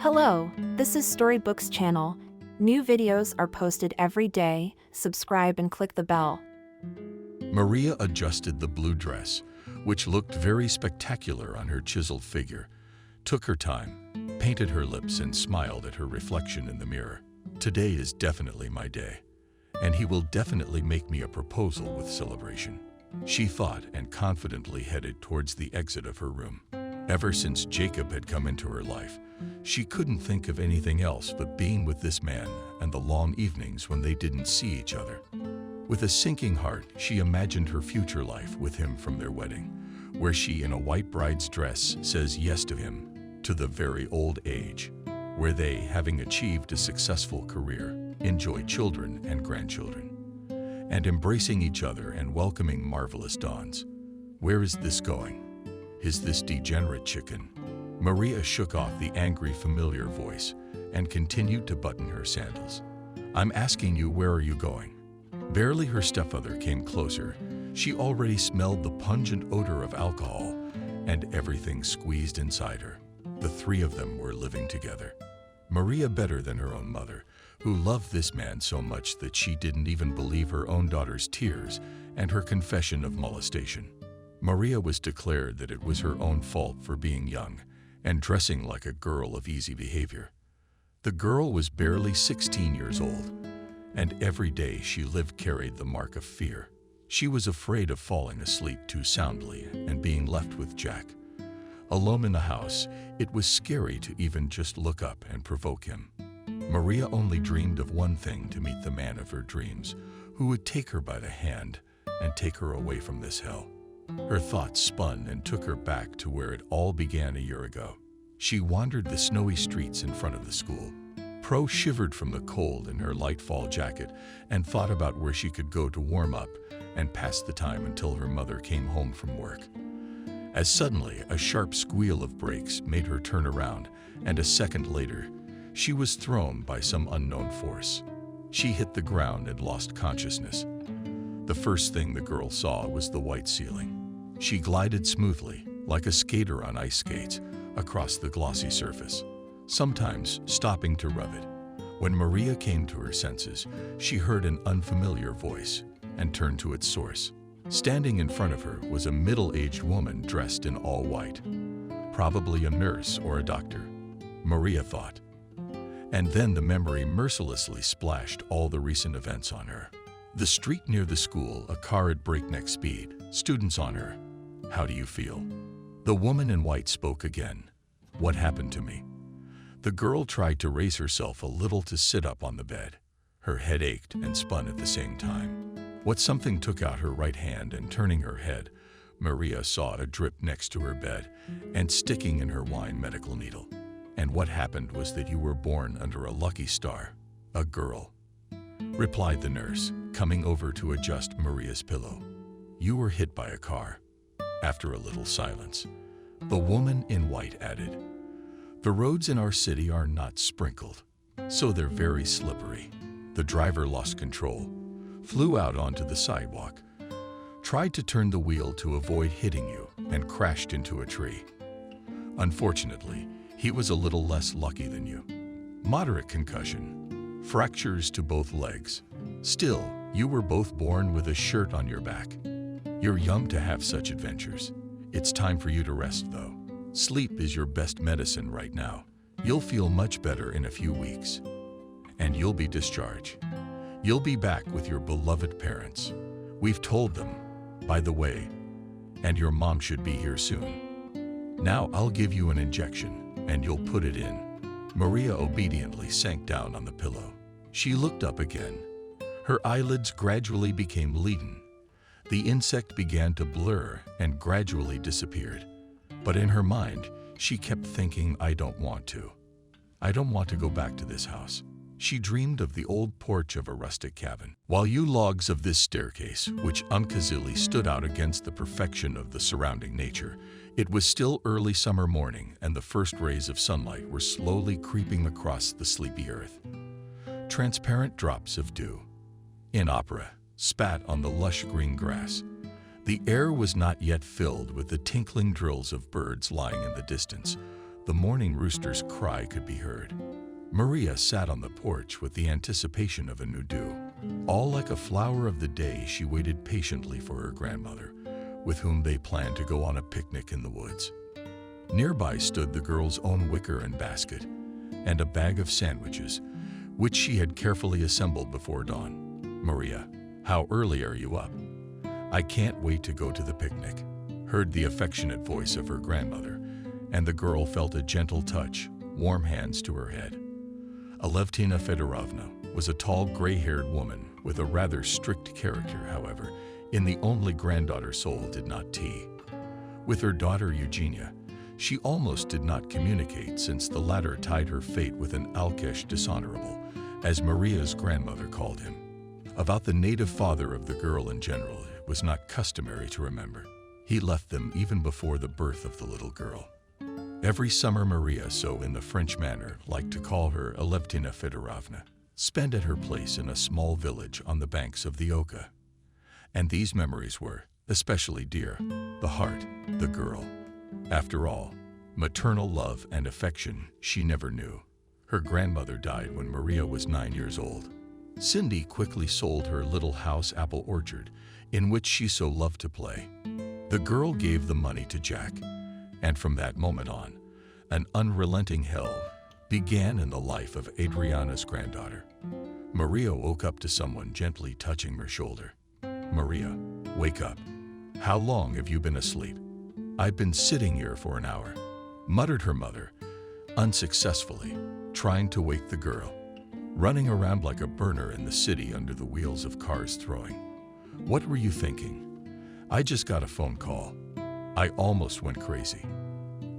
Hello, this is Storybooks channel. New videos are posted every day. Subscribe and click the bell. Maria adjusted the blue dress, which looked very spectacular on her chiseled figure, took her time, painted her lips and smiled at her reflection in the mirror. Today is definitely my day, and he will definitely make me a proposal with celebration, she thought, and confidently headed towards the exit of her room. Ever since Jacob had come into her life, she couldn't think of anything else but being with this man and the long evenings when they didn't see each other. With a sinking heart, she imagined her future life with him from their wedding, where she, in a white bride's dress, says yes to him to the very old age, where they, having achieved a successful career, enjoy children and grandchildren, and embracing each other and welcoming marvelous dawns. Where is this going? Is this degenerate chicken? Maria shook off the angry, familiar voice and continued to button her sandals. I'm asking you, where are you going? Barely her stepfather came closer, she already smelled the pungent odor of alcohol and everything squeezed inside her. The three of them were living together. Maria better than her own mother, who loved this man so much that she didn't even believe her own daughter's tears and her confession of molestation. Maria was declared that it was her own fault for being young and dressing like a girl of easy behavior. The girl was barely 16 years old, and every day she lived carried the mark of fear. She was afraid of falling asleep too soundly and being left with Jack. Alone in the house, it was scary to even just look up and provoke him. Maria only dreamed of one thing: to meet the man of her dreams, who would take her by the hand and take her away from this hell. Her thoughts spun and took her back to where it all began a year ago. She wandered the snowy streets in front of the school. Pro shivered from the cold in her light fall jacket and thought about where she could go to warm up and pass the time until her mother came home from work. As suddenly, a sharp squeal of brakes made her turn around, and a second later, she was thrown by some unknown force. She hit the ground and lost consciousness. The first thing the girl saw was the white ceiling. She glided smoothly, like a skater on ice skates, across the glossy surface, sometimes stopping to rub it. When Maria came to her senses, she heard an unfamiliar voice and turned to its source. Standing in front of her was a middle-aged woman dressed in all white, probably a nurse or a doctor, Maria thought. And then the memory mercilessly splashed all the recent events on her. The street near the school, a car at breakneck speed, students on her. How do you feel? The woman in white spoke again. What happened to me? The girl tried to raise herself a little to sit up on the bed. Her head ached and spun at the same time. Something took out her right hand, and turning her head, Maria saw a drip next to her bed and sticking in her wine medical needle. And what happened was that you were born under a lucky star, a girl, replied the nurse, coming over to adjust Maria's pillow. You were hit by a car. After a little silence, the woman in white added, the roads in our city are not sprinkled, so they're very slippery. The driver lost control, flew out onto the sidewalk, tried to turn the wheel to avoid hitting you, and crashed into a tree. Unfortunately, he was a little less lucky than you. Moderate concussion, fractures to both legs. Still, you were both born with a shirt on your back. You're young to have such adventures. It's time for you to rest, though. Sleep is your best medicine right now. You'll feel much better in a few weeks, and you'll be discharged. You'll be back with your beloved parents. We've told them, by the way, and your mom should be here soon. Now I'll give you an injection, and you'll put it in. Maria obediently sank down on the pillow. She looked up again. Her eyelids gradually became leaden. The insect began to blur and gradually disappeared. But in her mind, she kept thinking, I don't want to. I don't want to go back to this house. She dreamed of the old porch of a rustic cabin, while logs of this staircase, which uncazily stood out against the perfection of the surrounding nature. It was still early summer morning, and the first rays of sunlight were slowly creeping across the sleepy earth. Transparent drops of dew, in opera, spat on the lush green grass. The air was not yet filled with the tinkling drills of birds lying in the distance, The morning rooster's cry could be heard. Maria sat on the porch with the anticipation of a new dew. All like a flower of the day, she waited patiently for her grandmother, with whom they planned to go on a picnic in the woods. Nearby stood the girl's own wicker and basket, and a bag of sandwiches, which she had carefully assembled before dawn. "Maria, how early are you up?" "I can't wait to go to the picnic," heard the affectionate voice of her grandmother, and the girl felt a gentle touch, warm hands to her head. Alevtina Fedorovna was a tall, gray-haired woman with a rather strict character, however, in the only granddaughter Sol did not tea. With her daughter Eugenia, she almost did not communicate, since the latter tied her fate with an Alkesh dishonorable, as Maria's grandmother called him. About the native father of the girl in general, it was not customary to remember. He left them even before the birth of the little girl. Every summer Maria, so in the French manner, liked to call her Alevtina Fedorovna, spent at her place in a small village on the banks of the Oka. And these memories were especially dear. The heart, the girl. After all, maternal love and affection she never knew. Her grandmother died when Maria was 9 years old. Cindy quickly sold her little house apple orchard, in which she so loved to play. The girl gave the money to Jack, and from that moment on, an unrelenting hell began in the life of Adriana's granddaughter. Maria woke up to someone gently touching her shoulder. "Maria, wake up. How long have you been asleep?" "I've been sitting here for an hour," muttered her mother, unsuccessfully, trying to wake the girl, running around like a burner in the city under the wheels of cars throwing. "What were you thinking?" "I just got a phone call. I almost went crazy.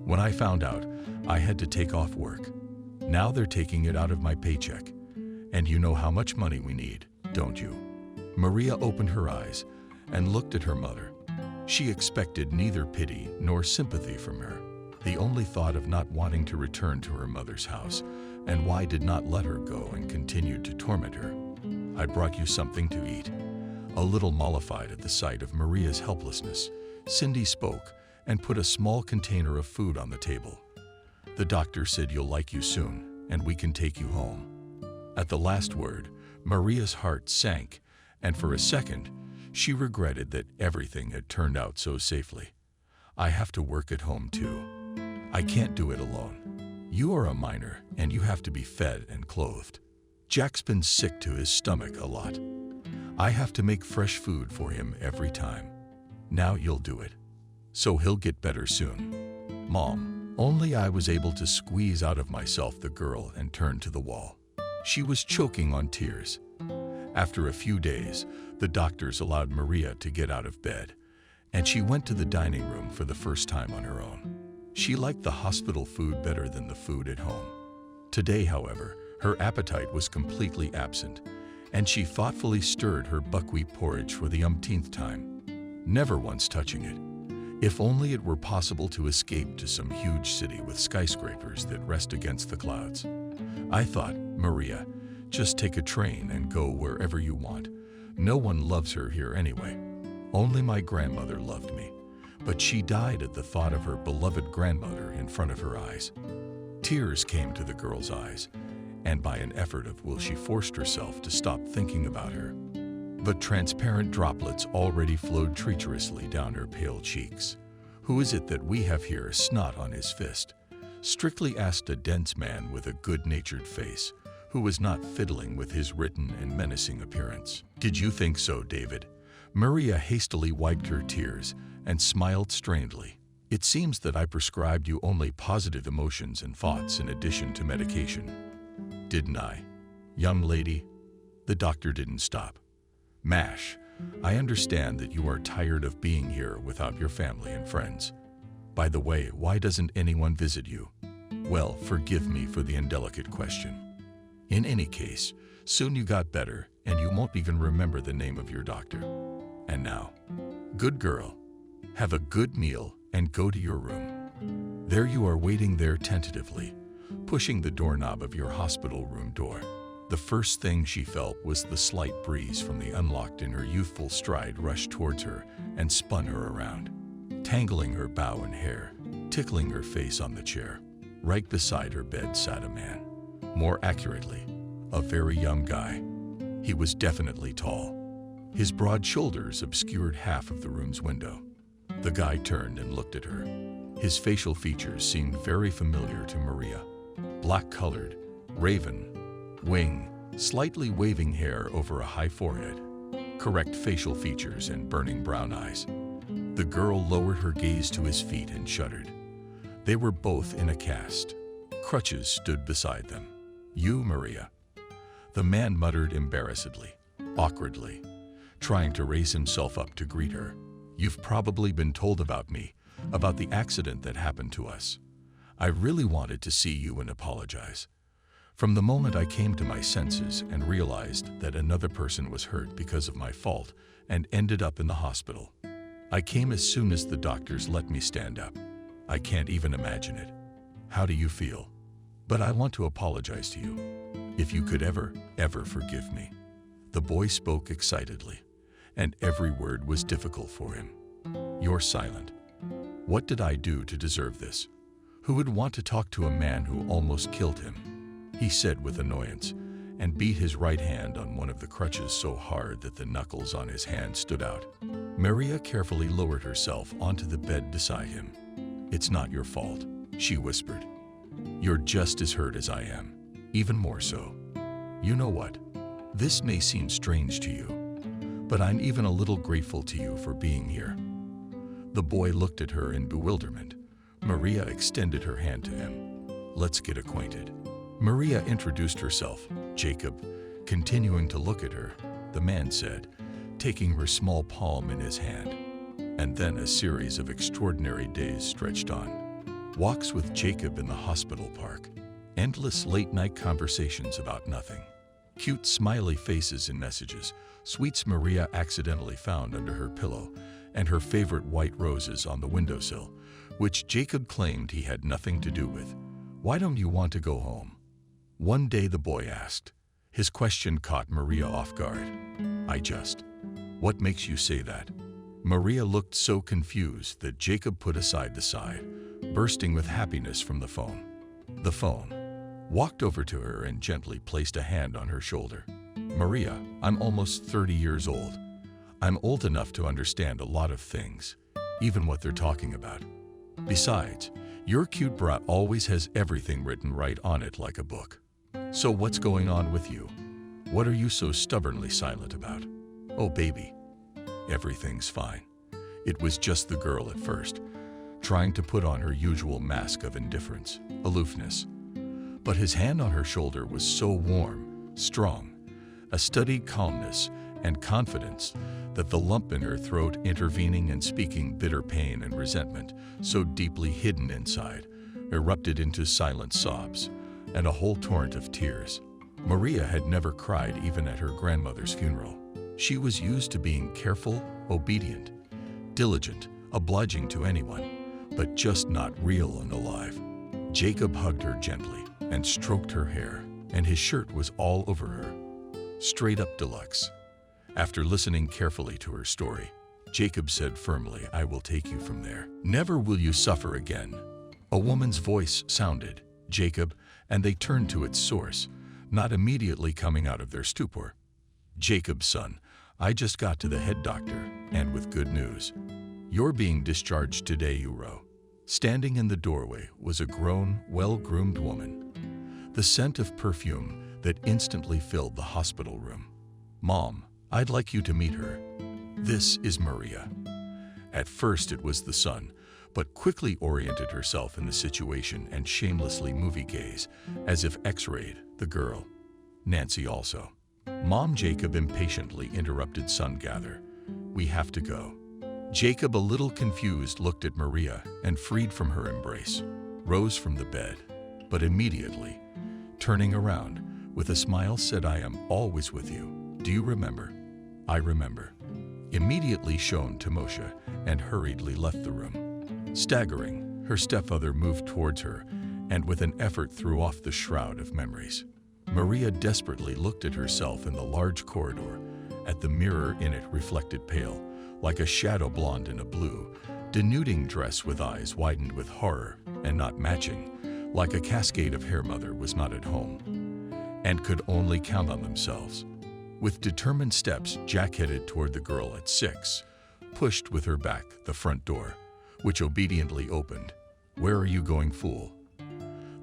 When I found out, I had to take off work. Now they're taking it out of my paycheck. And you know how much money we need, don't you?" Maria opened her eyes and looked at her mother. She expected neither pity nor sympathy from her. The only thought of not wanting to return to her mother's house, and why did not let her go, and continued to torment her. "I brought you something to eat." A little mollified at the sight of Maria's helplessness, Cindy spoke and put a small container of food on the table. "The doctor said you'll like you soon, and we can take you home." At the last word, Maria's heart sank, and for a second, she regretted that everything had turned out so safely. "I have to work at home too. I can't do it alone. You are a minor, and you have to be fed and clothed. Jack's been sick to his stomach a lot. I have to make fresh food for him every time. Now you'll do it. So he'll get better soon." "Mom," only I was able to squeeze out of myself the girl and turn to the wall. She was choking on tears. After a few days, the doctors allowed Maria to get out of bed, and she went to the dining room for the first time on her own. She liked the hospital food better than the food at home. Today, however, her appetite was completely absent, and she thoughtfully stirred her buckwheat porridge for the umpteenth time, never once touching it. If only it were possible to escape to some huge city with skyscrapers that rest against the clouds. I thought, "Maria, just take a train and go wherever you want. No one loves her here anyway. Only my grandmother loved me, but she died at the thought of her beloved grandmother in front of her eyes." Tears came to the girl's eyes, and by an effort of will she forced herself to stop thinking about her. But transparent droplets already flowed treacherously down her pale cheeks. "Who is it that we have here, snot on his fist?" strictly asked a dense man with a good-natured face, who was not fiddling with his written and menacing appearance. "Did you think so, David?" Maria hastily wiped her tears and smiled strainedly. "It seems that I prescribed you only positive emotions and thoughts in addition to medication. Didn't I? Young lady?" The doctor didn't stop. "Mash, I understand that you are tired of being here without your family and friends. By the way, why doesn't anyone visit you? Well, forgive me for the indelicate question. In any case, soon you got better, and you won't even remember the name of your doctor. And now, good girl, have a good meal and go to your room." There you are waiting there tentatively, pushing the doorknob of your hospital room door. The first thing she felt was the slight breeze from the unlocked in her youthful stride rushed towards her and spun her around, tangling her bow and hair, tickling her face on the chair. Right beside her bed sat a man. More accurately, a very young guy. He was definitely tall. His broad shoulders obscured half of the room's window. The guy turned and looked at her. His facial features seemed very familiar to Maria. Black-colored, raven, wing, slightly waving hair over a high forehead, correct facial features and burning brown eyes. The girl lowered her gaze to his feet and shuddered. They were both in a cast. Crutches stood beside them. "You, Maria?" The man muttered embarrassedly, awkwardly, trying to raise himself up to greet her. "You've probably been told about me, about the accident that happened to us. I really wanted to see you and apologize. From the moment I came to my senses and realized that another person was hurt because of my fault and ended up in the hospital. I came as soon as the doctors let me stand up. I can't even imagine it. How do you feel? But I want to apologize to you. If you could ever forgive me." The boy spoke excitedly, and every word was difficult for him. "You're silent. What did I do to deserve this? Who would want to talk to a man who almost killed him?" he said with annoyance, and beat his right hand on one of the crutches so hard that the knuckles on his hand stood out. Maria carefully lowered herself onto the bed beside him. "It's not your fault," she whispered. "You're just as hurt as I am, even more so. You know what? This may seem strange to you, but I'm even a little grateful to you for being here." The boy looked at her in bewilderment. Maria extended her hand to him. "Let's get acquainted." Maria introduced herself. "Jacob," continuing to look at her, the man said, taking her small palm in his hand. And then a series of extraordinary days stretched on. Walks with Jacob in the hospital park. Endless late-night conversations about nothing. Cute smiley faces in messages, sweets Maria accidentally found under her pillow, and her favorite white roses on the windowsill, which Jacob claimed he had nothing to do with. "Why don't you want to go home?" One day the boy asked. His question caught Maria off guard. What makes you say that?" Maria looked so confused that Jacob put aside the side, bursting with happiness from the phone. The phone walked over to her and gently placed a hand on her shoulder. "Maria, I'm almost 30 years old. I'm old enough to understand a lot of things, even what they're talking about. Besides, your cute bra always has everything written right on it like a book. So what's going on with you? What are you so stubbornly silent about?" "Oh, baby, everything's fine." It was just the girl at first, trying to put on her usual mask of indifference, aloofness. But his hand on her shoulder was so warm, strong, a studied calmness and confidence that the lump in her throat, intervening and speaking bitter pain and resentment, so deeply hidden inside, erupted into silent sobs and a whole torrent of tears. Maria had never cried even at her grandmother's funeral. She was used to being careful, obedient, diligent, obliging to anyone, but just not real and alive. Jacob hugged her gently and stroked her hair, and his shirt was all over her. Straight up deluxe. After listening carefully to her story, Jacob said firmly, "I will take you from there. Never will you suffer again." A woman's voice sounded, "Jacob," and they turned to its source, not immediately coming out of their stupor. "Jacob's son, I just got to the head doctor, and with good news. You're being discharged today, Uro." Standing in the doorway was a grown, well-groomed woman, the scent of perfume that instantly filled the hospital room. "Mom, I'd like you to meet her. This is Maria." At first it was the son, but quickly oriented herself in the situation and shamelessly movie gaze, as if X-rayed the girl. Nancy also. Mom, Jacob impatiently interrupted son gather. "We have to go." Jacob, a little confused, looked at Maria and, freed from her embrace, rose from the bed, but immediately, turning around, with a smile said, "I am always with you. Do you remember?" "I remember." Immediately shown to Moshe and hurriedly left the room. Staggering, her stepfather moved towards her and with an effort threw off the shroud of memories. Maria desperately looked at herself in the large corridor, at the mirror in it reflected pale, like a shadow blonde in a blue, denuding dress with eyes widened with horror and not matching, like a cascade of hair mother was not at home and could only count on themselves. With determined steps, Jack headed toward the girl at 6, pushed with her back the front door, which obediently opened. "Where are you going, fool?"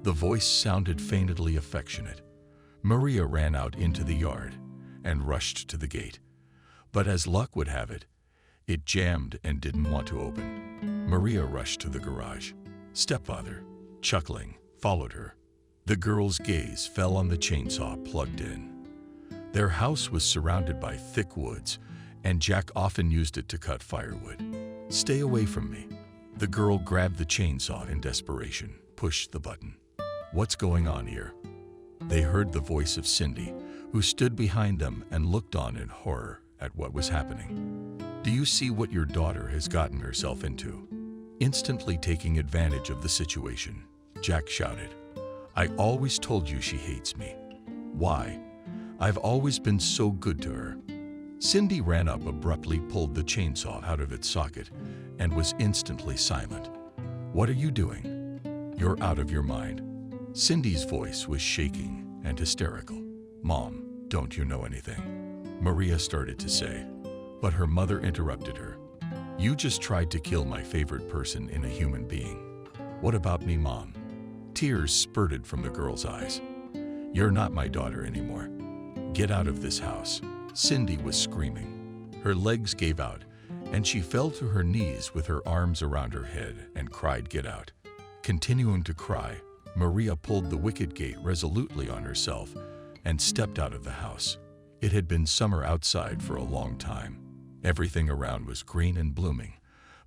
The voice sounded faintly affectionate. Maria ran out into the yard and rushed to the gate. But as luck would have it, it jammed and didn't want to open. Maria rushed to the garage. Stepfather, chuckling, followed her. The girl's gaze fell on the chainsaw plugged in. Their house was surrounded by thick woods, and Jack often used it to cut firewood. "Stay away from me." The girl grabbed the chainsaw in desperation, pushed the button. "What's going on here?" They heard the voice of Cindy, who stood behind them and looked on in horror at what was happening. "Do you see what your daughter has gotten herself into?" Instantly taking advantage of the situation, Jack shouted, "I always told you she hates me. Why? I've always been so good to her." Cindy ran up abruptly, pulled the chainsaw out of its socket, and was instantly silent. "What are you doing? You're out of your mind." Cindy's voice was shaking and hysterical. "Mom, don't you know anything?" Maria started to say, but her mother interrupted her. "You just tried to kill my favorite person in a human being. What about me, Mom?" Tears spurted from the girl's eyes. "You're not my daughter anymore. Get out of this house." Cindy was screaming. Her legs gave out, and she fell to her knees with her arms around her head and cried, "Get out." Continuing to cry, Maria pulled the wicket gate resolutely on herself and stepped out of the house. It had been summer outside for a long time. Everything around was green and blooming,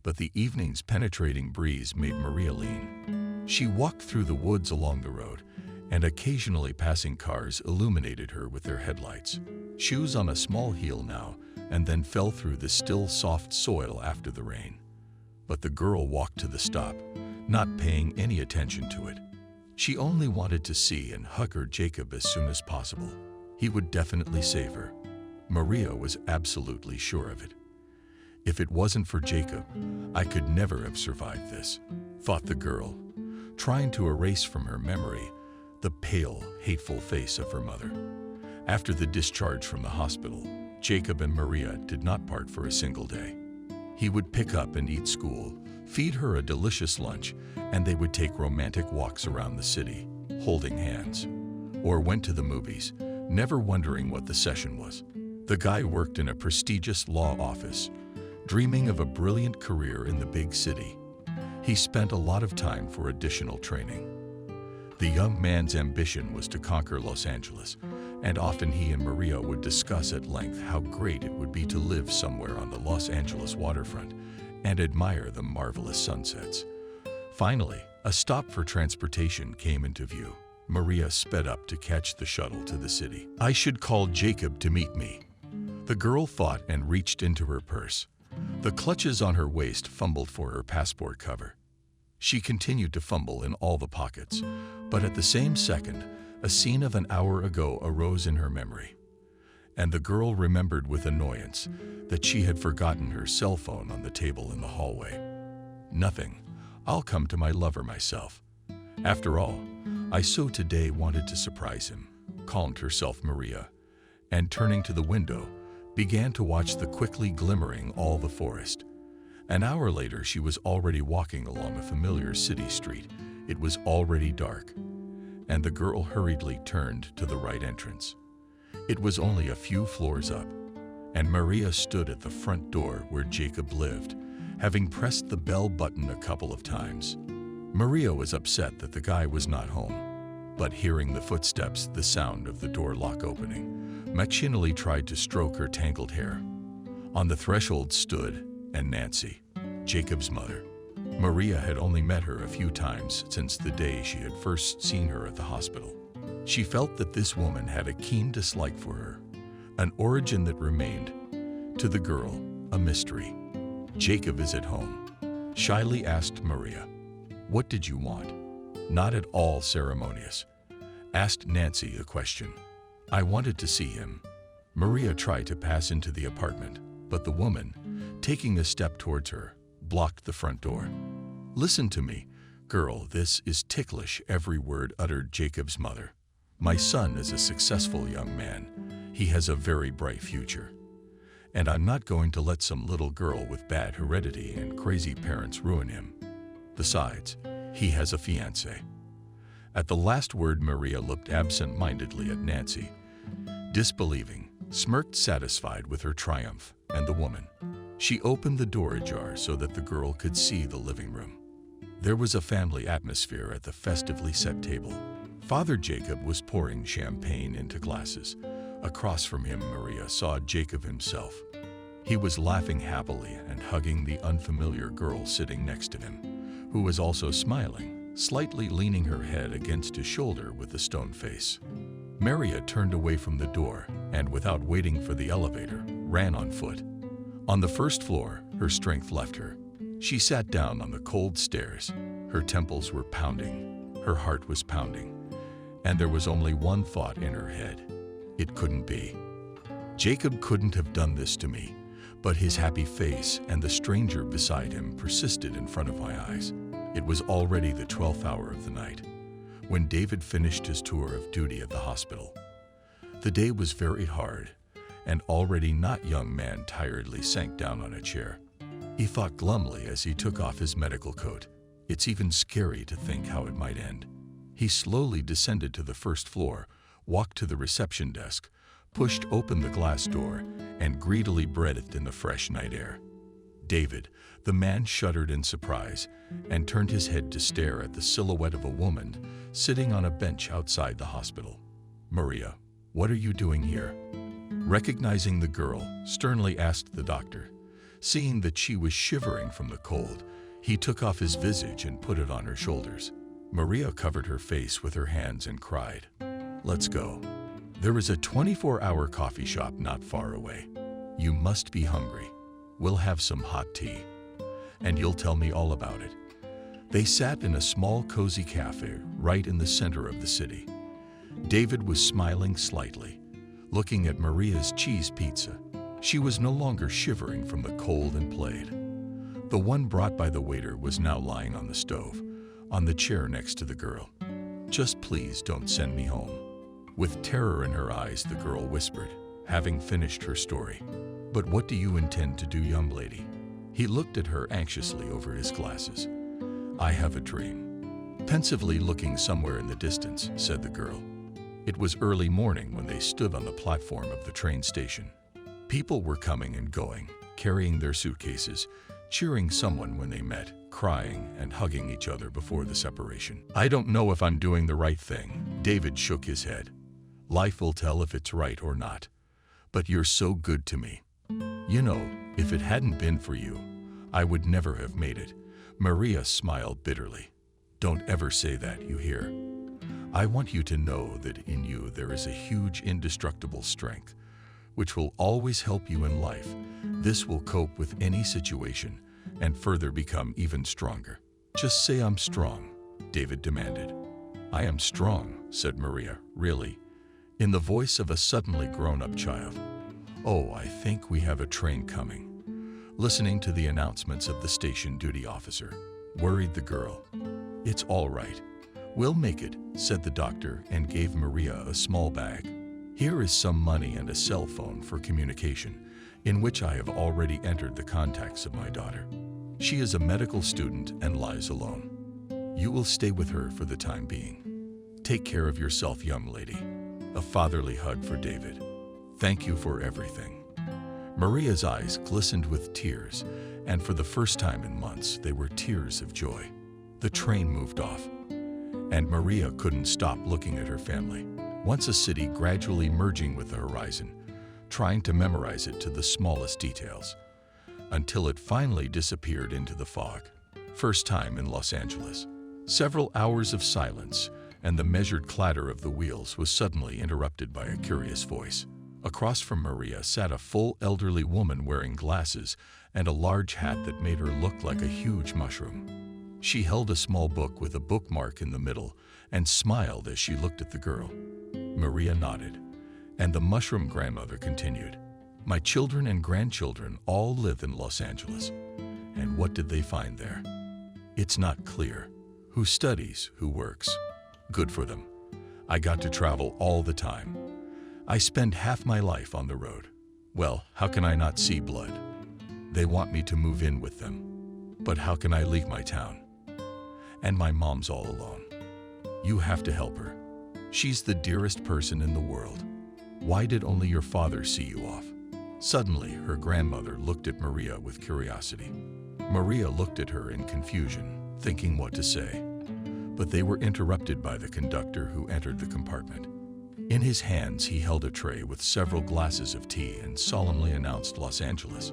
but the evening's penetrating breeze made Maria lean. She walked through the woods along the road, and occasionally passing cars illuminated her with their headlights. Shoes on a small heel now, and then fell through the still soft soil after the rain. But the girl walked to the stop, not paying any attention to it. She only wanted to see and hug her Jacob as soon as possible. He would definitely save her. Maria was absolutely sure of it. "If it wasn't for Jacob, I could never have survived this," thought the girl, trying to erase from her memory the pale, hateful face of her mother. After the discharge from the hospital, Jacob and Maria did not part for a single day. He would pick up and eat school, feed her a delicious lunch, and they would take romantic walks around the city, holding hands, or went to the movies, never wondering what the session was. The guy worked in a prestigious law office, dreaming of a brilliant career in the big city. He spent a lot of time for additional training. The young man's ambition was to conquer Los Angeles, and often he and Maria would discuss at length how great it would be to live somewhere on the Los Angeles waterfront and admire the marvelous sunsets. Finally, a stop for transportation came into view. Maria sped up to catch the shuttle to the city. "I should call Jacob to meet me," the girl thought, and reached into her purse. The clutches on her waist fumbled for her passport cover. She continued to fumble in all the pockets, but at the same second, a scene of an hour ago arose in her memory, and the girl remembered with annoyance that she had forgotten her cell phone on the table in the hallway. "Nothing. I'll come to my lover myself. After all, I so today wanted to surprise him," calmed herself Maria, and turning to the window, began to watch the quickly glimmering all the forest. An hour later, she was already walking along a familiar city street. It was already dark, and the girl hurriedly turned to the right entrance. It was only a few floors up, and Maria stood at the front door where Jacob lived, having pressed the bell button a couple of times. Maria was upset that the guy was not home, but hearing the footsteps, the sound of the door lock opening, machinally tried to stroke her tangled hair. On the threshold stood Nancy, Jacob's mother. Maria had only met her a few times since the day she had first seen her at the hospital. She felt that this woman had a keen dislike for her, an origin that remained, to the girl, a mystery. "Jacob is at home?" shyly asked Maria. "What did you want?" Not at all ceremonious, asked Nancy a question. "I wanted to see him." Maria tried to pass into the apartment, but the woman, taking a step towards her, blocked the front door. "Listen to me," Girl, this is ticklish, every word uttered Jacob's mother. My son is a successful young man. He has a very bright future. And I'm not going to let some little girl with bad heredity and crazy parents ruin him. Besides, he has a fiancé. At the last word, Maria looked absent-mindedly at Nancy, disbelieving, smirked satisfied with her triumph, and the woman. She opened the door ajar so that the girl could see the living room. There was a family atmosphere at the festively set table. Father Jacob was pouring champagne into glasses. Across from him, Maria saw Jacob himself. He was laughing happily and hugging the unfamiliar girl sitting next to him, who was also smiling, slightly leaning her head against his shoulder with a stone face. Maria turned away from the door and, without waiting for the elevator, ran on foot. On the first floor, her strength left her. She sat down on the cold stairs. Her temples were pounding, her heart was pounding, and there was only one thought in her head. It couldn't be. Jacob couldn't have done this to me, but his happy face and the stranger beside him persisted in front of my eyes. It was already the 12th hour of the night, when David finished his tour of duty at the hospital. The day was very hard, and already not young man tiredly sank down on a chair. He thought glumly as he took off his medical coat. It's even scary to think how it might end. He slowly descended to the first floor, walked to the reception desk, pushed open the glass door, and greedily breathed in the fresh night air. David, the man, shuddered in surprise and turned his head to stare at the silhouette of a woman sitting on a bench outside the hospital. Maria, what are you doing here? Recognizing the girl, sternly asked the doctor. Seeing that she was shivering from the cold, he took off his visage and put it on her shoulders. Maria covered her face with her hands and cried, "Let's go. There is a 24-hour coffee shop not far away. You must be hungry. We'll have some hot tea, and you'll tell me all about it." They sat in a small, cozy cafe right in the center of the city. David was smiling slightly, looking at Maria's cheese pizza. She was no longer shivering from the cold and played. The one brought by the waiter was now lying on the stove, on the chair next to the girl. "Just please don't send me home." With terror in her eyes, the girl whispered, having finished her story. "But what do you intend to do, young lady?" He looked at her anxiously over his glasses. "I have a dream." Pensively looking somewhere in the distance, said the girl. It was early morning when they stood on the platform of the train station. People were coming and going, carrying their suitcases, cheering someone when they met, crying and hugging each other before the separation. "I don't know if I'm doing the right thing." David shook his head. "Life will tell if it's right or not. But you're so good to me. You know, if it hadn't been for you, I would never have made it." Maria smiled bitterly. "Don't ever say that, you hear? I want you to know that in you there is a huge, indestructible strength, which will always help you in life. This will cope with any situation and further become even stronger." "Just say I'm strong," David demanded. "I am strong," said Maria, "really," in the voice of a suddenly grown-up child. "Oh, I think we have a train coming." Listening to the announcements of the station duty officer, worried the girl. "It's all right. We'll make it," said the doctor and gave Maria a small bag. "Here is some money and a cell phone for communication, in which I have already entered the contacts of my daughter. She is a medical student and lies alone. You will stay with her for the time being. Take care of yourself, young lady." A fatherly hug for David. "Thank you for everything." Maria's eyes glistened with tears, and for the first time in months, they were tears of joy. The train moved off, and Maria couldn't stop looking at her family. Once a city gradually merging with the horizon, trying to memorize it to the smallest details, until it finally disappeared into the fog. First time in Los Angeles. Several hours of silence, and the measured clatter of the wheels was suddenly interrupted by a curious voice. Across from Maria sat a full elderly woman wearing glasses and a large hat that made her look like a huge mushroom. She held a small book with a bookmark in the middle and smiled as she looked at the girl. Maria nodded, and the mushroom grandmother continued. "My children and grandchildren all live in Los Angeles. And what did they find there? It's not clear. who studies, who works. Good for them. I got to travel all the time. I spend half my life on the road. Well, how can I not see blood? They want me to move in with them. But how can I leave my town? And my mom's all alone. You have to help her. She's the dearest person in the world. Why did only your father see you off? Suddenly, her grandmother looked at Maria with curiosity. Maria looked at her in confusion, thinking what to say. But they were interrupted by the conductor who entered the compartment. In his hands, he held a tray with several glasses of tea and solemnly announced Los Angeles.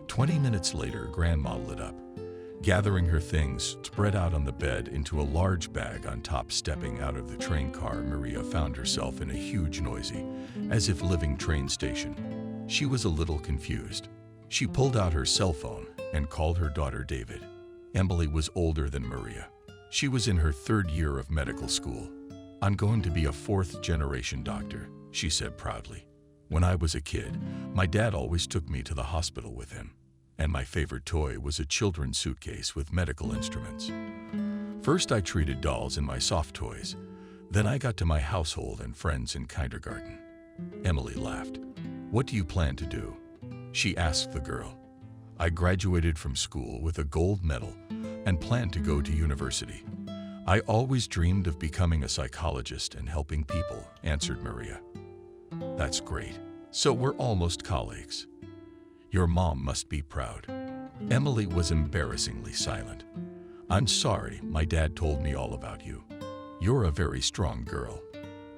20 minutes later, Grandma lit up. Gathering her things spread out on the bed into a large bag on top. Stepping out of the train car, Maria found herself in a huge, noisy, as if living train station. She was a little confused. She pulled out her cell phone and called her daughter David. Emily was older than Maria. She was in her 3rd year of medical school. I'm going to be a 4th-generation doctor, she said proudly. When I was a kid, my dad always took me to the hospital with him. And my favorite toy was a children's suitcase with medical instruments. First, I treated dolls and my soft toys. Then I got to my household and friends in kindergarten. Emily laughed. What do you plan to do? She asked the girl. I graduated from school with a gold medal and plan to go to university. I always dreamed of becoming a psychologist and helping people, answered Maria. That's great. So we're almost colleagues. Your mom must be proud. Emily was embarrassingly silent. I'm sorry, my dad told me all about you. You're a very strong girl.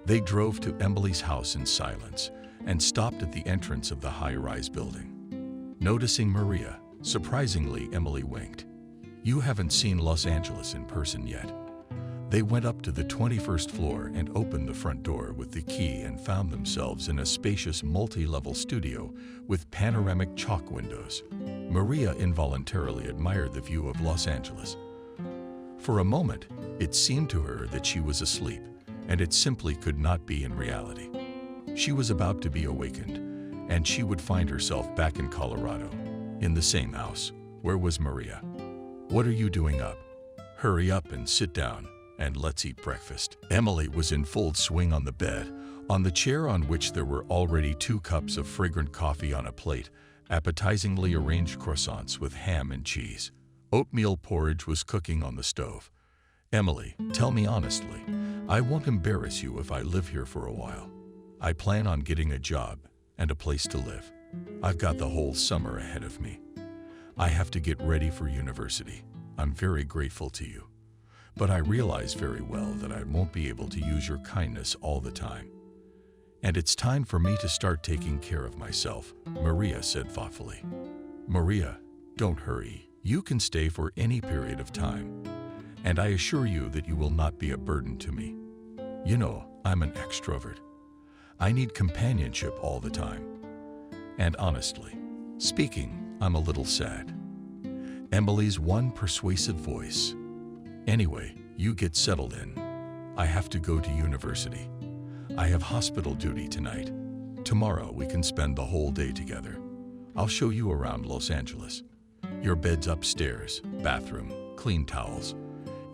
They drove to Emily's house in silence and stopped at the entrance of the high-rise building. Noticing Maria, surprisingly, Emily winked. You haven't seen Los Angeles in person yet. They went up to the 21st floor and opened the front door with the key and found themselves in a spacious multi-level studio with panoramic chalk windows. Maria involuntarily admired the view of Los Angeles. For a moment, it seemed to her that she was asleep, and it simply could not be in reality. She was about to be awakened, and she would find herself back in Colorado, in the same house. Where was Maria? What are you doing up? Hurry up and sit down, and let's eat breakfast. Emily was in full swing on the bed, on the chair on which there were already 2 cups of fragrant coffee on a plate, appetizingly arranged croissants with ham and cheese. Oatmeal porridge was cooking on the stove. Emily, tell me honestly, I won't embarrass you if I live here for a while. I plan on getting a job and a place to live. I've got the whole summer ahead of me. I have to get ready for university. I'm very grateful to you. But I realize very well that I won't be able to use your kindness all the time. And it's time for me to start taking care of myself, Maria said thoughtfully. Maria, don't hurry. You can stay for any period of time. And I assure you that you will not be a burden to me. You know, I'm an extrovert. I need companionship all the time. And honestly speaking, I'm a little sad. Emily's one persuasive voice. Anyway, you get settled in. I have to go to university. I have hospital duty tonight. Tomorrow we can spend the whole day together. I'll show you around Los Angeles. Your bed's upstairs, bathroom, clean towels.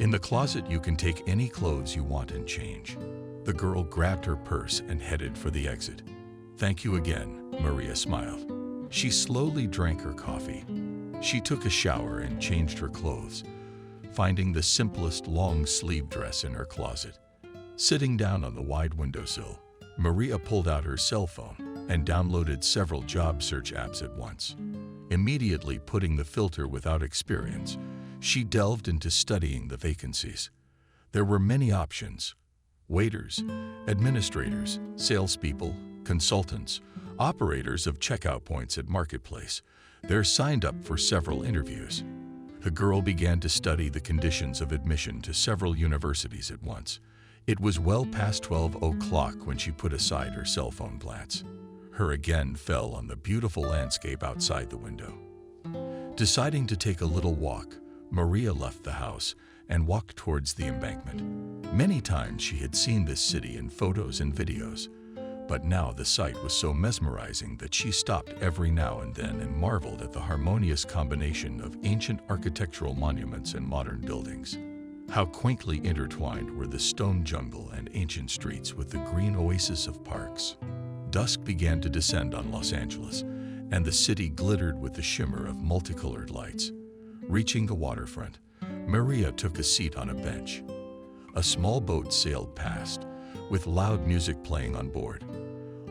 In the closet you can take any clothes you want and change. The girl grabbed her purse and headed for the exit. Thank you again, Maria smiled. She slowly drank her coffee. She took a shower and changed her clothes, finding the simplest long-sleeve dress in her closet. Sitting down on the wide windowsill, Maria pulled out her cell phone and downloaded several job search apps at once. Immediately putting the filter without experience, she delved into studying the vacancies. There were many options: waiters, administrators, salespeople, consultants, operators of checkout points at Marketplace. They're signed up for several interviews. The girl began to study the conditions of admission to several universities at once. It was well past 12 o'clock when she put aside her cell phone glance. Her again fell on the beautiful landscape outside the window. Deciding to take a little walk, Maria left the house and walked towards the embankment. Many times she had seen this city in photos and videos, but now the sight was so mesmerizing that she stopped every now and then and marveled at the harmonious combination of ancient architectural monuments and modern buildings. How quaintly intertwined were the stone jungle and ancient streets with the green oasis of parks. Dusk began to descend on Los Angeles, and the city glittered with the shimmer of multicolored lights. Reaching the waterfront, Maria took a seat on a bench. A small boat sailed past, with loud music playing on board.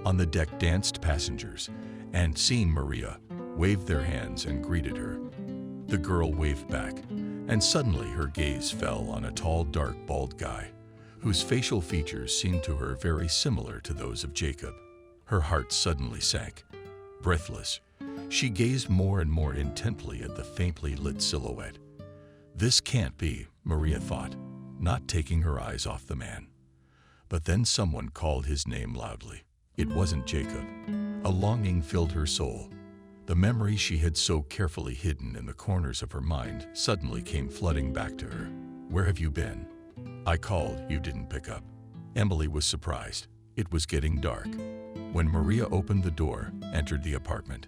On the deck danced passengers, and seeing Maria, waved their hands and greeted her. The girl waved back, and suddenly her gaze fell on a tall, dark, bald guy, whose facial features seemed to her very similar to those of Jacob. Her heart suddenly sank. Breathless, she gazed more and more intently at the faintly lit silhouette. This can't be, Maria thought, not taking her eyes off the man. But then someone called his name loudly. It wasn't Jacob. A longing filled her soul. The memory she had so carefully hidden in the corners of her mind suddenly came flooding back to her. Where have you been? I called, you didn't pick up. Emily was surprised. It was getting dark. When Maria opened the door, entered the apartment,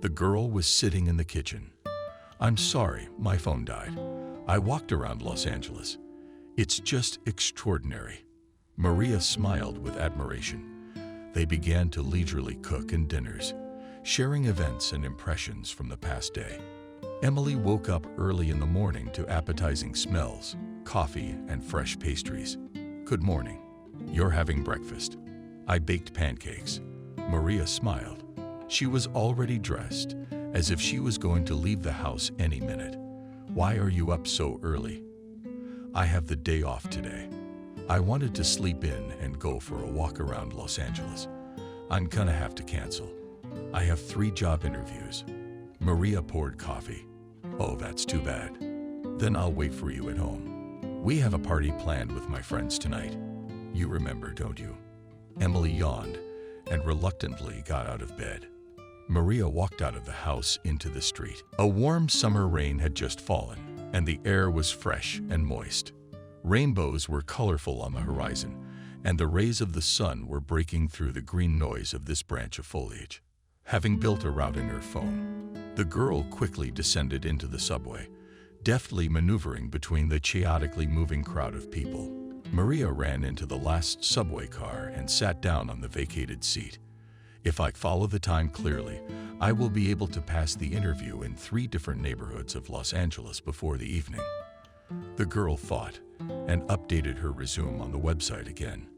the girl was sitting in the kitchen. I'm sorry, my phone died. I walked around Los Angeles. It's just extraordinary. Maria smiled with admiration. They began to leisurely cook and dinners, sharing events and impressions from the past day. Emily woke up early in the morning to appetizing smells, coffee, and fresh pastries. Good morning. You're having breakfast. I baked pancakes. Maria smiled. She was already dressed, as if she was going to leave the house any minute. Why are you up so early? I have the day off today. I wanted to sleep in and go for a walk around Los Angeles. I'm gonna have to cancel. I have 3 job interviews. Maria poured coffee. Oh, that's too bad. Then I'll wait for you at home. We have a party planned with my friends tonight. You remember, don't you? Emily yawned and reluctantly got out of bed. Maria walked out of the house into the street. A warm summer rain had just fallen, and the air was fresh and moist. Rainbows were colorful on the horizon, and the rays of the sun were breaking through the green noise of this branch of foliage. Having built a route in her phone, the girl quickly descended into the subway, deftly maneuvering between the chaotically moving crowd of people. Maria ran into the last subway car and sat down on the vacated seat. If I follow the time clearly, I will be able to pass the interview in 3 different neighborhoods of Los Angeles before the evening. The girl thought and updated her resume on the website again.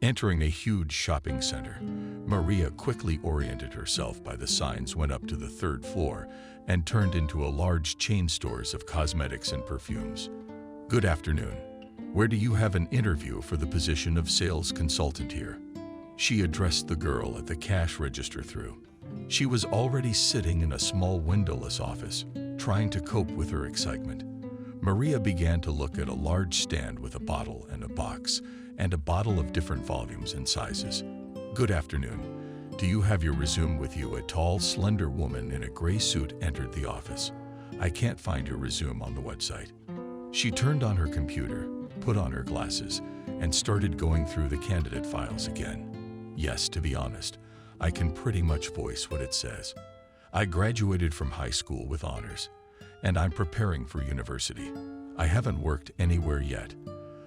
Entering a huge shopping center, Maria quickly oriented herself by the signs, went up to the 3rd floor, and turned into a large chain stores of cosmetics and perfumes. Good afternoon. Where do you have an interview for the position of sales consultant here? She addressed the girl at the cash register through. She was already sitting in a small windowless office, trying to cope with her excitement. Maria began to look at a large stand with a bottle and a box, and a bottle of different volumes and sizes. Good afternoon. Do you have your resume with you? A tall, slender woman in a gray suit entered the office. I can't find your resume on the website. She turned on her computer, put on her glasses, and started going through the candidate files again. Yes, to be honest, I can pretty much voice what it says. I graduated from high school with honors, and I'm preparing for university. I haven't worked anywhere yet.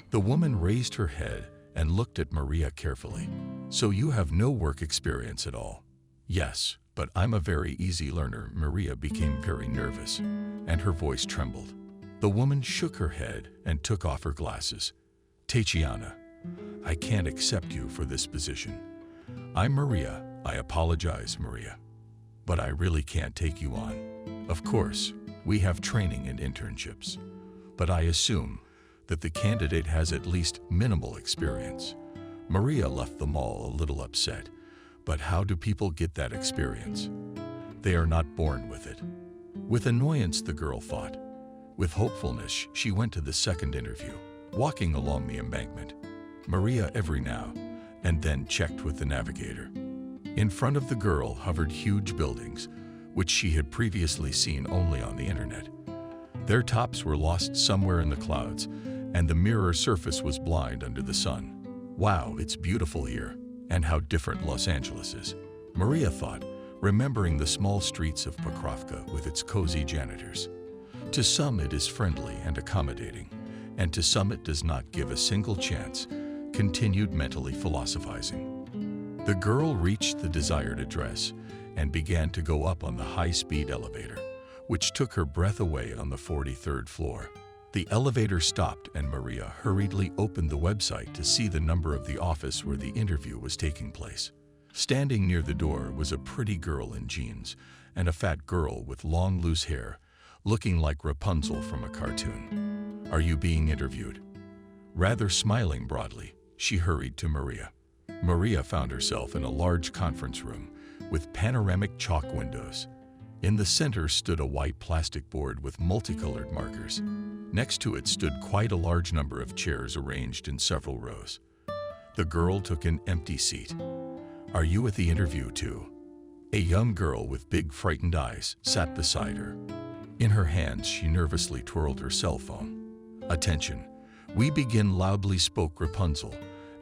The woman raised her head and looked at Maria carefully. So you have no work experience at all? Yes, but I'm a very easy learner. Maria became very nervous, and her voice trembled. The woman shook her head and took off her glasses. Tatiana, I can't accept you for this position. I'm Maria. I apologize, Maria. But I really can't take you on. Of course, we have training and internships. But I assume that the candidate has at least minimal experience. Maria left the mall a little upset. But how do people get that experience? They are not born with it. With annoyance, the girl thought. With hopefulness, she went to the 2nd interview, walking along the embankment. Maria every now and then checked with the navigator. In front of the girl hovered huge buildings, which she had previously seen only on the internet. Their tops were lost somewhere in the clouds, and the mirror surface was blind under the sun. Wow, it's beautiful here, and how different Los Angeles is, Maria thought, remembering the small streets of Pokrovka with its cozy janitors. To some it is friendly and accommodating, and to some it does not give a single chance, continued mentally philosophizing. The girl reached the desired address and began to go up on the high-speed elevator, which took her breath away on the 43rd floor. The elevator stopped and Maria hurriedly opened the website to see the number of the office where the interview was taking place. Standing near the door was a pretty girl in jeans and a fat girl with long loose hair, looking like Rapunzel from a cartoon. "Are you being interviewed?" Rather smiling broadly, she hurried to Maria. Maria found herself in a large conference room with panoramic chalk windows. In the center stood a white plastic board with multicolored markers. Next to it stood quite a large number of chairs arranged in several rows. The girl took an empty seat. "Are you at the interview too?" A young girl with big frightened eyes sat beside her. In her hands, she nervously twirled her cell phone. "Attention, we begin," loudly spoke Rapunzel,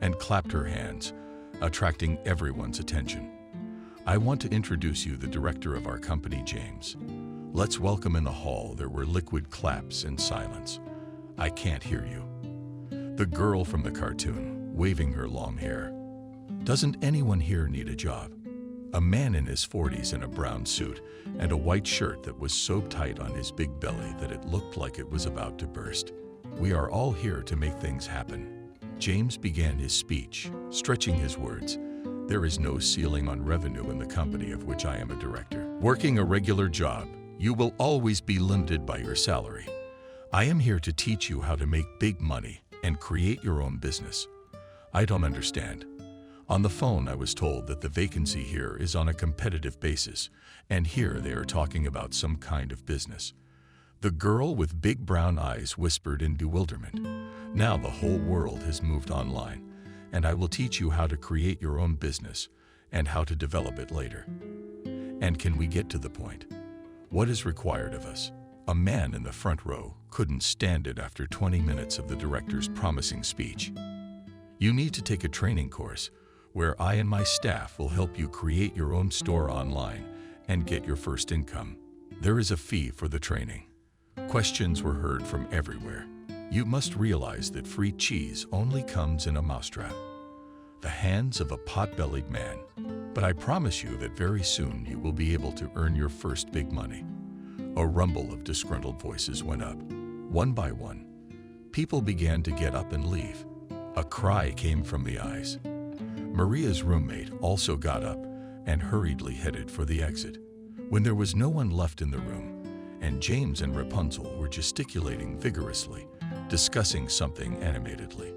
and clapped her hands, attracting everyone's attention. "I want to introduce you the director of our company, James." Let's welcome. In the hall there were liquid claps and silence. "I can't hear you." The girl from the cartoon, waving her long hair. "Doesn't anyone here need a job?" A man in his 40s in a brown suit and a white shirt that was so tight on his big belly that it looked like it was about to burst. "We are all here to make things happen." James began his speech, stretching his words. "There is no ceiling on revenue in the company of which I am a director. Working a regular job, you will always be limited by your salary. I am here to teach you how to make big money and create your own business." "I don't understand." On the phone, I was told that the vacancy here is on a competitive basis, and here they are talking about some kind of business. The girl with big brown eyes whispered in bewilderment. "Now the whole world has moved online, and I will teach you how to create your own business and how to develop it later." "And can we get to the point? What is required of us?" A man in the front row couldn't stand it after 20 minutes of the director's promising speech. "You need to take a training course where I and my staff will help you create your own store online and get your first income. There is a fee for the training." Questions were heard from everywhere. "You must realize that free cheese only comes in a mousetrap." "The hands of a pot-bellied man. But I promise you that very soon you will be able to earn your first big money." A rumble of disgruntled voices went up. One by one, people began to get up and leave. A cry came from the eyes. Maria's roommate also got up and hurriedly headed for the exit. When there was no one left in the room, and James and Rapunzel were gesticulating vigorously, discussing something animatedly,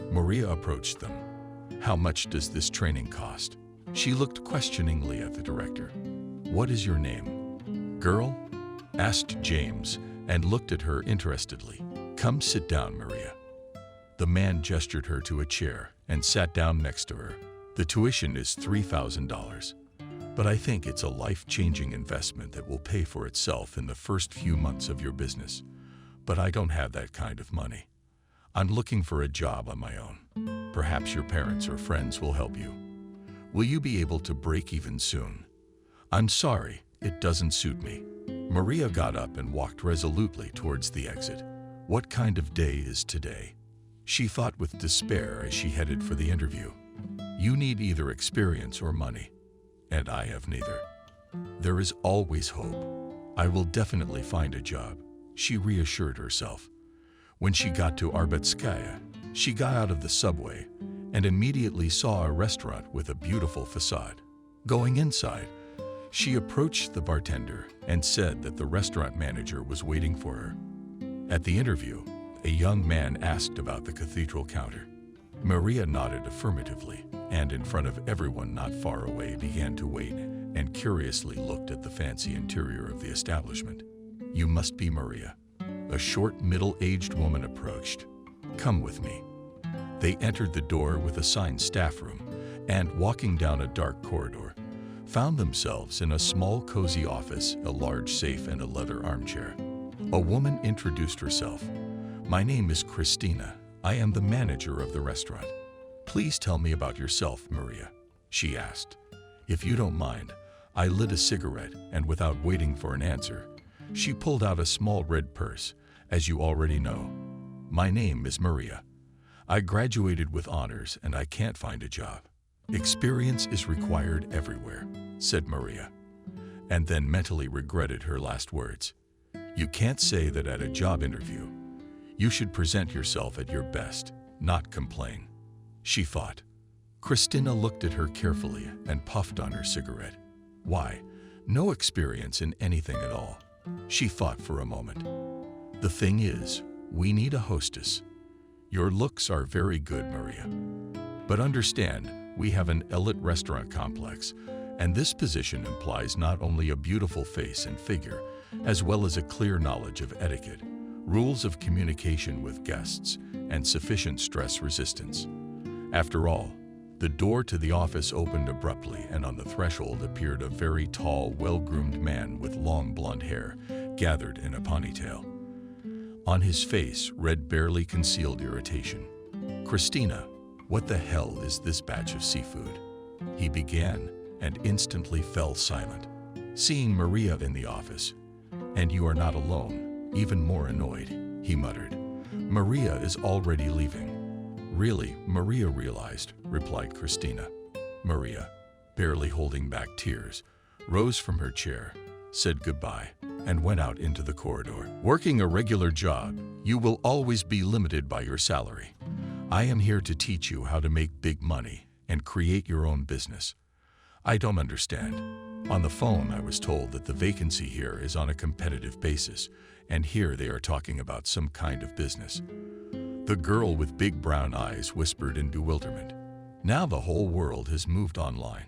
Maria approached them. "How much does this training cost?" She looked questioningly at the director. "What is your name?" "Girl?" asked James, and looked at her interestedly. "Come sit down, Maria." The man gestured her to a chair and sat down next to her. "The tuition is $3,000, but I think it's a life-changing investment that will pay for itself in the first few months of your business. But I don't have that kind of money. I'm looking for a job on my own. Perhaps your parents or friends will help you. Will you be able to break even soon?" "I'm sorry, it doesn't suit me." Maria got up and walked resolutely towards the exit. What kind of day is today? She thought with despair as she headed for the interview. You need either experience or money, and I have neither. There is always hope. I will definitely find a job, she reassured herself. When she got to Arbetskaya, she got out of the subway and immediately saw a restaurant with a beautiful facade. Going inside, she approached the bartender and said that the restaurant manager was waiting for her. At the interview, a young man asked about the cathedral counter. Maria nodded affirmatively, and in front of everyone not far away began to wait and curiously looked at the fancy interior of the establishment. You must be Maria. A short, middle-aged woman approached. Come with me. They entered the door with assigned staff room and, walking down a dark corridor, found themselves in a small, cozy office, a large safe, and a leather armchair. A woman introduced herself. My name is Christina. I am the manager of the restaurant. Please tell me about yourself, Maria, she asked. If you don't mind, I lit a cigarette, and without waiting for an answer, she pulled out a small red purse, as you already know. My name is Maria. I graduated with honors and I can't find a job. Experience is required everywhere, said Maria, and then mentally regretted her last words. You can't say that at a job interview. You should present yourself at your best, not complain, she thought. Christina looked at her carefully and puffed on her cigarette. Why, no experience in anything at all, she thought for a moment. The thing is, we need a hostess. Your looks are very good, Maria. But understand, we have an elite restaurant complex, and this position implies not only a beautiful face and figure, as well as a clear knowledge of etiquette, rules of communication with guests, and sufficient stress resistance. After all, the door to the office opened abruptly, and on the threshold appeared a very tall, well-groomed man with long blonde hair, gathered in a ponytail. On his face, red barely concealed irritation. Christina, what the hell is this batch of seafood? He began, and instantly fell silent. Seeing Maria in the office, and you are not alone, even more annoyed, he muttered. Maria is already leaving. Really, Maria realized, replied Christina. Maria, barely holding back tears, rose from her chair, said goodbye, and went out into the corridor. Working a regular job, you will always be limited by your salary. I am here to teach you how to make big money and create your own business. I don't understand. On the phone, I was told that the vacancy here is on a competitive basis, and here they are talking about some kind of business. The girl with big brown eyes whispered in bewilderment. Now the whole world has moved online,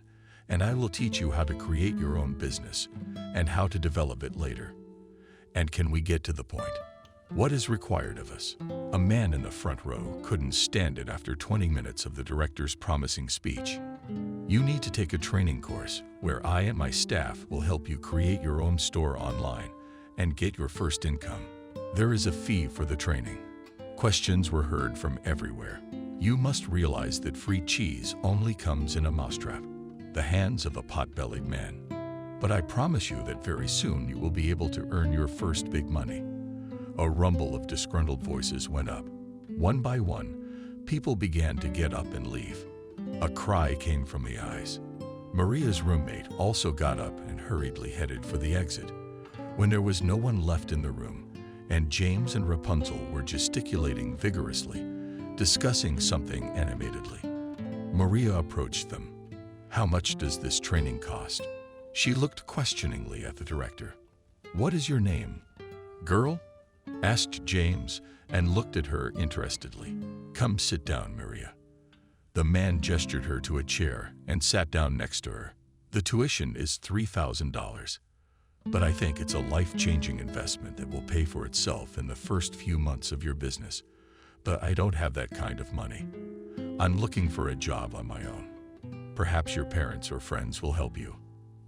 and I will teach you how to create your own business and how to develop it later. And can we get to the point? What is required of us? A man in the front row couldn't stand it after 20 minutes of the director's promising speech. You need to take a training course where I and my staff will help you create your own store online and get your first income. There is a fee for the training. Questions were heard from everywhere. You must realize that free cheese only comes in a mousetrap, the hands of a pot-bellied man. But I promise you that very soon you will be able to earn your first big money. A rumble of disgruntled voices went up. One by one, people began to get up and leave. A cry came from the eyes. Maria's roommate also got up and hurriedly headed for the exit. When there was no one left in the room, and James and Rapunzel were gesticulating vigorously, discussing something animatedly, Maria approached them. How much does this training cost? She looked questioningly at the director. What is your name? Girl? Asked James and looked at her interestedly. Come sit down, Maria. The man gestured her to a chair and sat down next to her. The tuition is $3,000, but I think it's a life-changing investment that will pay for itself in the first few months of your business. But I don't have that kind of money. I'm looking for a job on my own. Perhaps your parents or friends will help you.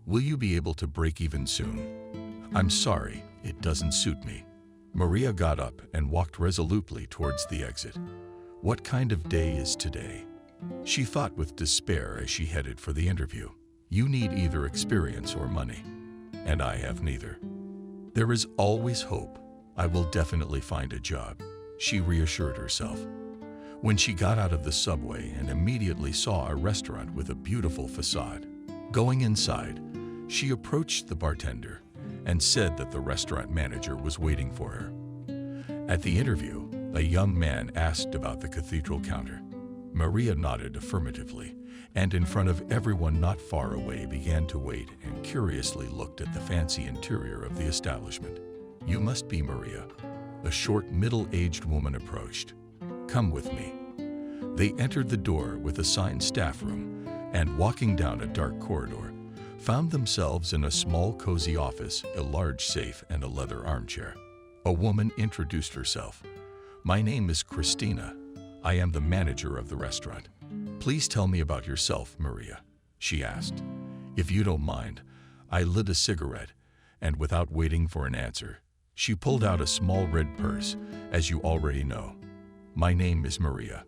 Will you be able to break even soon? I'm sorry, it doesn't suit me. Maria got up and walked resolutely towards the exit. What kind of day is today? She thought with despair as she headed for the interview. You need either experience or money, and I have neither. There is always hope. I will definitely find a job, she reassured herself. When she got out of the subway and immediately saw a restaurant with a beautiful facade. Going inside, she approached the bartender and said that the restaurant manager was waiting for her. At the interview, a young man asked about the cathedral counter. Maria nodded affirmatively, and in front of everyone not far away began to wait and curiously looked at the fancy interior of the establishment. You must be Maria. A short, middle-aged woman approached. Come with me. They entered the door with assigned staff room and, walking down a dark corridor, found themselves in a small, cozy office, a large safe, and a leather armchair. A woman introduced herself. My name is Christina. I am the manager of the restaurant. Please tell me about yourself, Maria, she asked. If you don't mind, I lit a cigarette, and without waiting for an answer, she pulled out a small red purse, as you already know. My name is Maria.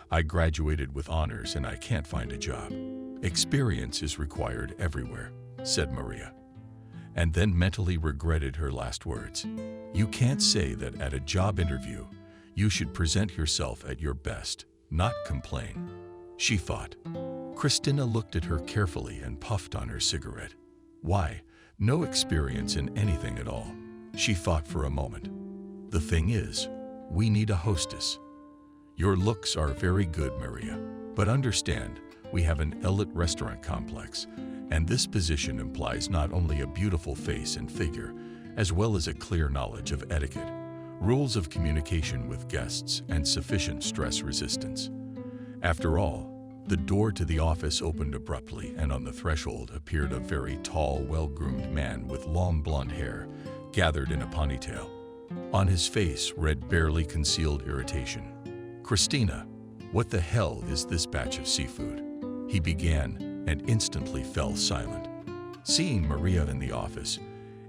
I graduated with honors and I can't find a job. Experience is required everywhere, said Maria, and then mentally regretted her last words. You can't say that at a job interview You should present yourself at your best, not complain. She thought. Christina looked at her carefully and puffed on her cigarette. Why, no experience in anything at all. She thought for a moment. The thing is, we need a hostess. Your looks are very good, Maria, but understand, we have an elite restaurant complex, and this position implies not only a beautiful face and figure, as well as a clear knowledge of etiquette, rules of communication with guests, and sufficient stress resistance. After all, the door to the office opened abruptly, and on the threshold appeared a very tall, well-groomed man with long blonde hair, gathered in a ponytail. On his face read barely concealed irritation. "Christina, what the hell is this batch of seafood?" he began, and instantly fell silent. Seeing Maria in the office,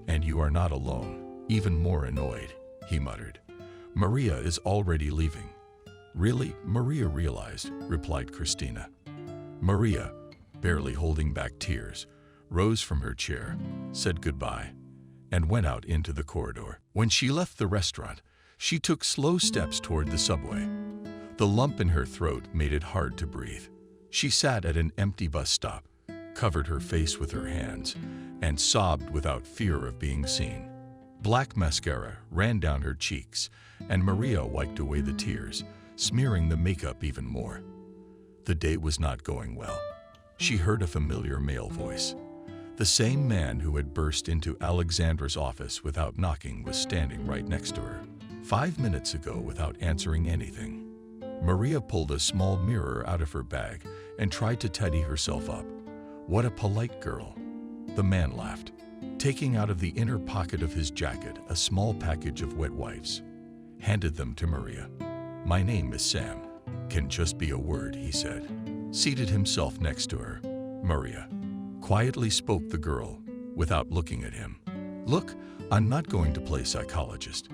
"And you are not alone," even more annoyed, he muttered. "Maria is already leaving." "Really?" Maria realized, replied Christina. Maria, barely holding back tears, rose from her chair, said goodbye, and went out into the corridor. When she left the restaurant, she took slow steps toward the subway. The lump in her throat made it hard to breathe. She sat at an empty bus stop, covered her face with her hands, and sobbed without fear of being seen. Black mascara ran down her cheeks, and Maria wiped away the tears, smearing the makeup even more. The day was not going well. She heard a familiar male voice. The same man who had burst into Alexandra's office without knocking was standing right next to her. 5 minutes ago, without answering anything. Maria pulled a small mirror out of her bag and tried to tidy herself up. "What a polite girl." The man laughed, taking out of the inner pocket of his jacket a small package of wet wipes, handed them to Maria. "My name is Sam. Can just be a word," he said. Seated himself next to her. "Maria," quietly spoke the girl, without looking at him. "Look, I'm not going to play psychologist.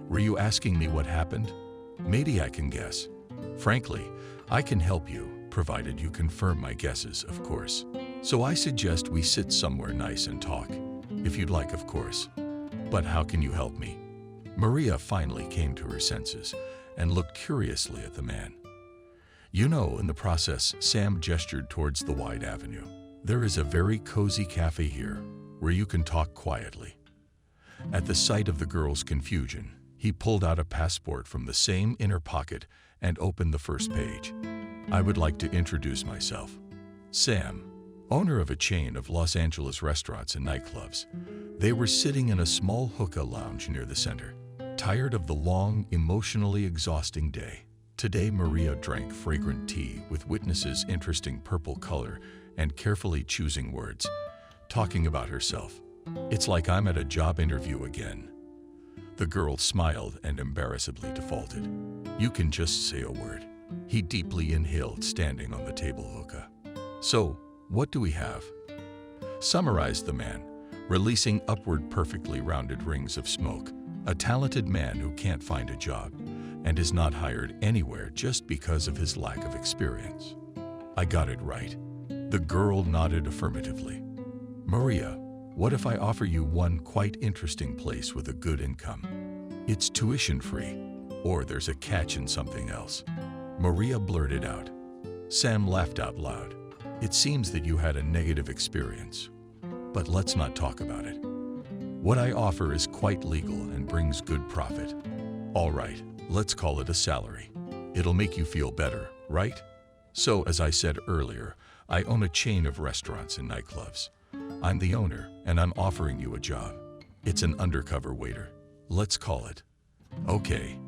Were you asking me what happened? Maybe I can guess. Frankly, I can help you, provided you confirm my guesses, of course. So I suggest we sit somewhere nice and talk, if you'd like, of course. But how can you help me?" Maria finally came to her senses and looked curiously at the man. "You know," in the process, Sam gestured towards the wide avenue. "There is a very cozy cafe here, where you can talk quietly." At the sight of the girl's confusion, he pulled out a passport from the same inner pocket and opened the first page. "I would like to introduce myself. Sam, owner of a chain of Los Angeles restaurants and nightclubs." They were sitting in a small hookah lounge near the center, tired of the long, emotionally exhausting day. Today, Maria drank fragrant tea with witnesses' interesting purple color and carefully choosing words, talking about herself. "It's like I'm at a job interview again." The girl smiled and embarrassedly defaulted. "You can just say a word." He deeply inhaled, standing on the table hookah. "So, what do we have?" Summarized the man, releasing upward perfectly rounded rings of smoke. "A talented man who can't find a job and is not hired anywhere just because of his lack of experience." "I got it right." The girl nodded affirmatively. "Maria, what if I offer you one quite interesting place with a good income? It's tuition-free, or there's a catch in something else." Maria blurted out. Sam laughed out loud. "It seems that you had a negative experience. But let's not talk about it. What I offer is quite legal and brings good profit. All right, let's call it a salary. It'll make you feel better, right? So, as I said earlier, I own a chain of restaurants and nightclubs. I'm the owner, and I'm offering you a job. It's an undercover waiter. Let's call it. Okay,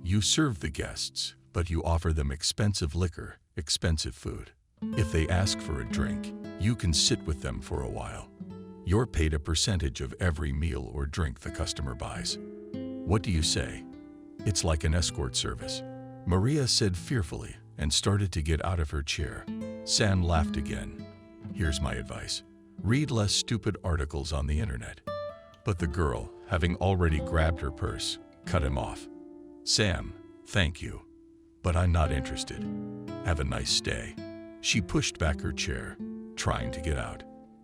you serve the guests, but you offer them expensive liquor, expensive food. If they ask for a drink, you can sit with them for a while. You're paid a percentage of every meal or drink the customer buys. What do you say? It's like an escort service." Maria said fearfully and started to get out of her chair. Sam laughed again. "Here's my advice. Read less stupid articles on the internet." But the girl, having already grabbed her purse, cut him off. "Sam, thank you, but I'm not interested. Have a nice stay." She pushed back her chair, trying to get out.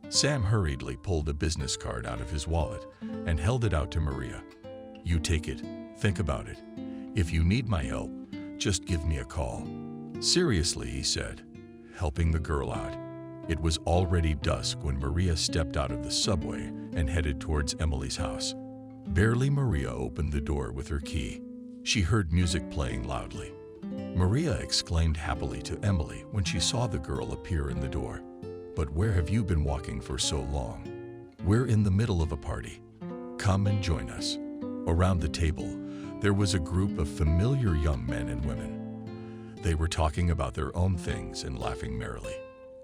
Sam hurriedly pulled a business card out of his wallet and held it out to Maria. "You take it. Think about it. If you need my help, just give me a call." "Seriously," he said, helping the girl out. It was already dusk when Maria stepped out of the subway and headed towards Emily's house. Barely Maria opened the door with her key, she heard music playing loudly. Maria exclaimed happily to Emily when she saw the girl appear in the door. "But where have you been walking for so long? We're in the middle of a party. Come and join us." Around the table, there was a group of familiar young men and women. They were talking about their own things and laughing merrily.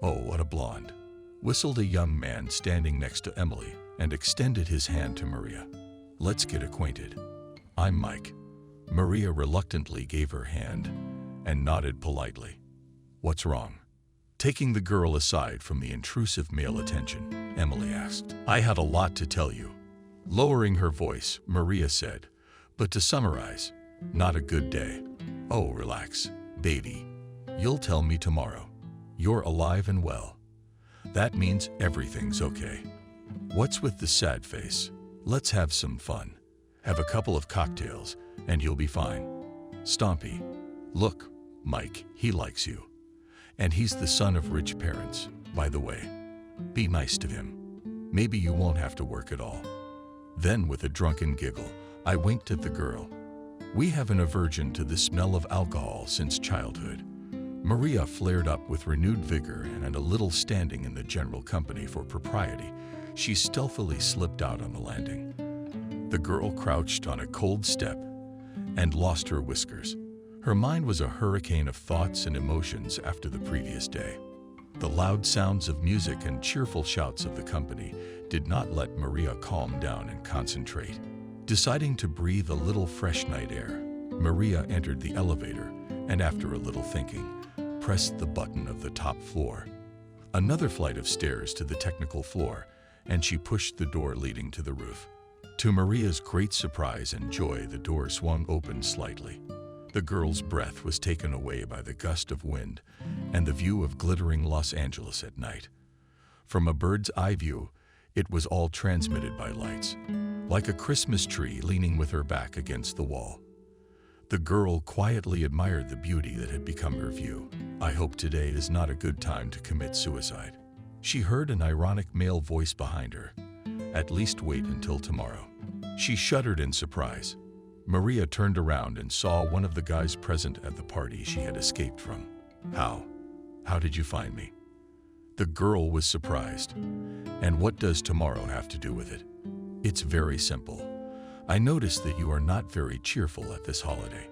"Oh, what a blonde," whistled a young man standing next to Emily and extended his hand to Maria. "Let's get acquainted. I'm Mike." Maria reluctantly gave her hand and nodded politely. "What's wrong?" Taking the girl aside from the intrusive male attention, Emily asked. "I had a lot to tell you." Lowering her voice, Maria said, "But to summarize, not a good day." "Oh, relax, baby. You'll tell me tomorrow. You're alive and well. That means everything's okay. What's with the sad face? Let's have some fun. Have a couple of cocktails, and you'll be fine." "Stompy. Look, Mike, he likes you. And he's the son of rich parents, by the way. Be nice to him. Maybe you won't have to work at all." Then, with a drunken giggle, I winked at the girl. "We have an aversion to the smell of alcohol since childhood." Maria flared up with renewed vigor, and a little standing in the general company for propriety, she stealthily slipped out on the landing. The girl crouched on a cold step and lost her whiskers. Her mind was a hurricane of thoughts and emotions after the previous day. The loud sounds of music and cheerful shouts of the company did not let Maria calm down and concentrate. Deciding to breathe a little fresh night air, Maria entered the elevator and, after a little thinking, pressed the button of the top floor. Another flight of stairs to the technical floor, and she pushed the door leading to the roof. To Maria's great surprise and joy, the door swung open slightly. The girl's breath was taken away by the gust of wind and the view of glittering Los Angeles at night. From a bird's eye view, it was all transmitted by lights, like a Christmas tree leaning with her back against the wall. The girl quietly admired the beauty that had become her view. "I hope today is not a good time to commit suicide." She heard an ironic male voice behind her. "At least wait until tomorrow." She shuddered in surprise. Maria turned around and saw one of the guys present at the party she had escaped from. How did you find me?" The girl was surprised. "And what does tomorrow have to do with it?" "It's very simple. I noticed that you are not very cheerful at this holiday.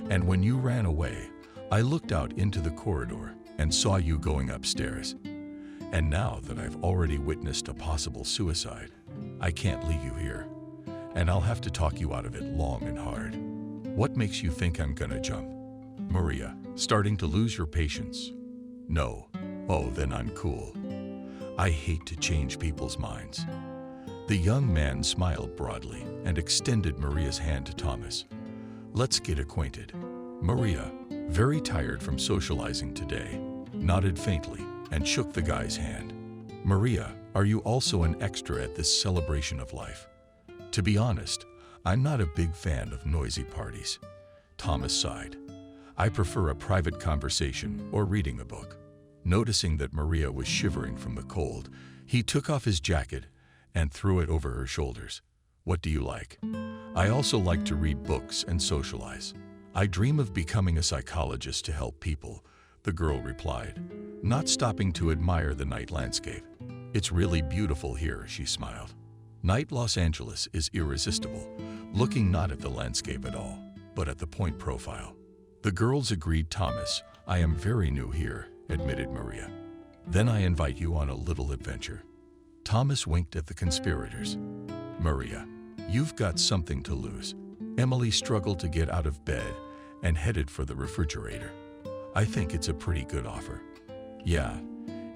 And when you ran away, I looked out into the corridor and saw you going upstairs. And now that I've already witnessed a possible suicide, I can't leave you here. And I'll have to talk you out of it long and hard. What makes you think I'm gonna jump?" Maria, starting to lose your patience. "No. Oh, then I'm cool. I hate to change people's minds." The young man smiled broadly and extended Maria's hand to Thomas. "Let's get acquainted." Maria, very tired from socializing today, nodded faintly and shook the guy's hand. "Maria, are you also an extra at this celebration of life?" "To be honest, I'm not a big fan of noisy parties." Thomas sighed. "I prefer a private conversation or reading a book." Noticing that Maria was shivering from the cold, he took off his jacket and threw it over her shoulders. "What do you like?" "I also like to read books and socialize. I dream of becoming a psychologist to help people," the girl replied, not stopping to admire the night landscape. "It's really beautiful here," she smiled. Night Los Angeles is irresistible, looking not at the landscape at all, but at the point profile. The girls agreed. "Thomas, I am very new here," admitted Maria. "Then I invite you on a little adventure." Thomas winked at the conspirators. "Maria, you've got something to lose." Emily struggled to get out of bed and headed for the refrigerator. "I think it's a pretty good offer." "Yeah,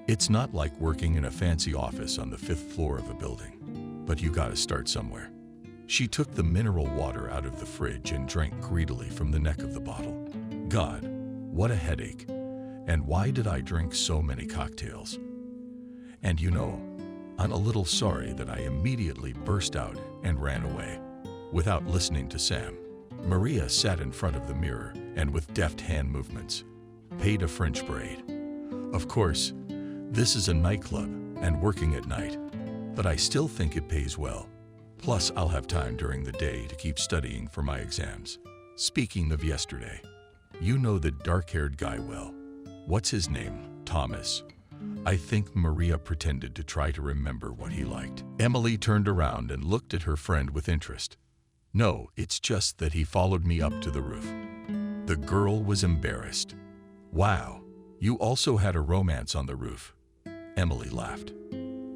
it's not like working in a fancy office on the 5th floor of a building, but you gotta start somewhere." She took the mineral water out of the fridge and drank greedily from the neck of the bottle. God, what a headache. And why did I drink so many cocktails? And you know, I'm a little sorry that I immediately burst out and ran away, without listening to Sam. Maria sat in front of the mirror and with deft hand movements, paid a French braid. Of course, this is a nightclub and working at night, but I still think it pays well. Plus, I'll have time during the day to keep studying for my exams. Speaking of yesterday, you know the dark-haired guy well. What's his name? Thomas. I think Maria pretended to try to remember what he liked. Emily turned around and looked at her friend with interest. No, it's just that he followed me up to the roof. The girl was embarrassed. Wow, you also had a romance on the roof. Emily laughed.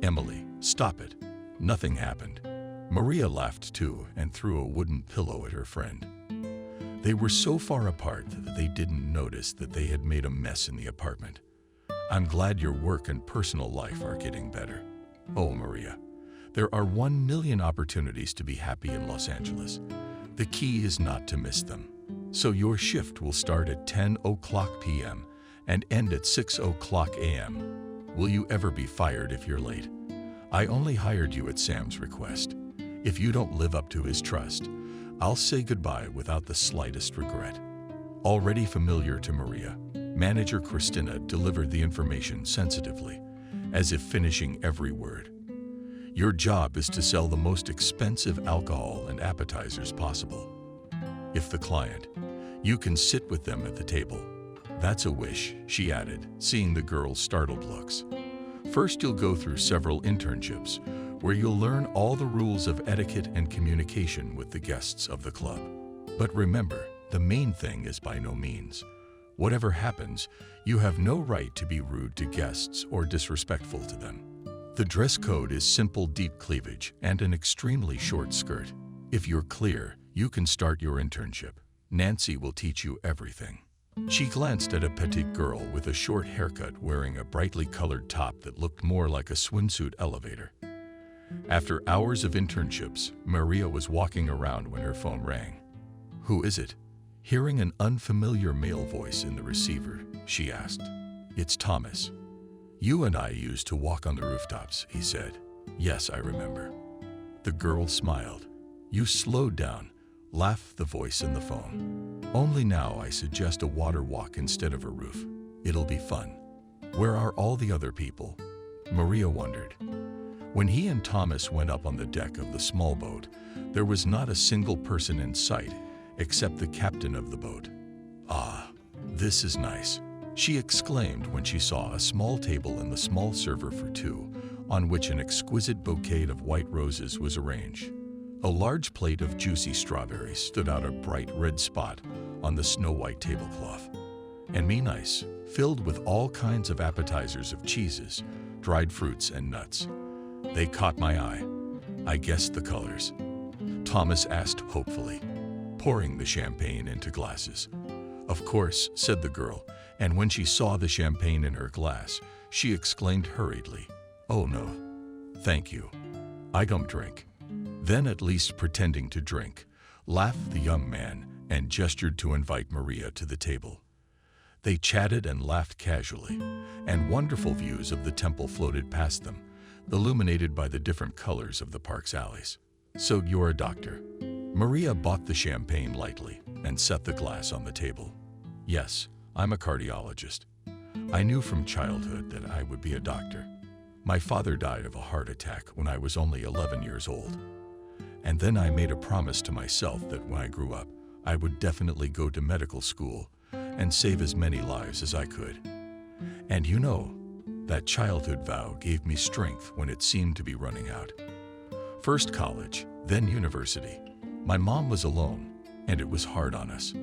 Emily, stop it. Nothing happened. Maria laughed too and threw a wooden pillow at her friend. They were so far apart that they didn't notice that they had made a mess in the apartment. I'm glad your work and personal life are getting better. Oh, Maria, there are 1 million opportunities to be happy in Los Angeles. The key is not to miss them. So your shift will start at 10:00 p.m. and end at 6:00 a.m. Will you ever be fired if you're late? I only hired you at Sam's request. If you don't live up to his trust, I'll say goodbye without the slightest regret. Already familiar to Maria, Manager Christina delivered the information sensitively, as if finishing every word. Your job is to sell the most expensive alcohol and appetizers possible. If the client, you can sit with them at the table. That's a wish, she added, seeing the girl's startled looks. First, you'll go through several internships, where you'll learn all the rules of etiquette and communication with the guests of the club. But remember, the main thing is by no means. Whatever happens, you have no right to be rude to guests or disrespectful to them. The dress code is simple deep cleavage and an extremely short skirt. If you're clear, you can start your internship. Nancy will teach you everything. She glanced at a petite girl with a short haircut wearing a brightly colored top that looked more like a swimsuit elevator. After hours of internships, Maria was walking around when her phone rang. Who is it? Hearing an unfamiliar male voice in the receiver, she asked. It's Thomas. You and I used to walk on the rooftops, he said. Yes, I remember. The girl smiled. You slowed down, laughed the voice in the phone. Only now I suggest a water walk instead of a roof. It'll be fun. Where are all the other people? Maria wondered. When he and Thomas went up on the deck of the small boat, there was not a single person in sight except the captain of the boat. Ah, this is nice, she exclaimed when she saw a small table and the small server for two, on which an exquisite bouquet of white roses was arranged. A large plate of juicy strawberries stood out a bright red spot on the snow-white tablecloth. And me nice, filled with all kinds of appetizers of cheeses, dried fruits, and nuts. They caught my eye. I guessed the colors. Thomas asked hopefully, pouring the champagne into glasses. Of course, said the girl, and when she saw the champagne in her glass, she exclaimed hurriedly, Oh no, thank you. I don't drink. Then, at least pretending to drink, laughed the young man and gestured to invite Maria to the table. They chatted and laughed casually, and wonderful views of the temple floated past them, illuminated by the different colors of the park's alleys. So you're a doctor? Maria bought the champagne lightly and set the glass on the table. Yes, I'm a cardiologist. I knew from childhood that I would be a doctor. My father died of a heart attack when I was only 11 years old. And then I made a promise to myself that when I grew up, I would definitely go to medical school and save as many lives as I could. And you know, that childhood vow gave me strength when it seemed to be running out. First college, then university. My mom was alone, and it was hard on us.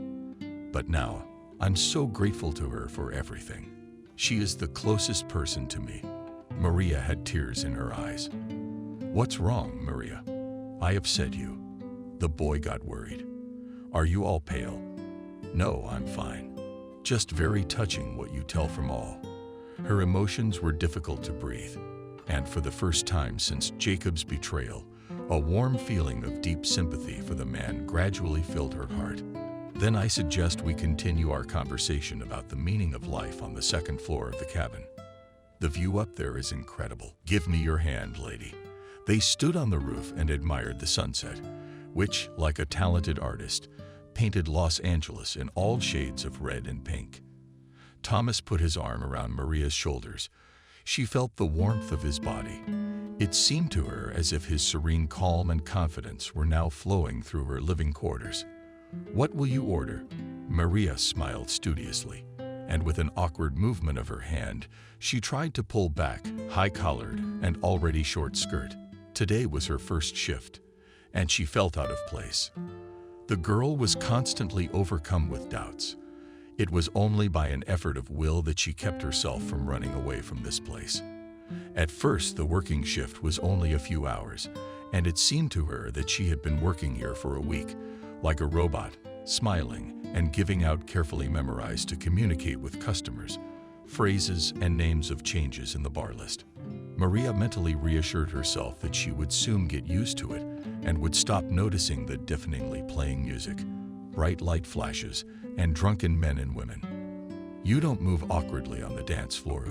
But now, I'm so grateful to her for everything. She is the closest person to me. Maria had tears in her eyes. What's wrong, Maria? I upset you. The boy got worried. Are you all pale? No, I'm fine. Just very touching what you tell from all. Her emotions were difficult to breathe, and for the first time since Jacob's betrayal, a warm feeling of deep sympathy for the man gradually filled her heart. Then I suggest we continue our conversation about the meaning of life on the second floor of the cabin. The view up there is incredible. Give me your hand, lady. They stood on the roof and admired the sunset, which, like a talented artist, painted Los Angeles in all shades of red and pink. Thomas put his arm around Maria's shoulders. She felt the warmth of his body. It seemed to her as if his serene calm and confidence were now flowing through her living quarters. "What will you order?" Maria smiled studiously, and with an awkward movement of her hand, she tried to pull back high-collared and already short skirt. Today was her first shift, and she felt out of place. The girl was constantly overcome with doubts. It was only by an effort of will that she kept herself from running away from this place. At first, the working shift was only a few hours, and it seemed to her that she had been working here for a week, like a robot, smiling and giving out carefully memorized to communicate with customers, phrases and names of changes in the bar list. Maria mentally reassured herself that she would soon get used to it and would stop noticing the deafeningly playing music, bright light flashes, and drunken men and women. "You don't move awkwardly on the dance floor,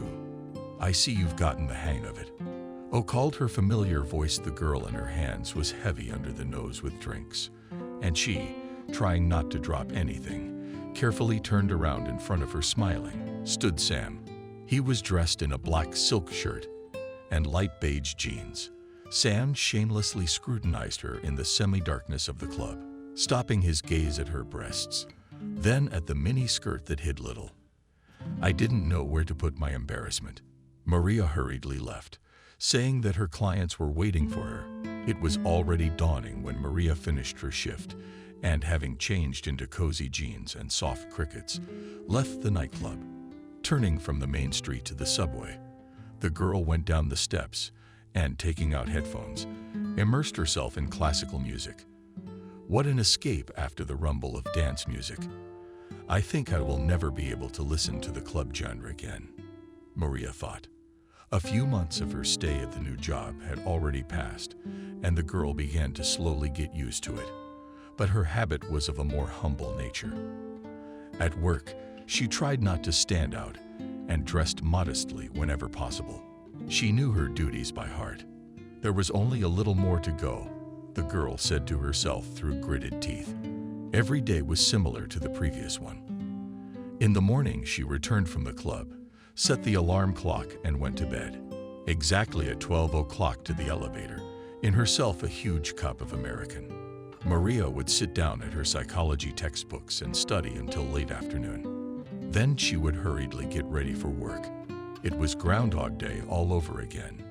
I see you've gotten the hang of it." Oh, called her familiar voice. The girl in her hands was heavy under the nose with drinks, and she, trying not to drop anything, carefully turned around. In front of her, smiling, stood Sam. He was dressed in a black silk shirt and light beige jeans. Sam shamelessly scrutinized her in the semi-darkness of the club, stopping his gaze at her breasts, then at the mini skirt that hid little. "I didn't know where to put my embarrassment." Maria hurriedly left, saying that her clients were waiting for her. It was already dawning when Maria finished her shift and, having changed into cozy jeans and soft crickets, left the nightclub. Turning from the main street to the subway, the girl went down the steps and, taking out headphones, immersed herself in classical music. What an escape after the rumble of dance music. "I think I will never be able to listen to the club genre again," Maria thought. A few months of her stay at the new job had already passed, and the girl began to slowly get used to it. But her habit was of a more humble nature. At work, she tried not to stand out and dressed modestly whenever possible. She knew her duties by heart. There was only a little more to go, the girl said to herself through gritted teeth. Every day was similar to the previous one. In the morning, she returned from the club, set the alarm clock, and went to bed. Exactly at 12 o'clock to the elevator, in herself a huge cup of American. Maria would sit down at her psychology textbooks and study until late afternoon. Then she would hurriedly get ready for work. It was Groundhog Day all over again.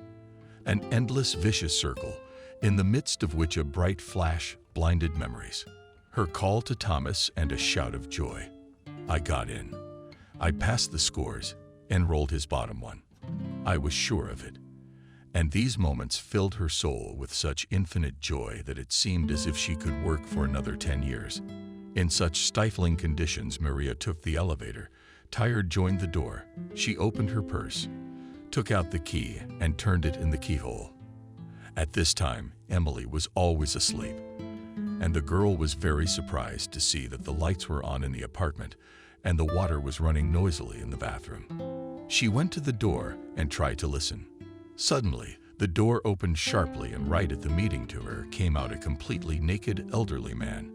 An endless vicious circle, in the midst of which a bright flash blinded memories. Her call to Thomas and a shout of joy. "I got in. I passed the scores, enrolled his bottom one. I was sure of it." And these moments filled her soul with such infinite joy that it seemed as if she could work for another 10 years. In such stifling conditions, Maria took the elevator. Tired, joined the door. She opened her purse, took out the key, and turned it in the keyhole. At this time, Emily was always asleep, and the girl was very surprised to see that the lights were on in the apartment and the water was running noisily in the bathroom. She went to the door and tried to listen. Suddenly, the door opened sharply, and right at the meeting to her came out a completely naked elderly man.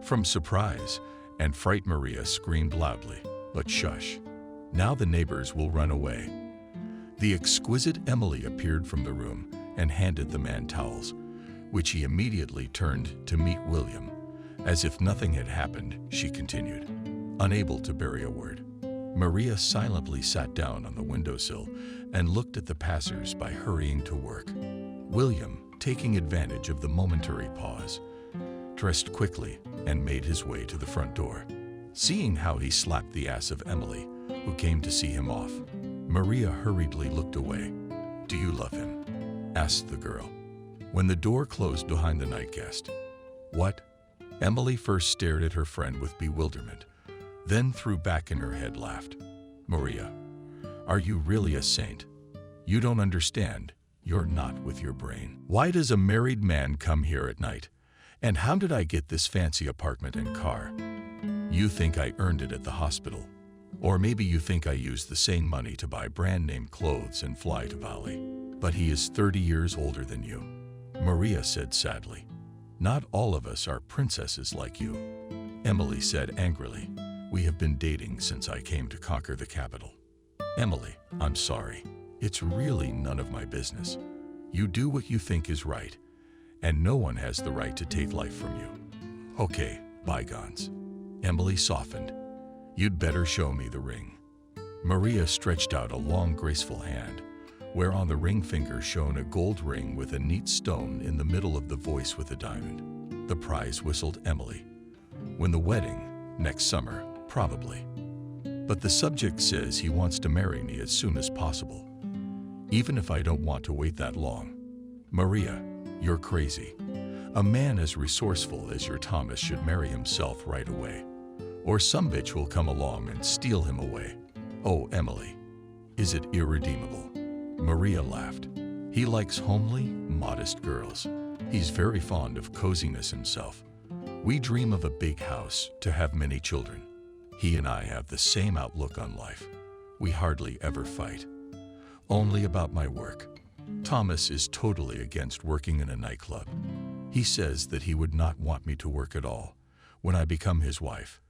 From surprise and fright, Maria screamed loudly, "But shush! Now the neighbors will run away." The exquisite Emily appeared from the room and handed the man towels, which he immediately turned to meet William. As if nothing had happened, she continued, unable to bury a word. Maria silently sat down on the windowsill and looked at the passers-by hurrying to work. William, taking advantage of the momentary pause, dressed quickly and made his way to the front door. Seeing how he slapped the ass of Emily, who came to see him off, Maria hurriedly looked away. "Do you love him?" asked the girl, when the door closed behind the night guest. "What?" Emily first stared at her friend with bewilderment, then threw back in her head, laughed. "Maria, are you really a saint? You don't understand. You're not with your brain. Why does a married man come here at night? And how did I get this fancy apartment and car? You think I earned it at the hospital. Or maybe you think I used the same money to buy brand-name clothes and fly to Bali. But he is 30 years older than you," Maria said sadly. "Not all of us are princesses like you." Emily said angrily. "We have been dating since I came to conquer the capital." "Emily, I'm sorry. It's really none of my business. You do what you think is right, and no one has the right to take life from you." "Okay, bygones." Emily softened. "You'd better show me the ring." Maria stretched out a long, graceful hand, where on the ring finger shone a gold ring with a neat stone in the middle of the voice with a diamond. "The prize," whistled Emily. "When the wedding? Next summer, probably. But the subject says he wants to marry me as soon as possible. Even if I don't want to wait that long." "Maria, you're crazy. A man as resourceful as your Thomas should marry himself right away. Or some bitch will come along and steal him away." "Oh, Emily, is it irredeemable?" Maria laughed. "He likes homely, modest girls. He's very fond of coziness himself. We dream of a big house, to have many children. He and I have the same outlook on life. We hardly ever fight. Only about my work. Thomas is totally against working in a nightclub. He says that he would not want me to work at all when I become his wife.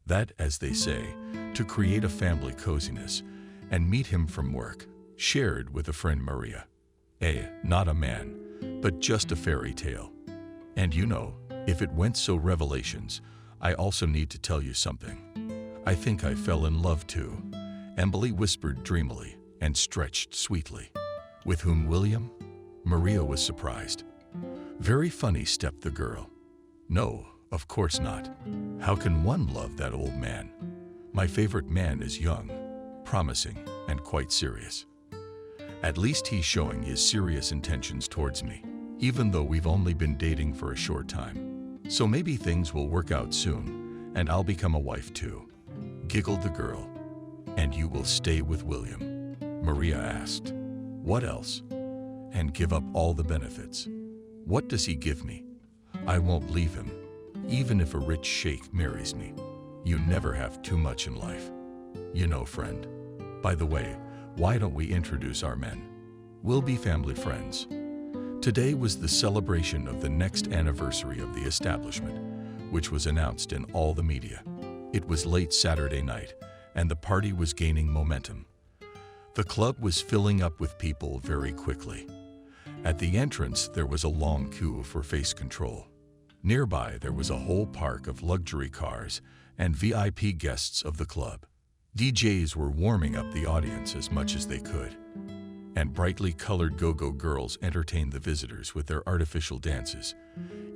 That, as they say, to create a family coziness and meet him from work, shared with a friend Maria. Not a man, but just a fairy tale. And you know, if it went so revelations, I also need to tell you something. I think I fell in love too," Emily whispered dreamily and stretched sweetly. "With whom, William?" Maria was surprised. "Very funny," stepped the girl. "No, of course not. How can one love that old man? My favorite man is young, promising, and quite serious. At least he's showing his serious intentions towards me, even though we've only been dating for a short time. So maybe things will work out soon, and I'll become a wife too," giggled the girl. "And you will stay with William?" Maria asked. "What else? And give up all the benefits. What does he give me? I won't leave him, even if a rich sheikh marries me. You never have too much in life. You know, friend. By the way, why don't we introduce our men? We'll be family friends." Today was the celebration of the next anniversary of the establishment, which was announced in all the media. It was late Saturday night, and the party was gaining momentum. The club was filling up with people very quickly. At the entrance, there was a long queue for face control. Nearby, there was a whole park of luxury cars and VIP guests of the club. DJs were warming up the audience as much as they could, and brightly colored go-go girls entertained the visitors with their artificial dances.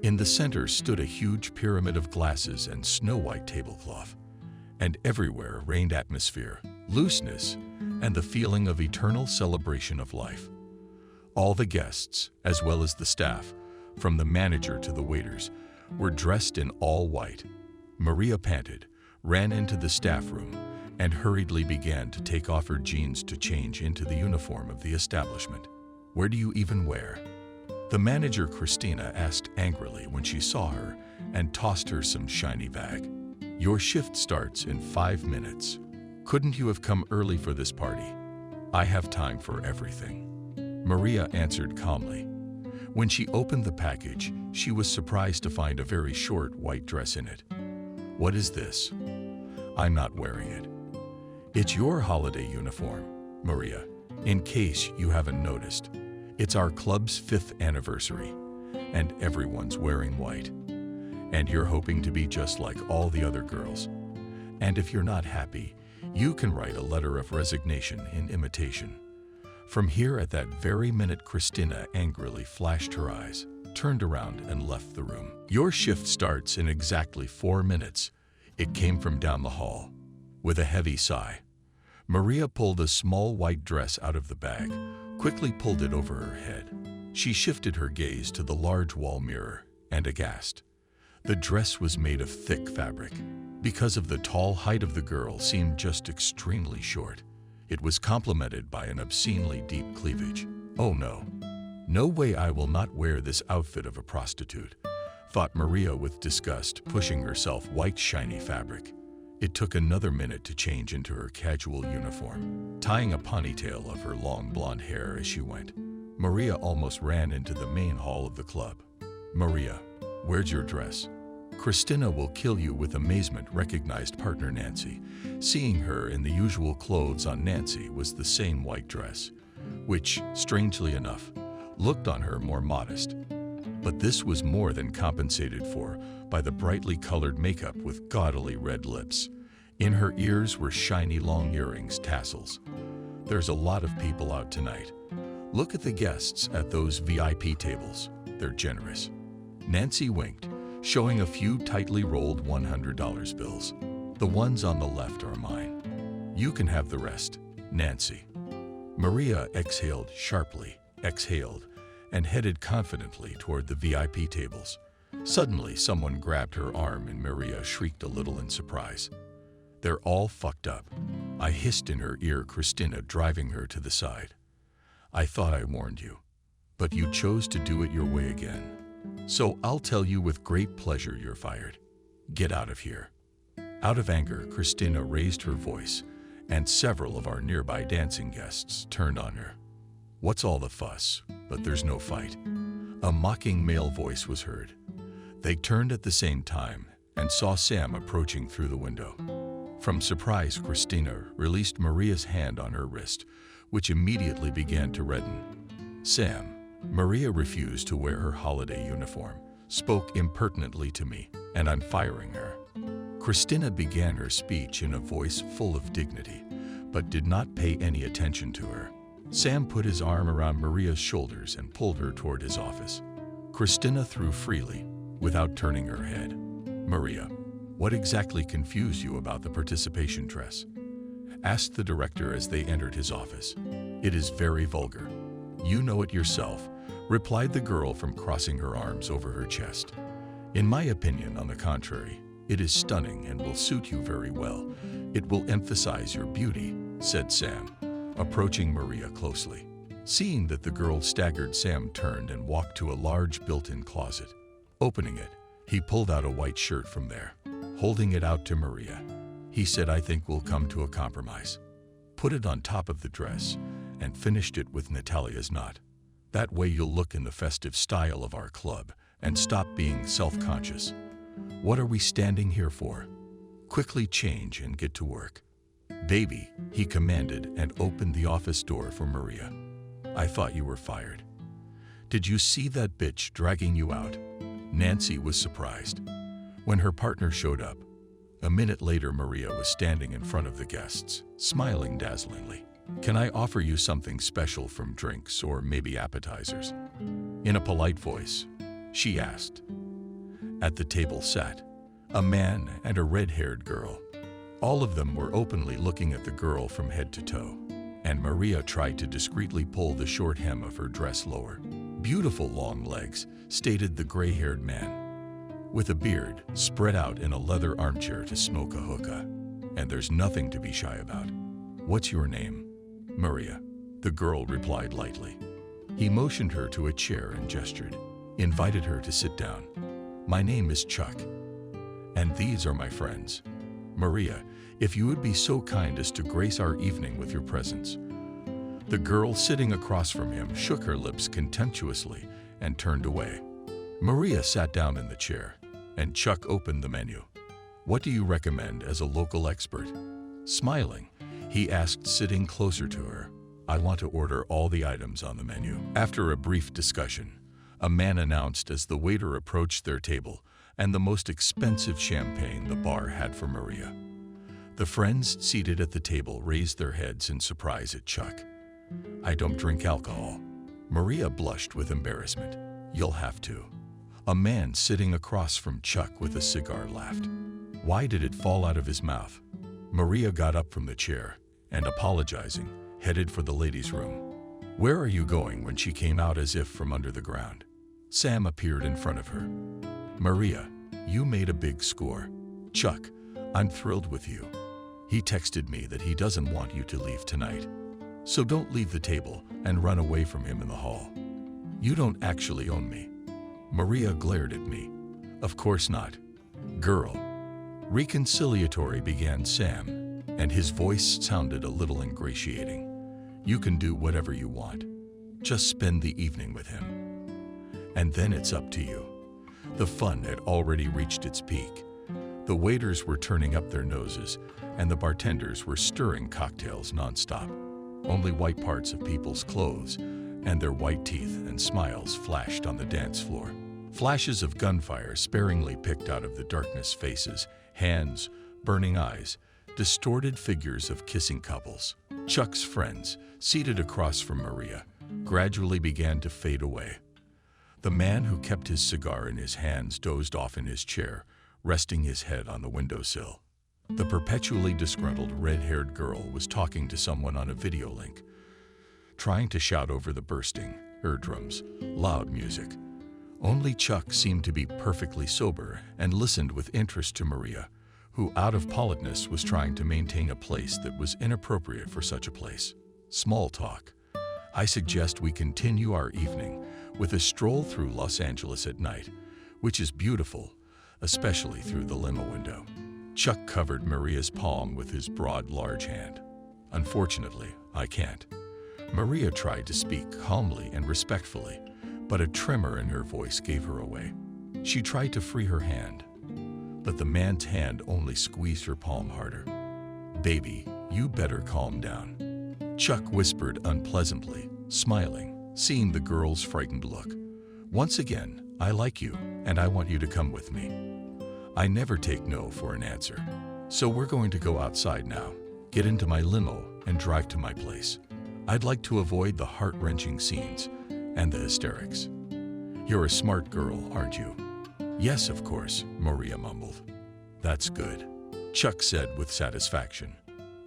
In the center stood a huge pyramid of glasses and snow-white tablecloth, and everywhere reigned atmosphere, looseness, and the feeling of eternal celebration of life. All the guests, as well as the staff, from the manager to the waiters, were dressed in all white. Maria panted, ran into the staff room, and hurriedly began to take off her jeans to change into the uniform of the establishment. "Where do you even wear?" The manager, Christina, asked angrily when she saw her and tossed her some shiny bag. "Your shift starts in 5 minutes. Couldn't you have come early for this party? I have time for everything," Maria answered calmly. When she opened the package, she was surprised to find a very short white dress in it. "What is this?" "I'm not wearing it." "It's your holiday uniform, Maria, in case you haven't noticed. It's our club's 5th anniversary, and everyone's wearing white. And you're hoping to be just like all the other girls. And if you're not happy, you can write a letter of resignation in imitation." From here, at that very minute, Christina angrily flashed her eyes, turned around, and left the room. "Your shift starts in exactly 4 minutes. It came from down the hall. With a heavy sigh, Maria pulled a small white dress out of the bag, quickly pulled it over her head. She shifted her gaze to the large wall mirror, and aghast. The dress was made of thick fabric. Because of the tall height of the girl seemed just extremely short. It was complemented by an obscenely deep cleavage. "Oh no. No way, I will not wear this outfit of a prostitute," thought Maria with disgust, pushing herself white shiny fabric. It took another minute to change into her casual uniform, tying a ponytail of her long blonde hair as she went. Maria almost ran into the main hall of the club. "Maria, where's your dress?" Christina will kill you with amazement, recognized partner Nancy. Seeing her in the usual clothes on Nancy was the same white dress, which, strangely enough, looked on her more modest. But this was more than compensated for by the brightly colored makeup with gaudily red lips. In her ears were shiny long earrings, tassels. There's a lot of people out tonight. Look at the guests at those VIP tables. They're generous. Nancy winked, showing a few tightly rolled $100 bills. The ones on the left are mine. You can have the rest, Nancy. Maria exhaled sharply, and headed confidently toward the VIP tables. Suddenly, someone grabbed her arm and Maria shrieked a little in surprise. They're all fucked up, I hissed in her ear, Christina driving her to the side. I thought I warned you, but you chose to do it your way again. So I'll tell you with great pleasure you're fired. Get out of here. Out of anger, Christina raised her voice, and several of our nearby dancing guests turned on her. What's all the fuss? But there's no fight. A mocking male voice was heard. They turned at the same time and saw Sam approaching through the window. From surprise, Christina released Maria's hand on her wrist, which immediately began to redden. Sam, Maria refused to wear her holiday uniform, spoke impertinently to me, and I'm firing her. Christina began her speech in a voice full of dignity, but did not pay any attention to her. Sam put his arm around Maria's shoulders and pulled her toward his office. Christina threw freely, without turning her head. Maria, what exactly confused you about the participation dress? Asked the director as they entered his office. It is very vulgar. You know it yourself, replied the girl from crossing her arms over her chest. In my opinion, on the contrary, it is stunning and will suit you very well. It will emphasize your beauty, said Sam, approaching Maria closely. Seeing that the girl staggered, Sam turned and walked to a large built-in closet. Opening it, he pulled out a white shirt from there. Holding it out to Maria, he said, I think we'll come to a compromise. Put it on top of the dress and finished it with Natalia's knot. That way you'll look in the festive style of our club and stop being self-conscious. What are we standing here for? Quickly change and get to work. Baby, he commanded and opened the office door for Maria. I thought you were fired. Did you see that bitch dragging you out? Nancy was surprised. When her partner showed up, a minute later Maria was standing in front of the guests, smiling dazzlingly. Can I offer you something special from drinks or maybe appetizers? In a polite voice, she asked. At the table sat a man and a red-haired girl. All of them were openly looking at the girl from head to toe, and Maria tried to discreetly pull the short hem of her dress lower. Beautiful long legs, stated the gray-haired man, with a beard spread out in a leather armchair to smoke a hookah. And there's nothing to be shy about. What's your name? Maria, the girl replied lightly. He motioned her to a chair and gestured, invited her to sit down. My name is Chuck, and these are my friends. Maria, if you would be so kind as to grace our evening with your presence. The girl sitting across from him shook her lips contemptuously and turned away. Maria sat down in the chair, and Chuck opened the menu. What do you recommend as a local expert? Smiling, he asked, sitting closer to her. I want to order all the items on the menu. After a brief discussion, a man announced as the waiter approached their table and the most expensive champagne the bar had for Maria. The friends seated at the table raised their heads in surprise at Chuck. I don't drink alcohol. Maria blushed with embarrassment. You'll have to. A man sitting across from Chuck with a cigar laughed. Why did it fall out of his mouth? Maria got up from the chair and, apologizing, headed for the ladies' room. Where are you going? When she came out as if from under the ground. Sam appeared in front of her. Maria, you made a big score. Chuck, I'm thrilled with you. He texted me that he doesn't want you to leave tonight. So don't leave the table and run away from him in the hall. You don't actually own me. Maria glared at me. Of course not. Girl. Reconciliatory, began Sam, and his voice sounded a little ingratiating. You can do whatever you want. Just spend the evening with him. And then it's up to you. The fun had already reached its peak. The waiters were turning up their noses, and the bartenders were stirring cocktails nonstop. Only white parts of people's clothes and their white teeth and smiles flashed on the dance floor. Flashes of gunfire sparingly picked out of the darkness faces, hands, burning eyes, distorted figures of kissing couples. Chuck's friends, seated across from Maria, gradually began to fade away. The man who kept his cigar in his hands dozed off in his chair, resting his head on the windowsill. The perpetually disgruntled red-haired girl was talking to someone on a video link, trying to shout over the bursting eardrums, loud music. Only Chuck seemed to be perfectly sober and listened with interest to Maria, who out of politeness was trying to maintain a place that was inappropriate for such a place. Small talk. I suggest we continue our evening with a stroll through Los Angeles at night, which is beautiful, especially through the limo window. Chuck covered Maria's palm with his broad, large hand. Unfortunately, I can't. Maria tried to speak calmly and respectfully, but a tremor in her voice gave her away. She tried to free her hand, but the man's hand only squeezed her palm harder. "Baby, you better calm down," Chuck whispered unpleasantly, smiling, seeing the girl's frightened look. "Once again, I like you, and I want you to come with me. I never take no for an answer. So we're going to go outside now, get into my limo, and drive to my place. I'd like to avoid the heart-wrenching scenes and the hysterics." "You're a smart girl, aren't you?" "Yes, of course," Maria mumbled. "That's good," Chuck said with satisfaction.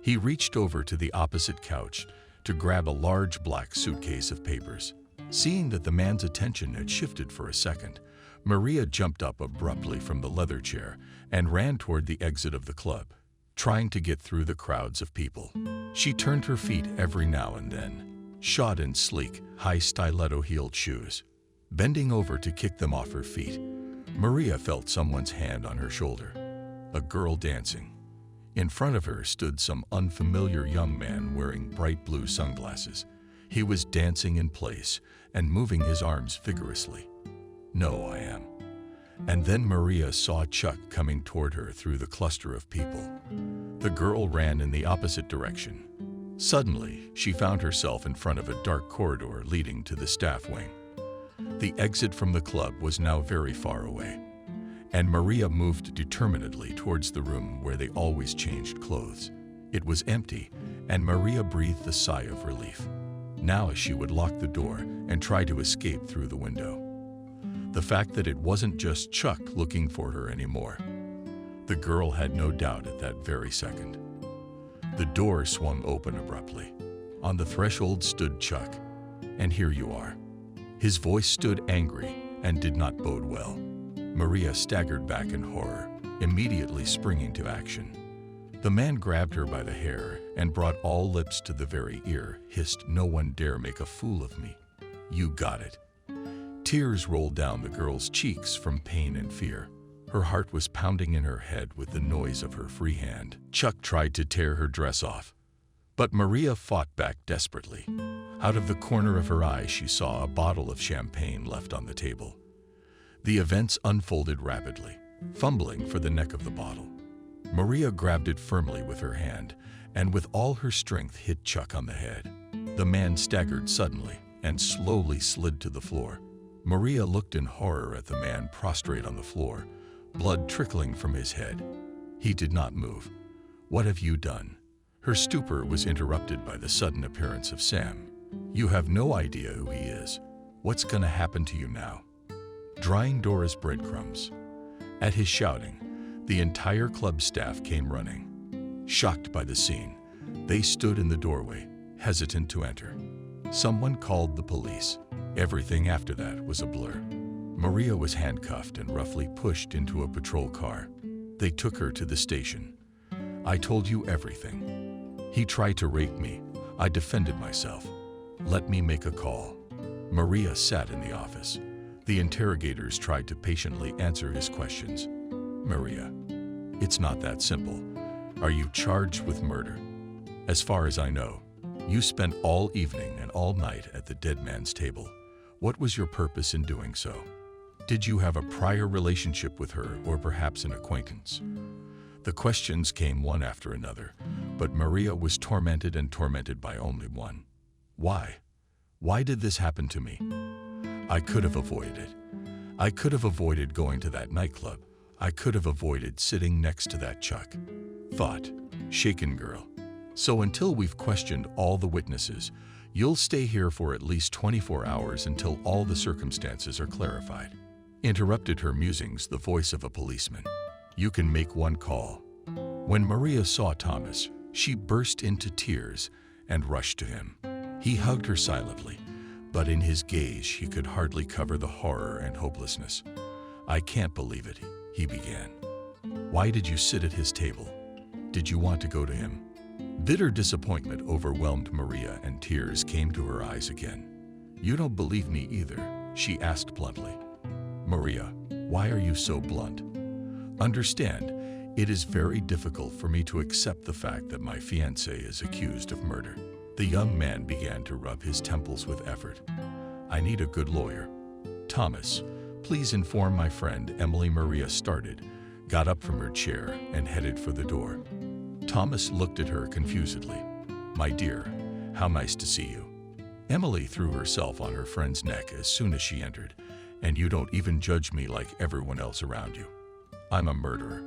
He reached over to the opposite couch to grab a large black suitcase of papers. Seeing that the man's attention had shifted for a second, Maria jumped up abruptly from the leather chair and ran toward the exit of the club, trying to get through the crowds of people. She turned her feet every now and then, shod in sleek, high stiletto-heeled shoes. Bending over to kick them off her feet, Maria felt someone's hand on her shoulder. A girl dancing. In front of her stood some unfamiliar young man wearing bright blue sunglasses. He was dancing in place and moving his arms vigorously. "No, I am." And then Maria saw Chuck coming toward her through the cluster of people. The girl ran in the opposite direction. Suddenly, she found herself in front of a dark corridor leading to the staff wing. The exit from the club was now very far away, and Maria moved determinedly towards the room where they always changed clothes. It was empty, and Maria breathed a sigh of relief. Now she would lock the door and try to escape through the window. The fact that it wasn't just Chuck looking for her anymore. The girl had no doubt at that very second. The door swung open abruptly. On the threshold stood Chuck, and here you are. His voice stood angry and did not bode well. Maria staggered back in horror, immediately springing to action. The man grabbed her by the hair and brought all lips to the very ear, hissed, "No one dare make a fool of me. You got it." Tears rolled down the girl's cheeks from pain and fear. Her heart was pounding in her head with the noise of her free hand. Chuck tried to tear her dress off, but Maria fought back desperately. Out of the corner of her eye, she saw a bottle of champagne left on the table. The events unfolded rapidly, fumbling for the neck of the bottle. Maria grabbed it firmly with her hand and with all her strength hit Chuck on the head. The man staggered suddenly and slowly slid to the floor. Maria looked in horror at the man prostrate on the floor, blood trickling from his head. He did not move. "What have you done?" Her stupor was interrupted by the sudden appearance of Sam. "You have no idea who he is. What's going to happen to you now?" Drying Dora's breadcrumbs. At his shouting, the entire club staff came running. Shocked by the scene, they stood in the doorway, hesitant to enter. Someone called the police. Everything after that was a blur. Maria was handcuffed and roughly pushed into a patrol car. They took her to the station. "I told you everything. He tried to rape me. I defended myself. Let me make a call." Maria sat in the office. The interrogators tried to patiently answer his questions. "Maria, it's not that simple. Are you charged with murder? As far as I know, you spent all evening and all night at the dead man's table. What was your purpose in doing so?" Did you have a prior relationship with her or perhaps an acquaintance? The questions came one after another, but Maria was tormented and tormented by only one. Why? Why did this happen to me? I could have avoided it. I could have avoided going to that nightclub. I could have avoided sitting next to that Chuck. Thought, shaken girl. So until we've questioned all the witnesses, you'll stay here for at least 24 hours until all the circumstances are clarified. Interrupted her musings the voice of a policeman. You can make one call. When Maria saw Thomas, she burst into tears and rushed to him. He hugged her silently, but in his gaze she could hardly cover the horror and hopelessness. I can't believe it, he began. Why did you sit at his table? Did you want to go to him? Bitter disappointment overwhelmed Maria and tears came to her eyes again. You don't believe me either, she asked bluntly. Maria, why are you so blunt? Understand, it is very difficult for me to accept the fact that my fiancé is accused of murder. The young man began to rub his temples with effort. I need a good lawyer. Thomas, please inform my friend Emily. Maria started, got up from her chair, and headed for the door. Thomas looked at her confusedly. My dear, how nice to see you. Emily threw herself on her friend's neck as soon as she entered, and you don't even judge me like everyone else around you. I'm a murderer.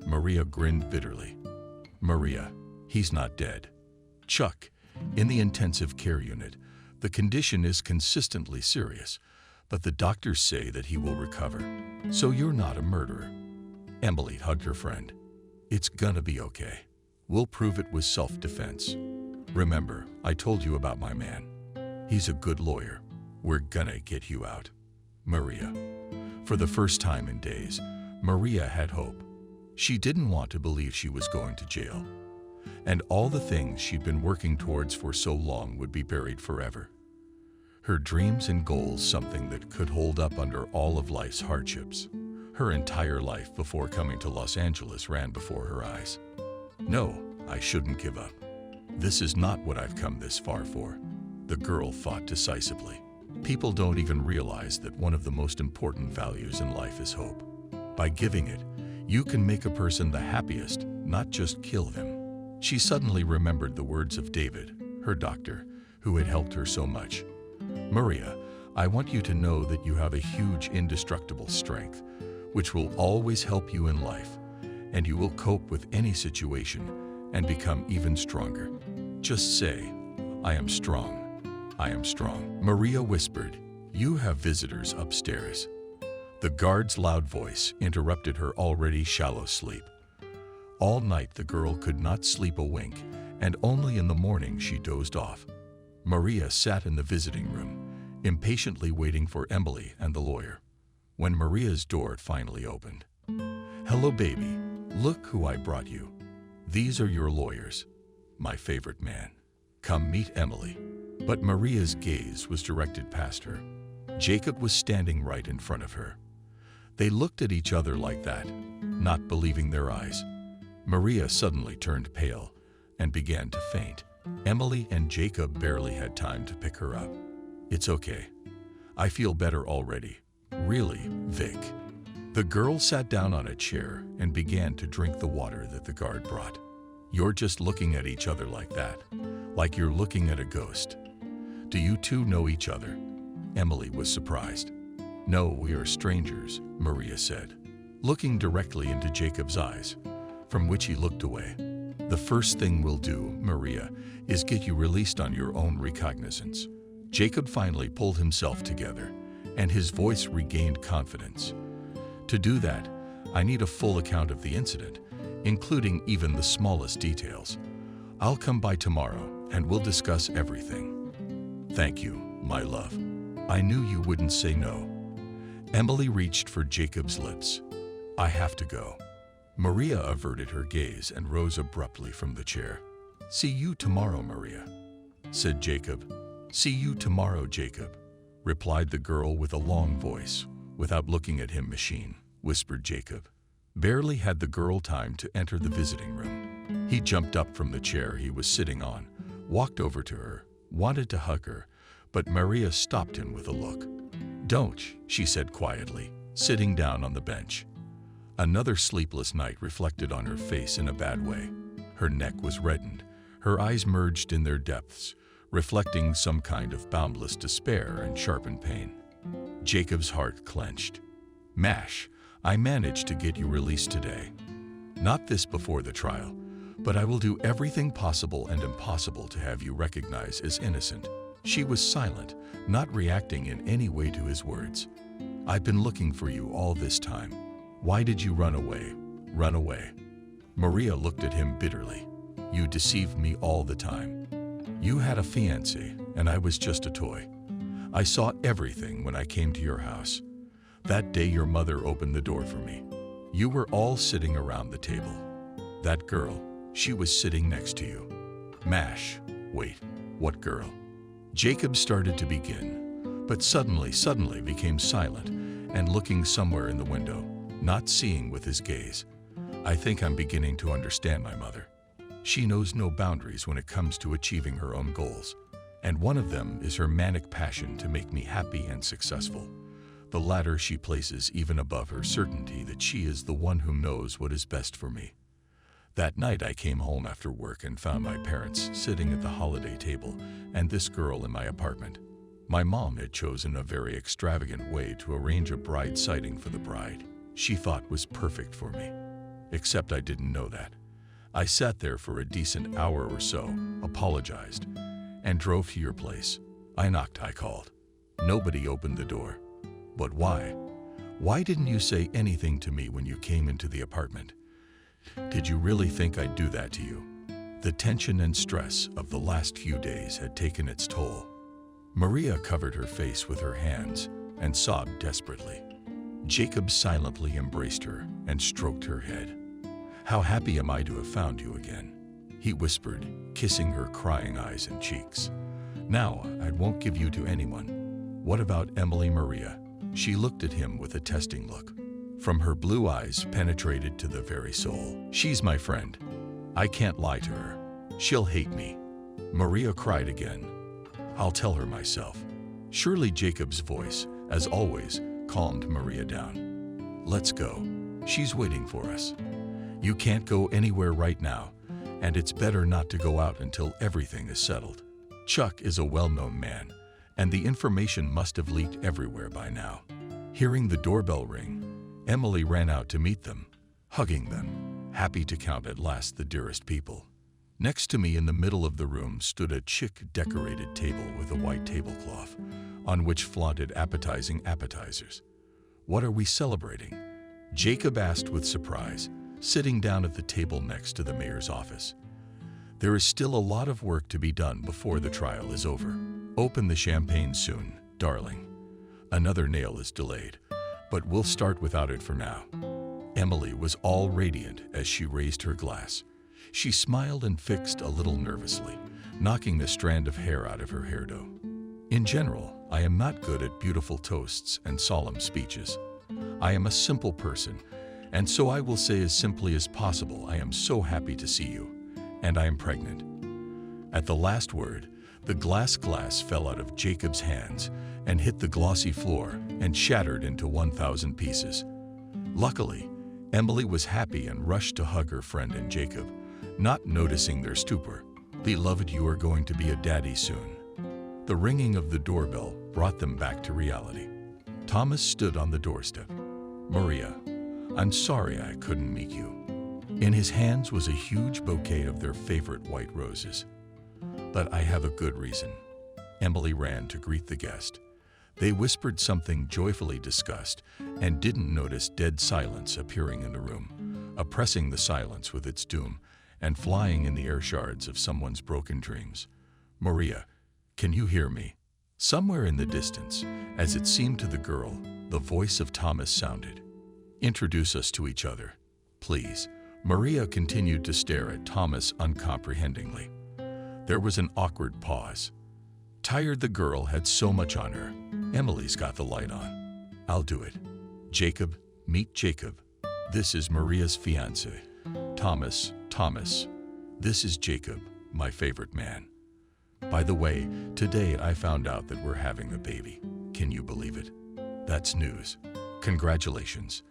Maria grinned bitterly. Maria, he's not dead. Chuck, in the intensive care unit, the condition is consistently serious, but the doctors say that he will recover. So you're not a murderer. Emily hugged her friend. It's gonna be okay. We'll prove it was self-defense. Remember, I told you about my man. He's a good lawyer. We're gonna get you out. Maria. For the first time in days, Maria had hope. She didn't want to believe she was going to jail, and all the things she'd been working towards for so long would be buried forever. Her dreams and goals, something that could hold up under all of life's hardships. Her entire life before coming to Los Angeles ran before her eyes. No, I shouldn't give up. This is not what I've come this far for. The girl thought decisively. People don't even realize that one of the most important values in life is hope. By giving it, you can make a person the happiest, not just kill them. She suddenly remembered the words of David, her doctor, who had helped her so much. Maria, I want you to know that you have a huge indestructible strength, which will always help you in life, and you will cope with any situation and become even stronger. Just say, I am strong. I am strong. Maria whispered, You have visitors upstairs. The guard's loud voice interrupted her already shallow sleep. All night the girl could not sleep a wink, and only in the morning she dozed off. Maria sat in the visiting room, impatiently waiting for Emily and the lawyer. When Maria's door finally opened. Hello, baby. Look who I brought you. These are your lawyers. My favorite man. Come meet Emily. But Maria's gaze was directed past her. Jacob was standing right in front of her. They looked at each other like that, not believing their eyes. Maria suddenly turned pale and began to faint. Emily and Jacob barely had time to pick her up. It's okay. I feel better already. Really, Vic. The girl sat down on a chair and began to drink the water that the guard brought. You're just looking at each other like that, like you're looking at a ghost. Do you two know each other? Emily was surprised. No, we are strangers, Maria said, looking directly into Jacob's eyes, from which he looked away. The first thing we'll do, Maria, is get you released on your own recognizance. Jacob finally pulled himself together, and his voice regained confidence. To do that, I need a full account of the incident, including even the smallest details. I'll come by tomorrow, and we'll discuss everything. Thank you, my love. I knew you wouldn't say no. Emily reached for Jacob's lips. I have to go. Maria averted her gaze and rose abruptly from the chair. See you tomorrow, Maria, said Jacob. See you tomorrow, Jacob, replied the girl with a long voice. Without looking at him, machine, whispered Jacob. Barely had the girl time to enter the visiting room. He jumped up from the chair he was sitting on, walked over to her, wanted to hug her, but Maria stopped him with a look. Don't, she said quietly. sitting down on the bench. Another sleepless night reflected on her face in a bad way. Her neck was reddened, her eyes merged in their depths, reflecting some kind of boundless despair and sharpened pain. Jacob's heart clenched. "Mash, I managed to get you released today. Not this before the trial, but I will do everything possible and impossible to have you recognized as innocent." She was silent, not reacting in any way to his words. "I've been looking for you all this time. Why did you run away? Run away?" Maria looked at him bitterly. "You deceived me all the time. You had a fiancé, and I was just a toy. I saw everything when I came to your house. That day your mother opened the door for me. You were all sitting around the table. That girl, she was sitting next to you." Mash, wait, what girl? Jacob started to begin, but suddenly became silent and looking somewhere in the window, not seeing with his gaze. "I think I'm beginning to understand my mother. She knows no boundaries when it comes to achieving her own goals, and one of them is her manic passion to make me happy and successful. The latter she places even above her certainty that she is the one who knows what is best for me. That night I came home after work and found my parents sitting at the holiday table and this girl in my apartment. My mom had chosen a very extravagant way to arrange a bride sighting for the bride she thought was perfect for me. Except I didn't know that. I sat there for a decent hour or so, apologized, and drove to your place. I knocked, I called. Nobody opened the door. But why? Why didn't you say anything to me when you came into the apartment? Did you really think I'd do that to you?" The tension and stress of the last few days had taken its toll. Maria covered her face with her hands and sobbed desperately. Jacob silently embraced her and stroked her head. "How happy am I to have found you again," he whispered, kissing her crying eyes and cheeks. "Now I won't give you to anyone. What about Emily Maria?" She looked at him with a testing look. From her blue eyes penetrated to the very soul. "She's my friend. I can't lie to her. She'll hate me." Maria cried again. "I'll tell her myself." Surely Jacob's voice, as always, calmed Maria down. "Let's go. She's waiting for us. You can't go anywhere right now, and it's better not to go out until everything is settled. Chuck is a well-known man, and the information must have leaked everywhere by now." Hearing the doorbell ring, Emily ran out to meet them, hugging them, happy to count at last the dearest people. Next to me in the middle of the room stood a chic-decorated table with a white tablecloth, on which flaunted appetizing appetizers. "What are we celebrating?" Jacob asked with surprise, sitting down at the table next to the mayor's office. "There is still a lot of work to be done before the trial is over. Open the champagne soon, darling. Another nail is delayed, but we'll start without it for now." Emily was all radiant as she raised her glass. She smiled and fixed a little nervously, knocking the strand of hair out of her hairdo. "In general, I am not good at beautiful toasts and solemn speeches. I am a simple person, and so I will say as simply as possible, I am so happy to see you, and I am pregnant." At the last word, the glass fell out of Jacob's hands and hit the glossy floor and shattered into 1,000 pieces. Luckily, Emily was happy and rushed to hug her friend and Jacob, not noticing their stupor. "Beloved, you are going to be a daddy soon." The ringing of the doorbell brought them back to reality. Thomas stood on the doorstep. "Maria, I'm sorry I couldn't meet you." In his hands was a huge bouquet of their favorite white roses. "But I have a good reason." Emily ran to greet the guest. They whispered something joyfully discussed and didn't notice dead silence appearing in the room, oppressing the silence with its doom and flying in the air shards of someone's broken dreams. "Maria, can you hear me?" Somewhere in the distance, as it seemed to the girl, the voice of Thomas sounded. "Introduce us to each other, please." Maria continued to stare at Thomas uncomprehendingly. There was an awkward pause. Tired, the girl had so much on her. "Emily's got the light on. I'll do it. Jacob, meet Jacob. This is Maria's fiancé. Thomas, this is Jacob, my favorite man. By the way, today I found out that we're having a baby. Can you believe it? That's news. Congratulations.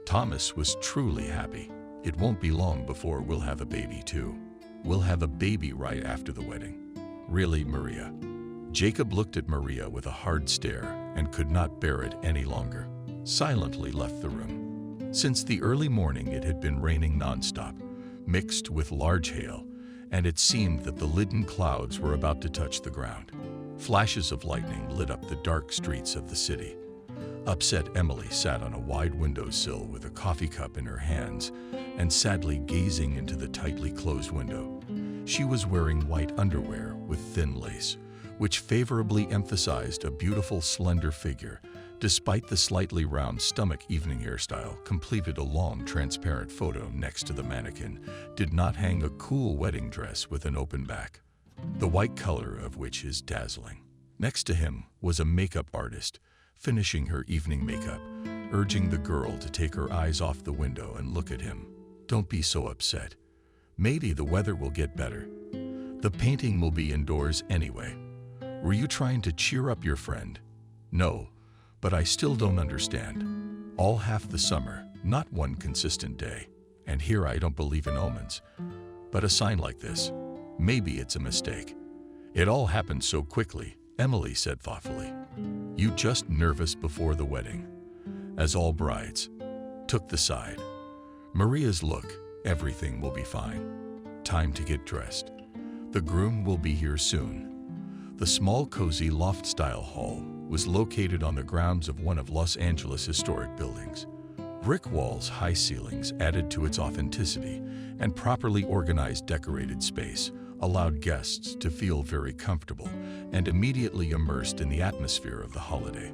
Thomas was truly happy. It won't be long before we'll have a baby too. We'll have a baby right after the wedding. Really, Maria? Jacob looked at Maria with a hard stare and could not bear it any longer. Silently left the room. Since the early morning it had been raining nonstop, mixed with large hail, and it seemed that the leaden clouds were about to touch the ground. Flashes of lightning lit up the dark streets of the city. Upset Emily sat on a wide windowsill with a coffee cup in her hands and sadly gazing into the tightly closed window. She was wearing white underwear with thin lace, which favorably emphasized a beautiful, slender figure. Despite the slightly round stomach, evening hairstyle completed a long, transparent photo next to the mannequin did not hang a cool wedding dress with an open back, the white color of which is dazzling. Next to him was a makeup artist, finishing her evening makeup, urging the girl to take her eyes off the window and look at him. Don't be so upset. Maybe the weather will get better. The painting will be indoors anyway. Were you trying to cheer up your friend? No, but I still don't understand. All half the summer, not one consistent day. And here I don't believe in omens. But a sign like this, maybe it's a mistake. It all happened so quickly, Emily said thoughtfully. You just nervous before the wedding, as all brides took the side. Maria's look, everything will be fine. Time to get dressed. The groom will be here soon. The small, cozy loft-style hall was located on the grounds of one of Los Angeles' historic buildings. Brick walls, high ceilings added to its authenticity, and properly organized decorated space allowed guests to feel very comfortable and immediately immersed in the atmosphere of the holiday.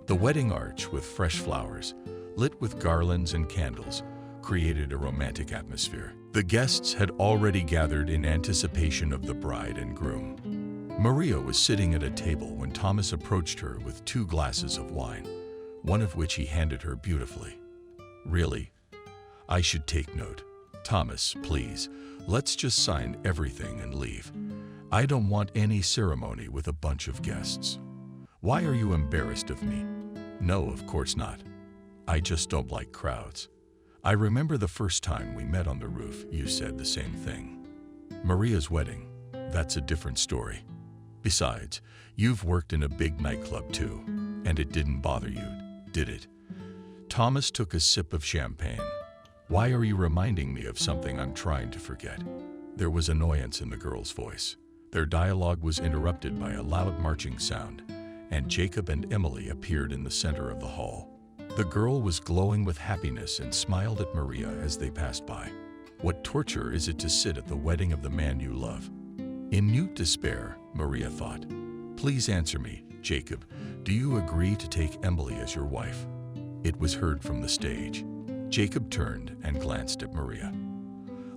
The wedding arch with fresh flowers, lit with garlands and candles, created a romantic atmosphere. The guests had already gathered in anticipation of the bride and groom. Maria was sitting at a table when Thomas approached her with 2 glasses of wine, one of which he handed her beautifully. Really? I should take note. Thomas, please, let's just sign everything and leave. I don't want any ceremony with a bunch of guests. Why are you embarrassed of me? No, of course not. I just don't like crowds. I remember the first time we met on the roof, you said the same thing. Maria's wedding, that's a different story. Besides, you've worked in a big nightclub too, and it didn't bother you, did it? Thomas took a sip of champagne. Why are you reminding me of something I'm trying to forget? There was annoyance in the girl's voice. Their dialogue was interrupted by a loud marching sound, and Jacob and Emily appeared in the center of the hall. The girl was glowing with happiness and smiled at Maria as they passed by. What torture is it to sit at the wedding of the man you love? In mute despair, Maria thought. Please answer me, Jacob. Do you agree to take Emily as your wife? It was heard from the stage. Jacob turned and glanced at Maria.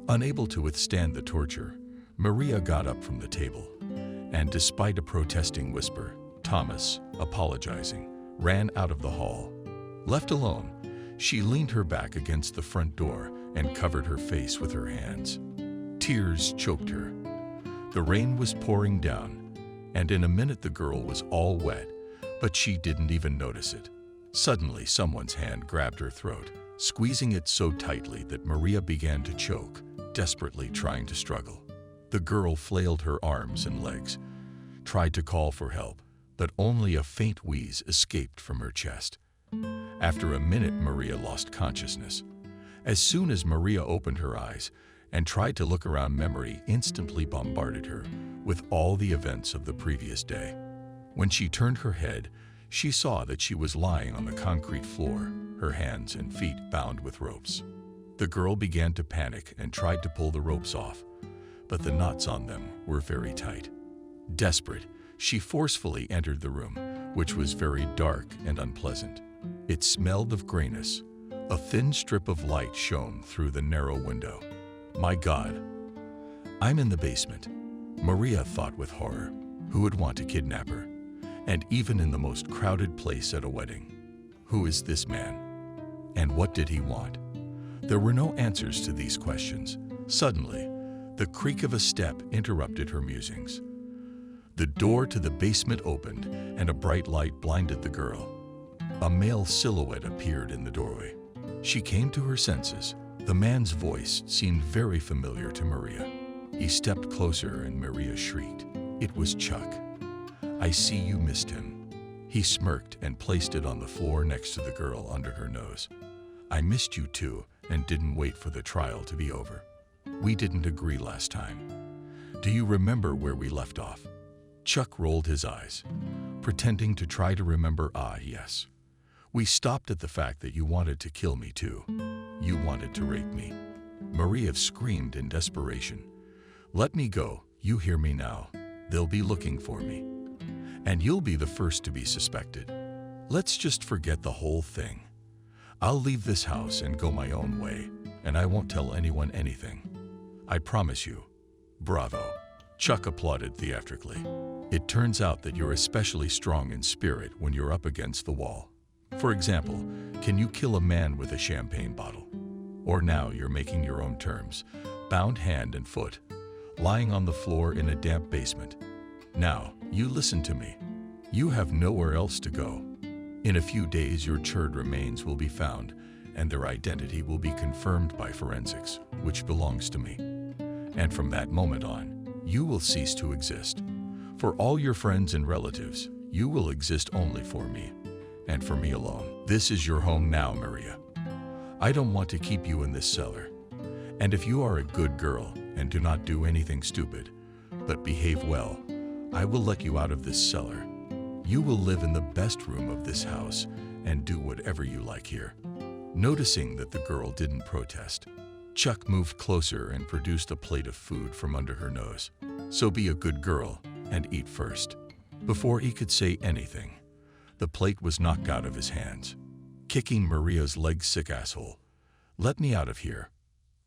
Unable to withstand the torture, Maria got up from the table, and despite a protesting whisper, Thomas, apologizing, ran out of the hall. Left alone, she leaned her back against the front door and covered her face with her hands. Tears choked her. The rain was pouring down, and in a minute the girl was all wet, but she didn't even notice it. Suddenly, someone's hand grabbed her throat, squeezing it so tightly that Maria began to choke, desperately trying to struggle. The girl flailed her arms and legs, tried to call for help, but only a faint wheeze escaped from her chest. After a minute, Maria lost consciousness. As soon as Maria opened her eyes and tried to look around, memory instantly bombarded her with all the events of the previous day. When she turned her head, she saw that she was lying on the concrete floor, her hands and feet bound with ropes. The girl began to panic and tried to pull the ropes off, but the knots on them were very tight. Desperate, she forcefully entered the room, which was very dark and unpleasant. It smelled of grayness. A thin strip of light shone through the narrow window. My God, I'm in the basement, Maria thought with horror. Who would want to kidnap her? And even in the most crowded place at a wedding. Who is this man? And what did he want? There were no answers to these questions. Suddenly, the creak of a step interrupted her musings. The door to the basement opened, and a bright light blinded the girl. A male silhouette appeared in the doorway. She came to her senses. The man's voice seemed very familiar to Maria. He stepped closer and Maria shrieked. It was Chuck. I see you missed him. He smirked and placed it on the floor next to the girl under her nose. I missed you too and didn't wait for the trial to be over. We didn't agree last time. Do you remember where we left off? Chuck rolled his eyes, pretending to try to remember. Yes. We stopped at the fact that you wanted to kill me too. You wanted to rape me. Maria screamed in desperation. Let me go. You hear me now. They'll be looking for me. And you'll be the first to be suspected. Let's just forget the whole thing. I'll leave this house and go my own way, and I won't tell anyone anything. I promise you. Bravo. Chuck applauded theatrically. It turns out that you're especially strong in spirit when you're up against the wall. For example, can you kill a man with a champagne bottle? Or now you're making your own terms, bound hand and foot, lying on the floor in a damp basement. Now, you listen to me. You have nowhere else to go. In a few days, your charred remains will be found, and their identity will be confirmed by forensics, which belongs to me. And from that moment on, you will cease to exist. For all your friends and relatives, you will exist only for me, and for me alone. This is your home now, Maria. I don't want to keep you in this cellar. And if you are a good girl and do not do anything stupid, but behave well, I will let you out of this cellar. You will live in the best room of this house and do whatever you like here. Noticing that the girl didn't protest, Chuck moved closer and produced a plate of food from under her nose. So be a good girl and eat first. Before he could say anything, the plate was knocked out of his hands. Kicking Maria's leg, sick asshole. Let me out of here,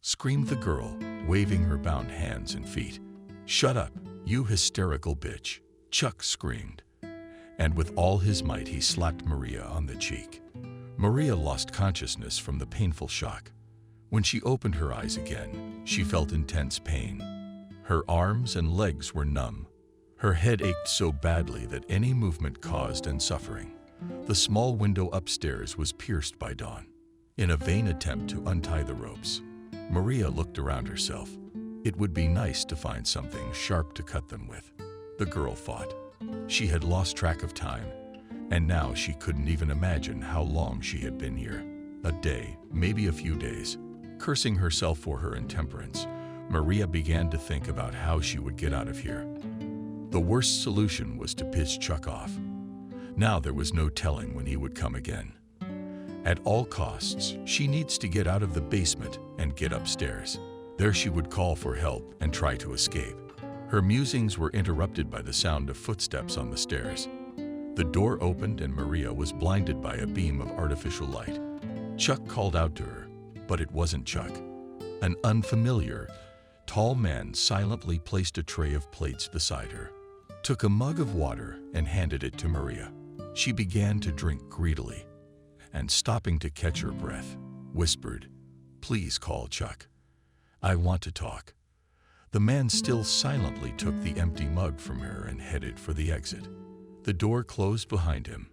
screamed the girl, waving her bound hands and feet. Shut up, you hysterical bitch, Chuck screamed. And with all his might, he slapped Maria on the cheek. Maria lost consciousness from the painful shock. When she opened her eyes again, she felt intense pain. Her arms and legs were numb. Her head ached so badly that any movement caused and suffering. The small window upstairs was pierced by dawn. In a vain attempt to untie the ropes, Maria looked around herself. It would be nice to find something sharp to cut them with, the girl thought. She had lost track of time, and now she couldn't even imagine how long she had been here. A day, maybe a few days. Cursing herself for her intemperance, Maria began to think about how she would get out of here. The worst solution was to piss Chuck off. Now there was no telling when he would come again. At all costs, she needs to get out of the basement and get upstairs. There she would call for help and try to escape. Her musings were interrupted by the sound of footsteps on the stairs. The door opened and Maria was blinded by a beam of artificial light. Chuck called out to her, but it wasn't Chuck. An unfamiliar, tall man silently placed a tray of plates beside her, took a mug of water and handed it to Maria. She began to drink greedily, and stopping to catch her breath, whispered, "Please call Chuck. I want to talk." The man still silently took the empty mug from her and headed for the exit. The door closed behind him.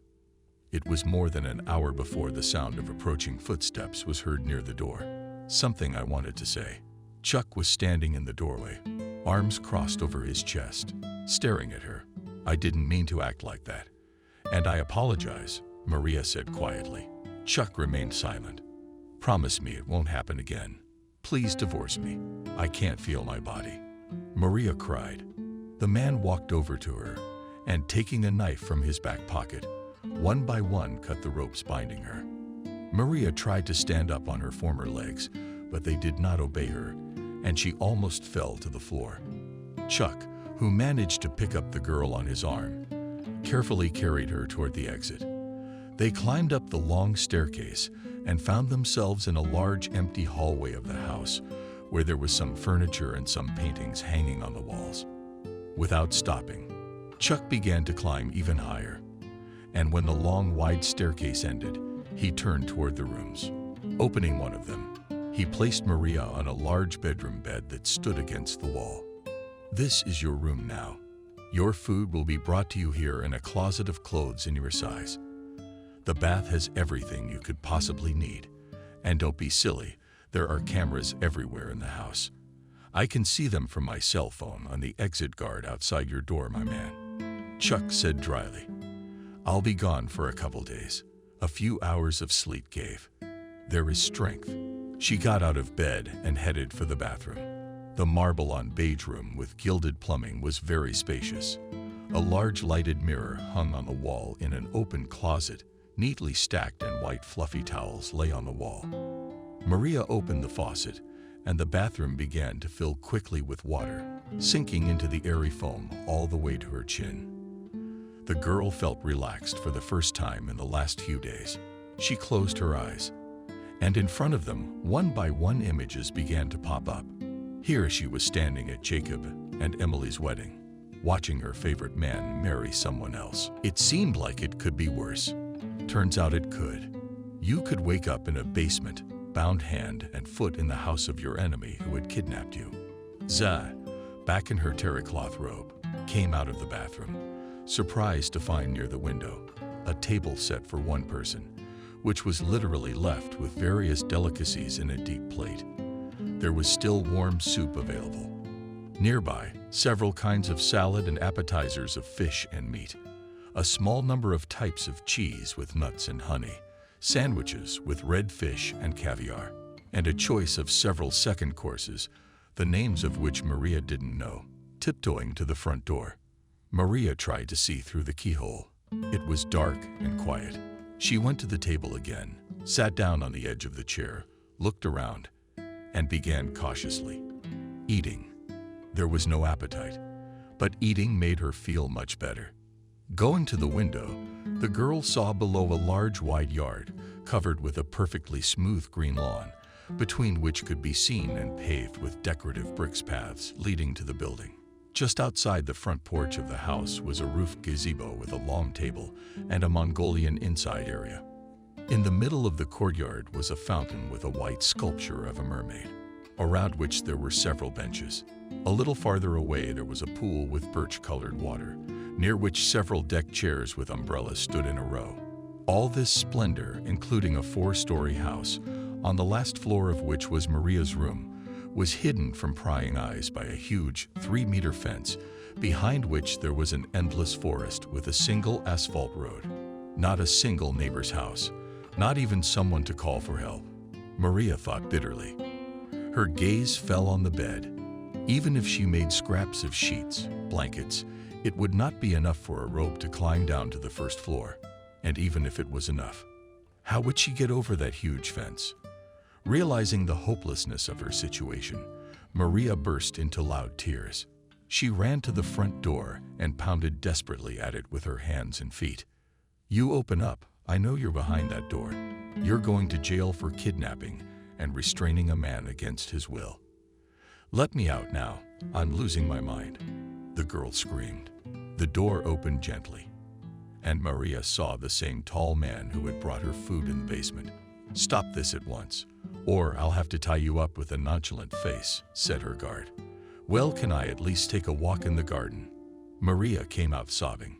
It was more than an hour before the sound of approaching footsteps was heard near the door. Something I wanted to say. Chuck was standing in the doorway, arms crossed over his chest, staring at her. "I didn't mean to act like that, and I apologize," Maria said quietly. Chuck remained silent. "Promise me it won't happen again. Please divorce me. I can't feel my body," Maria cried. The man walked over to her and, taking a knife from his back pocket, one by one cut the ropes binding her. Maria tried to stand up on her former legs, but they did not obey her, and she almost fell to the floor. Chuck, who managed to pick up the girl on his arm, carefully carried her toward the exit. They climbed up the long staircase and found themselves in a large empty hallway of the house, where there was some furniture and some paintings hanging on the walls. Without stopping, Chuck began to climb even higher, and when the long, wide staircase ended, he turned toward the rooms. Opening one of them, he placed Maria on a large bedroom bed that stood against the wall. "This is your room now. Your food will be brought to you here in a closet of clothes in your size." The bath has everything you could possibly need. And don't be silly, there are cameras everywhere in the house. I can see them from my cell phone on the exit guard outside your door, my man. Chuck said dryly. I'll be gone for a couple days. A few hours of sleep gave. There is strength. She got out of bed and headed for the bathroom. The marble-on beige room with gilded plumbing was very spacious. A large lighted mirror hung on the wall in an open closet. Neatly stacked and white fluffy towels lay on the wall. Maria opened the faucet, and the bathroom began to fill quickly with water, sinking into the airy foam all the way to her chin. The girl felt relaxed for the first time in the last few days. She closed her eyes, and in front of them, one by one images began to pop up. Here she was standing at Jacob and Emily's wedding, watching her favorite man marry someone else. It seemed like it could be worse. Turns out it could. You could wake up in a basement, bound hand and foot in the house of your enemy who had kidnapped you. Zah, back in her terrycloth robe, came out of the bathroom, surprised to find near the window a table set for one person, which was literally left with various delicacies in a deep plate. There was still warm soup available. Nearby, several kinds of salad and appetizers of fish and meat. A small number of types of cheese with nuts and honey, sandwiches with red fish and caviar, and a choice of several second courses, the names of which Maria didn't know. Tiptoeing to the front door, Maria tried to see through the keyhole. It was dark and quiet. She went to the table again, sat down on the edge of the chair, looked around, and began cautiously eating. There was no appetite, but eating made her feel much better. Going to the window, the girl saw below a large wide yard covered with a perfectly smooth green lawn, between which could be seen and paved with decorative bricks paths leading to the building. Just outside the front porch of the house was a roofed gazebo with a long table and a Mongolian inside area. In the middle of the courtyard was a fountain with a white sculpture of a mermaid, around which there were several benches. A little farther away there was a pool with birch-colored water, near which several deck chairs with umbrellas stood in a row. All this splendor, including a 4-story house, on the last floor of which was Maria's room, was hidden from prying eyes by a huge 3-meter fence, behind which there was an endless forest with a single asphalt road. Not a single neighbor's house, not even someone to call for help. Maria thought bitterly. Her gaze fell on the bed. Even if she made scraps of sheets, blankets, it would not be enough for a rope to climb down to the first floor. And even if it was enough, how would she get over that huge fence? Realizing the hopelessness of her situation, Maria burst into loud tears. She ran to the front door and pounded desperately at it with her hands and feet. You open up. I know you're behind that door. You're going to jail for kidnapping and restraining a man against his will. Let me out now. I'm losing my mind. The girl screamed. The door opened gently, and Maria saw the same tall man who had brought her food in the basement. Stop this at once, or I'll have to tie you up with a nonchalant face, said her guard. Well, can I at least take a walk in the garden? Maria came out sobbing.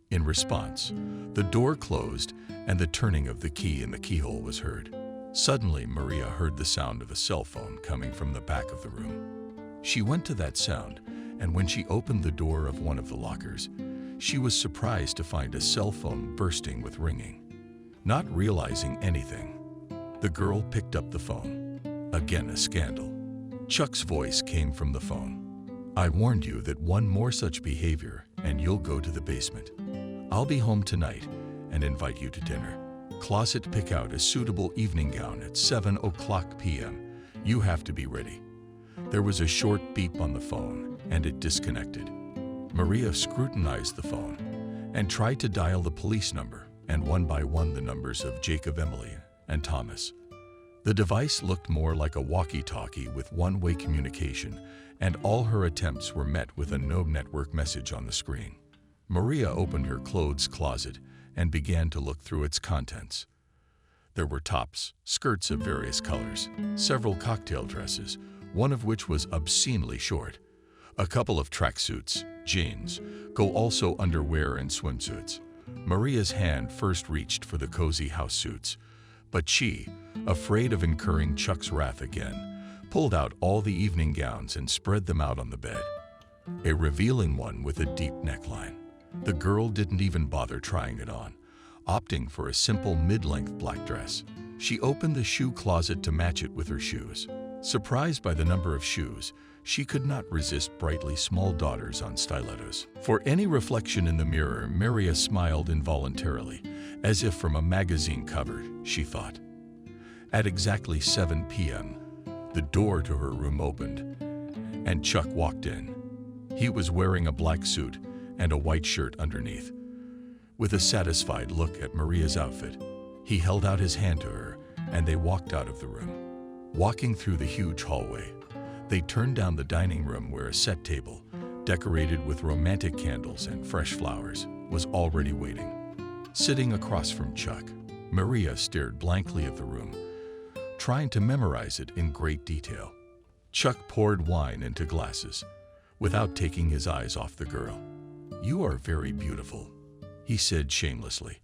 In response, the door closed and the turning of the key in the keyhole was heard. Suddenly, Maria heard the sound of a cell phone coming from the back of the room. She went to that sound, and when she opened the door of one of the lockers, she was surprised to find a cell phone bursting with ringing. Not realizing anything, the girl picked up the phone. Again, a scandal. Chuck's voice came from the phone. I warned you that one more such behavior and you'll go to the basement. I'll be home tonight and invite you to dinner. Closet, pick out a suitable evening gown at 7:00 p.m. You have to be ready. There was a short beep on the phone and it disconnected. Maria scrutinized the phone and tried to dial the police number and one by one the numbers of Jacob, Emily, and Thomas. The device looked more like a walkie-talkie with one-way communication, and all her attempts were met with a no network message on the screen. Maria opened her clothes closet and began to look through its contents. There were tops, skirts of various colors, several cocktail dresses, one of which was obscenely short, a couple of tracksuits, jeans, also underwear and swimsuits, Maria's hand first reached for the cozy house suits, but she, afraid of incurring Chuck's wrath again, pulled out all the evening gowns and spread them out on the bed. A revealing one with a deep neckline. The girl didn't even bother trying it on, opting for a simple mid-length black dress. She opened the shoe closet to match it with her shoes. Surprised by the number of shoes, she could not resist brightly small daughters on stilettos. For any reflection in the mirror, Maria smiled involuntarily, as if from a magazine cover, she thought. At exactly 7 p.m., the door to her room opened, and Chuck walked in. He was wearing a black suit and a white shirt underneath. With a satisfied look at Maria's outfit, he held out his hand to her, and they walked out of the room. Walking through the huge hallway, they turned down the dining room where a set table, decorated with romantic candles and fresh flowers, was already waiting. Sitting across from Chuck, Maria stared blankly at the room, trying to memorize it in great detail. Chuck poured wine into glasses, without taking his eyes off the girl. "You are very beautiful," he said shamelessly,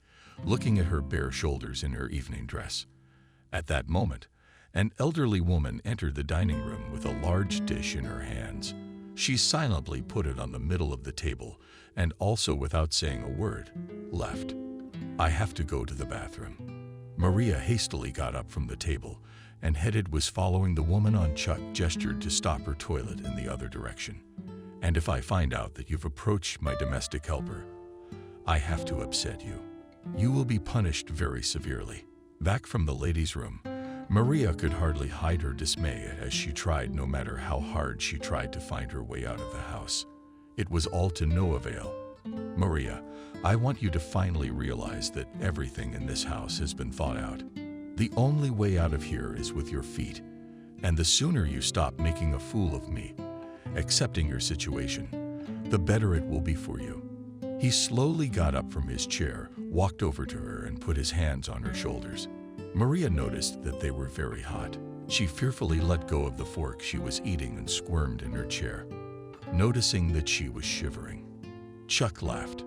looking at her bare shoulders in her evening dress. At that moment, an elderly woman entered the dining room with a large dish in her hands. She silently put it on the middle of the table and also, without saying a word, left. "I have to go to the bathroom." Maria hastily got up from the table and headed was following the woman on. Chuck gestured to stop her toilet in the other direction. "And if I find out that you've approached my domestic helper, I have to upset you. You will be punished very severely." Back from the ladies' room, Maria could hardly hide her dismay as she tried, no matter how hard she tried to find her way out of the house. It was all to no avail. "Maria, I want you to finally realize that everything in this house has been thought out. The only way out of here is with your feet, and the sooner you stop making a fool of me, accepting your situation, the better it will be for you." He slowly got up from his chair, walked over to her, and put his hands on her shoulders. Maria noticed that they were very hot. She fearfully let go of the fork she was eating and squirmed in her chair, noticing that she was shivering. Chuck laughed.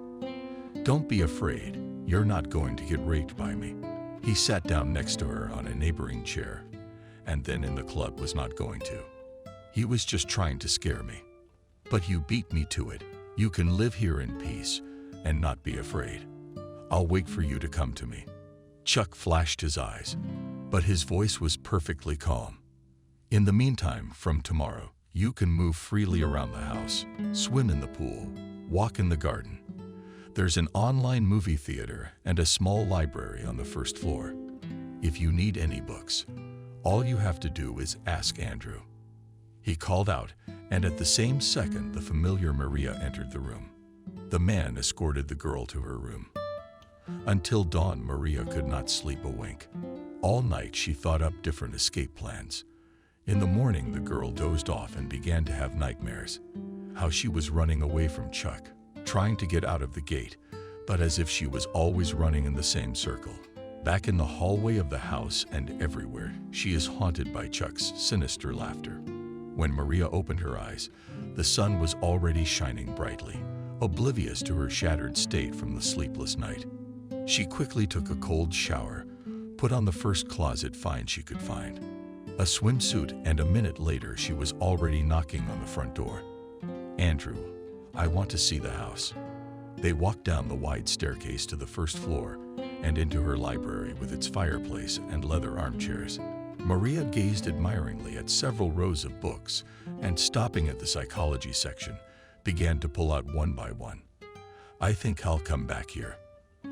"Don't be afraid. You're not going to get raped by me." He sat down next to her on a neighboring chair, and then in the club was not going to. "He was just trying to scare me. But you beat me to it. You can live here in peace and not be afraid. I'll wait for you to come to me." Chuck flashed his eyes, but his voice was perfectly calm. "In the meantime, from tomorrow, you can move freely around the house, swim in the pool, walk in the garden. There's an online movie theater and a small library on the first floor. If you need any books, all you have to do is ask Andrew." He called out, and at the same second, the familiar Maria entered the room. The man escorted the girl to her room. Until dawn, Maria could not sleep a wink. All night she thought up different escape plans. In the morning, the girl dozed off and began to have nightmares. How she was running away from Chuck, trying to get out of the gate, but as if she was always running in the same circle. Back in the hallway of the house and everywhere, she is haunted by Chuck's sinister laughter. When Maria opened her eyes, the sun was already shining brightly, oblivious to her shattered state from the sleepless night. She quickly took a cold shower, put on the first closet find she could find, a swimsuit, and a minute later she was already knocking on the front door. "Andrew, I want to see the house." They walked down the wide staircase to the first floor and into her library with its fireplace and leather armchairs. Maria gazed admiringly at several rows of books and, stopping at the psychology section, began to pull out one by one. "I think I'll come back here."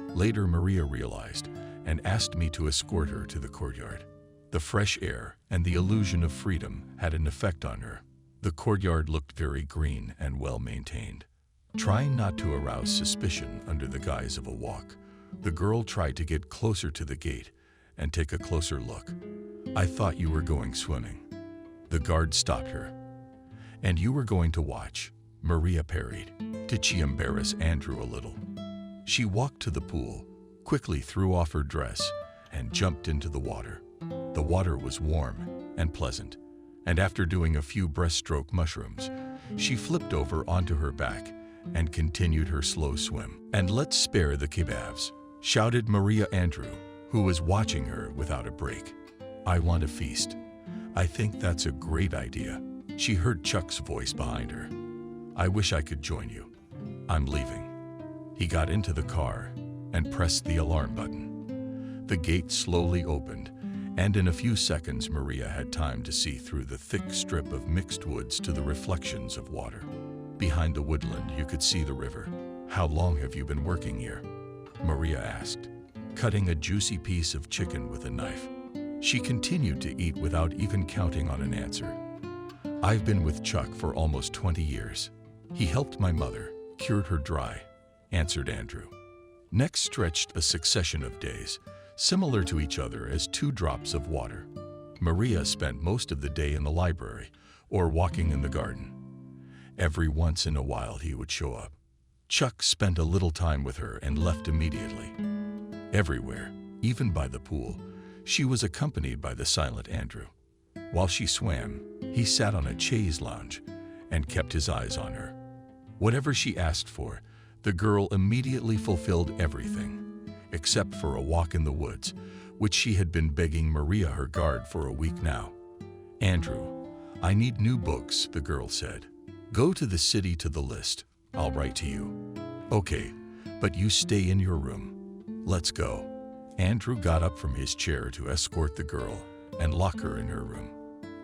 Later, Maria realized and asked me to escort her to the courtyard. The fresh air and the illusion of freedom had an effect on her. The courtyard looked very green and well maintained. Trying not to arouse suspicion under the guise of a walk, the girl tried to get closer to the gate and take a closer look. "I thought you were going swimming." The guard stopped her. "And you were going to watch," Maria parried. Did she embarrass Andrew a little? She walked to the pool, quickly threw off her dress, and jumped into the water. The water was warm and pleasant, and after doing a few breaststroke mushrooms, she flipped over onto her back and continued her slow swim. "And let's spare the kebabs," shouted Maria Andrew, who was watching her without a break. "I want a feast." "I think that's a great idea." She heard Chuck's voice behind her. "I wish I could join you. I'm leaving." He got into the car and pressed the alarm button. The gate slowly opened, and in a few seconds Maria had time to see through the thick strip of mixed woods to the reflections of water. Behind the woodland you could see the river. "How long have you been working here?" Maria asked, cutting a juicy piece of chicken with a knife. She continued to eat without even counting on an answer. "I've been with Chuck for almost 20 years. He helped my mother, cured her dry," answered Andrew. Next stretched a succession of days, similar to each other as two drops of water. Maria spent most of the day in the library or walking in the garden. Every once in a while he would show up. Chuck spent a little time with her and left immediately. Everywhere, even by the pool, she was accompanied by the silent Andrew. While she swam, he sat on a chaise lounge and kept his eyes on her. Whatever she asked for, the girl immediately fulfilled everything, except for a walk in the woods, which she had been begging Maria, her guard, for a week now. "Andrew, I need new books," the girl said. "Go to the city to the list. I'll write to you." "Okay, but you stay in your room. Let's go." Andrew got up from his chair to escort the girl and lock her in her room.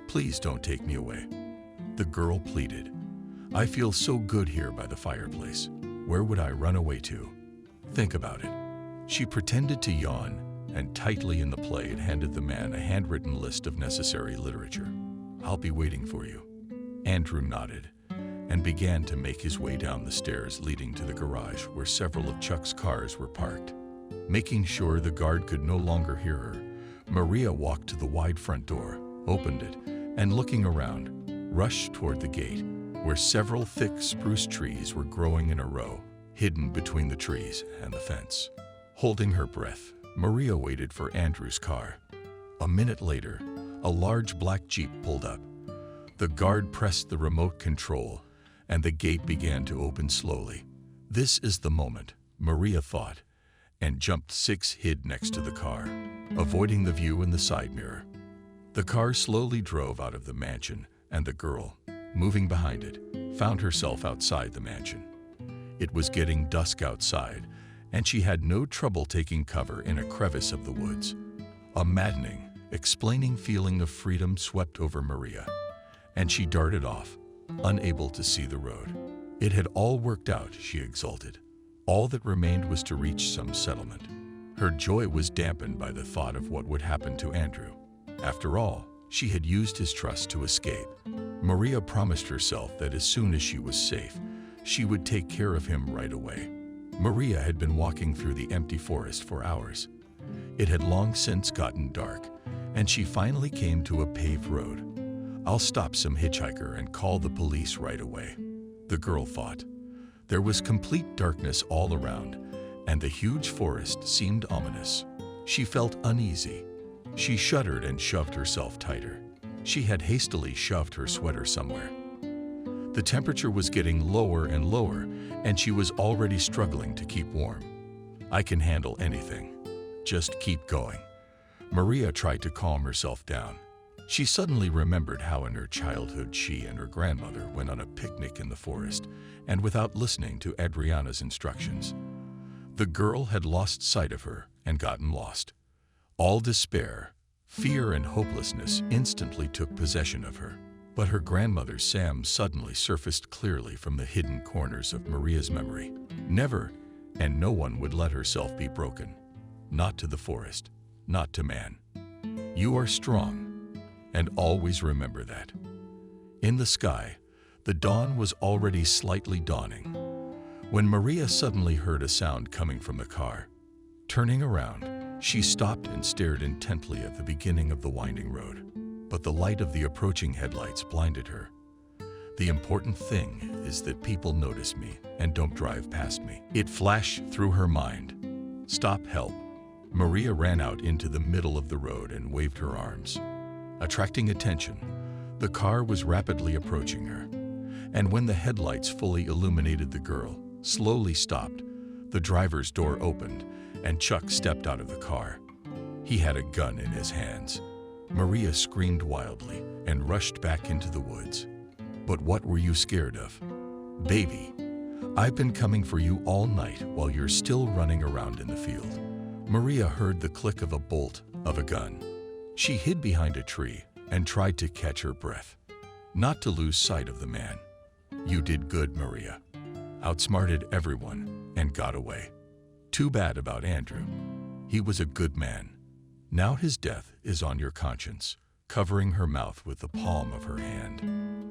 "Please don't take me away," the girl pleaded. "I feel so good here by the fireplace. Where would I run away to? Think about it." She pretended to yawn and tightly in the plate handed the man a handwritten list of necessary literature. "I'll be waiting for you." Andrew nodded and began to make his way down the stairs leading to the garage where several of Chuck's cars were parked. Making sure the guard could no longer hear her, Maria walked to the wide front door, opened it, and looking around, rushed toward the gate, where several thick spruce trees were growing in a row, hidden between the trees and the fence. Holding her breath, Maria waited for Andrew's car. A minute later, a large black Jeep pulled up. The guard pressed the remote control, and the gate began to open slowly. "This is the moment," Maria thought, and jumped 6 hid next to the car, avoiding the view in the side mirror. The car slowly drove out of the mansion, and the girl, moving behind it, found herself outside the mansion. It was getting dusk outside, and she had no trouble taking cover in a crevice of the woods. A maddening, explaining feeling of freedom swept over Maria, and she darted off, unable to see the road. It had all worked out, she exulted. All that remained was to reach some settlement. Her joy was dampened by the thought of what would happen to Andrew. After all, she had used his trust to escape. Maria promised herself that as soon as she was safe, she would take care of him right away. Maria had been walking through the empty forest for hours. It had long since gotten dark, and she finally came to a paved road. "I'll stop some hitchhiker and call the police right away," the girl thought. There was complete darkness all around, and the huge forest seemed ominous. She felt uneasy. She shuddered and shoved herself tighter. She had hastily shoved her sweater somewhere. The temperature was getting lower and lower, and she was already struggling to keep warm. "I can handle anything. Just keep going." Maria tried to calm herself down. She suddenly remembered how in her childhood she and her grandmother went on a picnic in the forest, and without listening to Adriana's instructions. The girl had lost sight of her and gotten lost. All despair, fear, and hopelessness instantly took possession of her. But her grandmother Sam suddenly surfaced clearly from the hidden corners of Maria's memory. Never, and no one would let herself be broken. Not to the forest, not to man. You are strong, and always remember that. In the sky, the dawn was already slightly dawning, when Maria suddenly heard a sound coming from the car. Turning around, she stopped and stared intently at the beginning of the winding road. But the light of the approaching headlights blinded her. "The important thing is that people notice me and don't drive past me," it flashed through her mind. "Stop, help." Maria ran out into the middle of the road and waved her arms. Attracting attention, the car was rapidly approaching her, And when the headlights fully illuminated the girl, slowly stopped, the driver's door opened, and Chuck stepped out of the car. He had a gun in his hands. Maria screamed wildly and rushed back into the woods. But what were you scared of? Baby, I've been coming for you all night while you're still running around in the field. Maria heard the click of a bolt of a gun. She hid behind a tree and tried to catch her breath, not to lose sight of the man. You did good, Maria. Outsmarted everyone and got away. Too bad about Andrew. He was a good man. Now his death is on your conscience. Covering her mouth with the palm of her hand,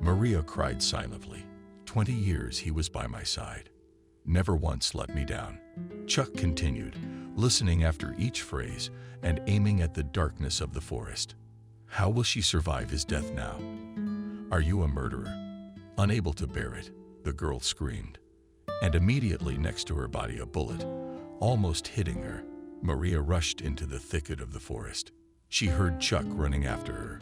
Maria cried silently. 20 years he was by my side. Never once let me down. Chuck continued, listening after each phrase and aiming at the darkness of the forest. How will she survive his death now? Are you a murderer? Unable to bear it, the girl screamed. And immediately next to her body a bullet, almost hitting her, Maria rushed into the thicket of the forest. She heard Chuck running after her,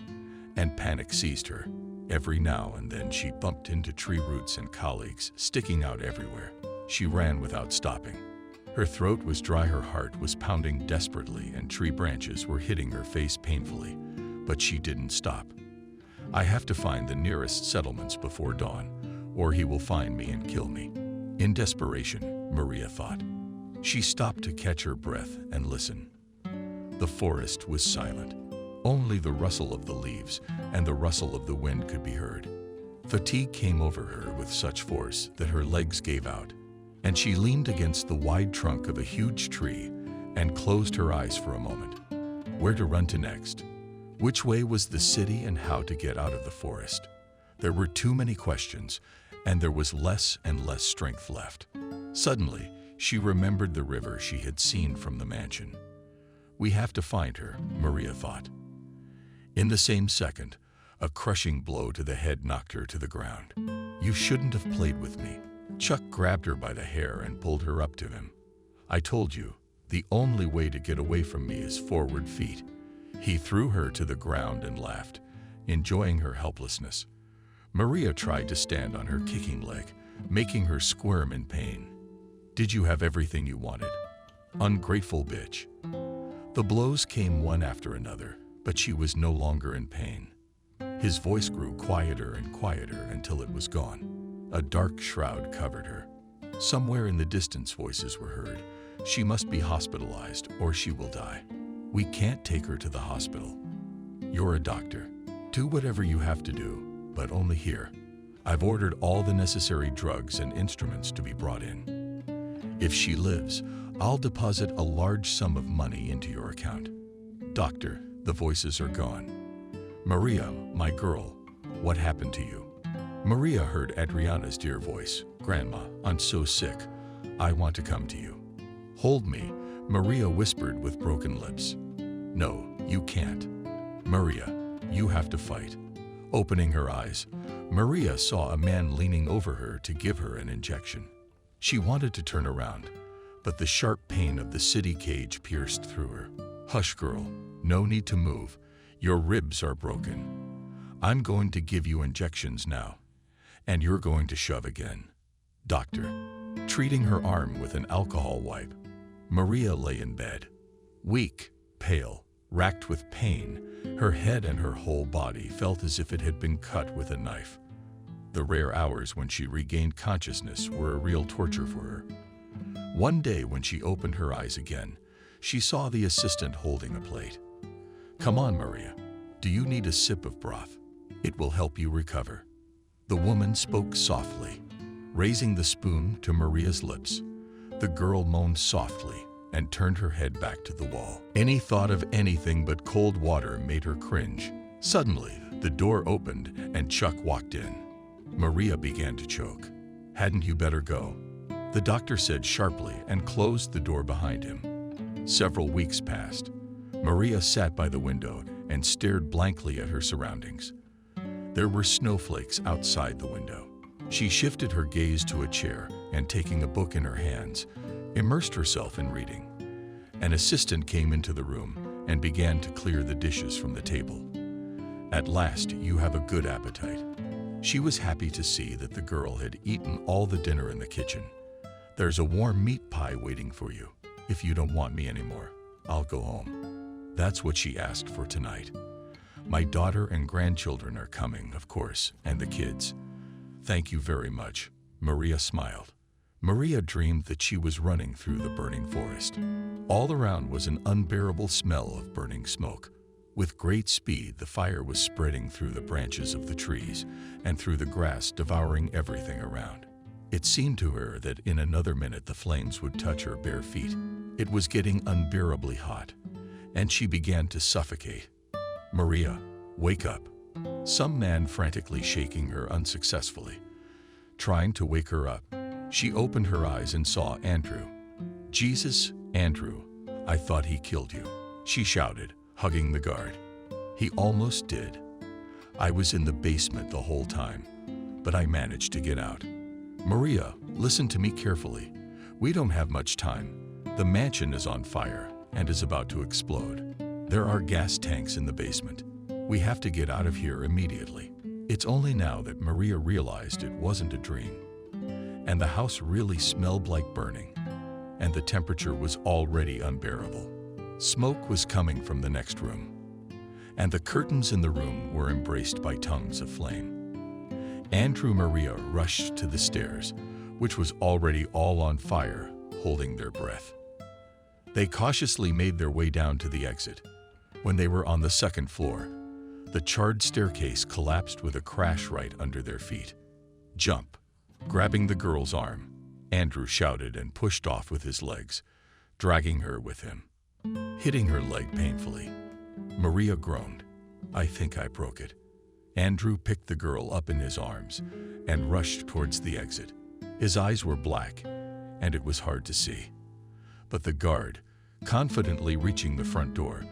and panic seized her. Every now and then she bumped into tree roots and colleagues sticking out everywhere. She ran without stopping. Her throat was dry, her heart was pounding desperately, and tree branches were hitting her face painfully. But she didn't stop. I have to find the nearest settlements before dawn, or he will find me and kill me. In desperation, Maria thought. She stopped to catch her breath and listen. The forest was silent. Only the rustle of the leaves and the rustle of the wind could be heard. Fatigue came over her with such force that her legs gave out, and she leaned against the wide trunk of a huge tree and closed her eyes for a moment. Where to run to next? Which way was the city and how to get out of the forest? There were too many questions, and there was less and less strength left. Suddenly, she remembered the river she had seen from the mansion. We have to find her, Maria thought. In the same second, a crushing blow to the head knocked her to the ground. You shouldn't have played with me. Chuck grabbed her by the hair and pulled her up to him. I told you, the only way to get away from me is forward feet. He threw her to the ground and laughed, enjoying her helplessness. Maria tried to stand on her kicking leg, making her squirm in pain. Did you have everything you wanted? Ungrateful bitch. The blows came one after another, but she was no longer in pain. His voice grew quieter and quieter until it was gone. A dark shroud covered her. Somewhere in the distance voices were heard. She must be hospitalized or she will die. We can't take her to the hospital. You're a doctor. Do whatever you have to do, but only here. I've ordered all the necessary drugs and instruments to be brought in. If she lives, I'll deposit a large sum of money into your account. Doctor, the voices are gone. Maria, my girl, what happened to you? Maria heard Adriana's dear voice. Grandma, I'm so sick. I want to come to you. Hold me, Maria whispered with broken lips. No, you can't. Maria, you have to fight. Opening her eyes, Maria saw a man leaning over her to give her an injection. She wanted to turn around, but the sharp pain of the city cage pierced through her. Hush, girl. No need to move. Your ribs are broken. I'm going to give you injections now, and you're going to shove again. Doctor, treating her arm with an alcohol wipe. Maria lay in bed, weak, pale, racked with pain. Her head and her whole body felt as if it had been cut with a knife. The rare hours when she regained consciousness were a real torture for her. One day when she opened her eyes again, she saw the assistant holding a plate. Come on, Maria. Do you need a sip of broth? It will help you recover. The woman spoke softly, raising the spoon to Maria's lips. The girl moaned softly and turned her head back to the wall. Any thought of anything but cold water made her cringe. Suddenly, the door opened and Chuck walked in. Maria began to choke. Hadn't you better go? The doctor said sharply and closed the door behind him. Several weeks passed. Maria sat by the window and stared blankly at her surroundings. There were snowflakes outside the window. She shifted her gaze to a chair and, taking a book in her hands, immersed herself in reading. An assistant came into the room and began to clear the dishes from the table. At last, you have a good appetite. She was happy to see that the girl had eaten all the dinner in the kitchen. "There's a warm meat pie waiting for you. If you don't want me anymore, I'll go home." That's what she asked for tonight. "My daughter and grandchildren are coming, of course, and the kids." "Thank you very much," Maria smiled. Maria dreamed that she was running through the burning forest. All around was an unbearable smell of burning smoke. With great speed, the fire was spreading through the branches of the trees and through the grass, devouring everything around. It seemed to her that in another minute the flames would touch her bare feet. It was getting unbearably hot, and she began to suffocate. "Maria, wake up!" Some man frantically shaking her unsuccessfully. Trying to wake her up, she opened her eyes and saw Andrew. "Jesus, Andrew, I thought he killed you," she shouted, hugging the guard. "He almost did. I was in the basement the whole time, but I managed to get out." "Maria, listen to me carefully. We don't have much time. The mansion is on fire and is about to explode. There are gas tanks in the basement. We have to get out of here immediately." It's only now that Maria realized it wasn't a dream, and the house really smelled like burning, and the temperature was already unbearable. Smoke was coming from the next room, and the curtains in the room were embraced by tongues of flame. Andrew and Maria rushed to the stairs, which was already all on fire, holding their breath. They cautiously made their way down to the exit. When they were on the second floor, the charred staircase collapsed with a crash right under their feet. "Jump!" Grabbing the girl's arm, Andrew shouted and pushed off with his legs, dragging her with him, hitting her leg painfully. Maria groaned. "I think I broke it." Andrew picked the girl up in his arms and rushed towards the exit. His eyes were black, and it was hard to see. But the guard, confidently reaching the front door,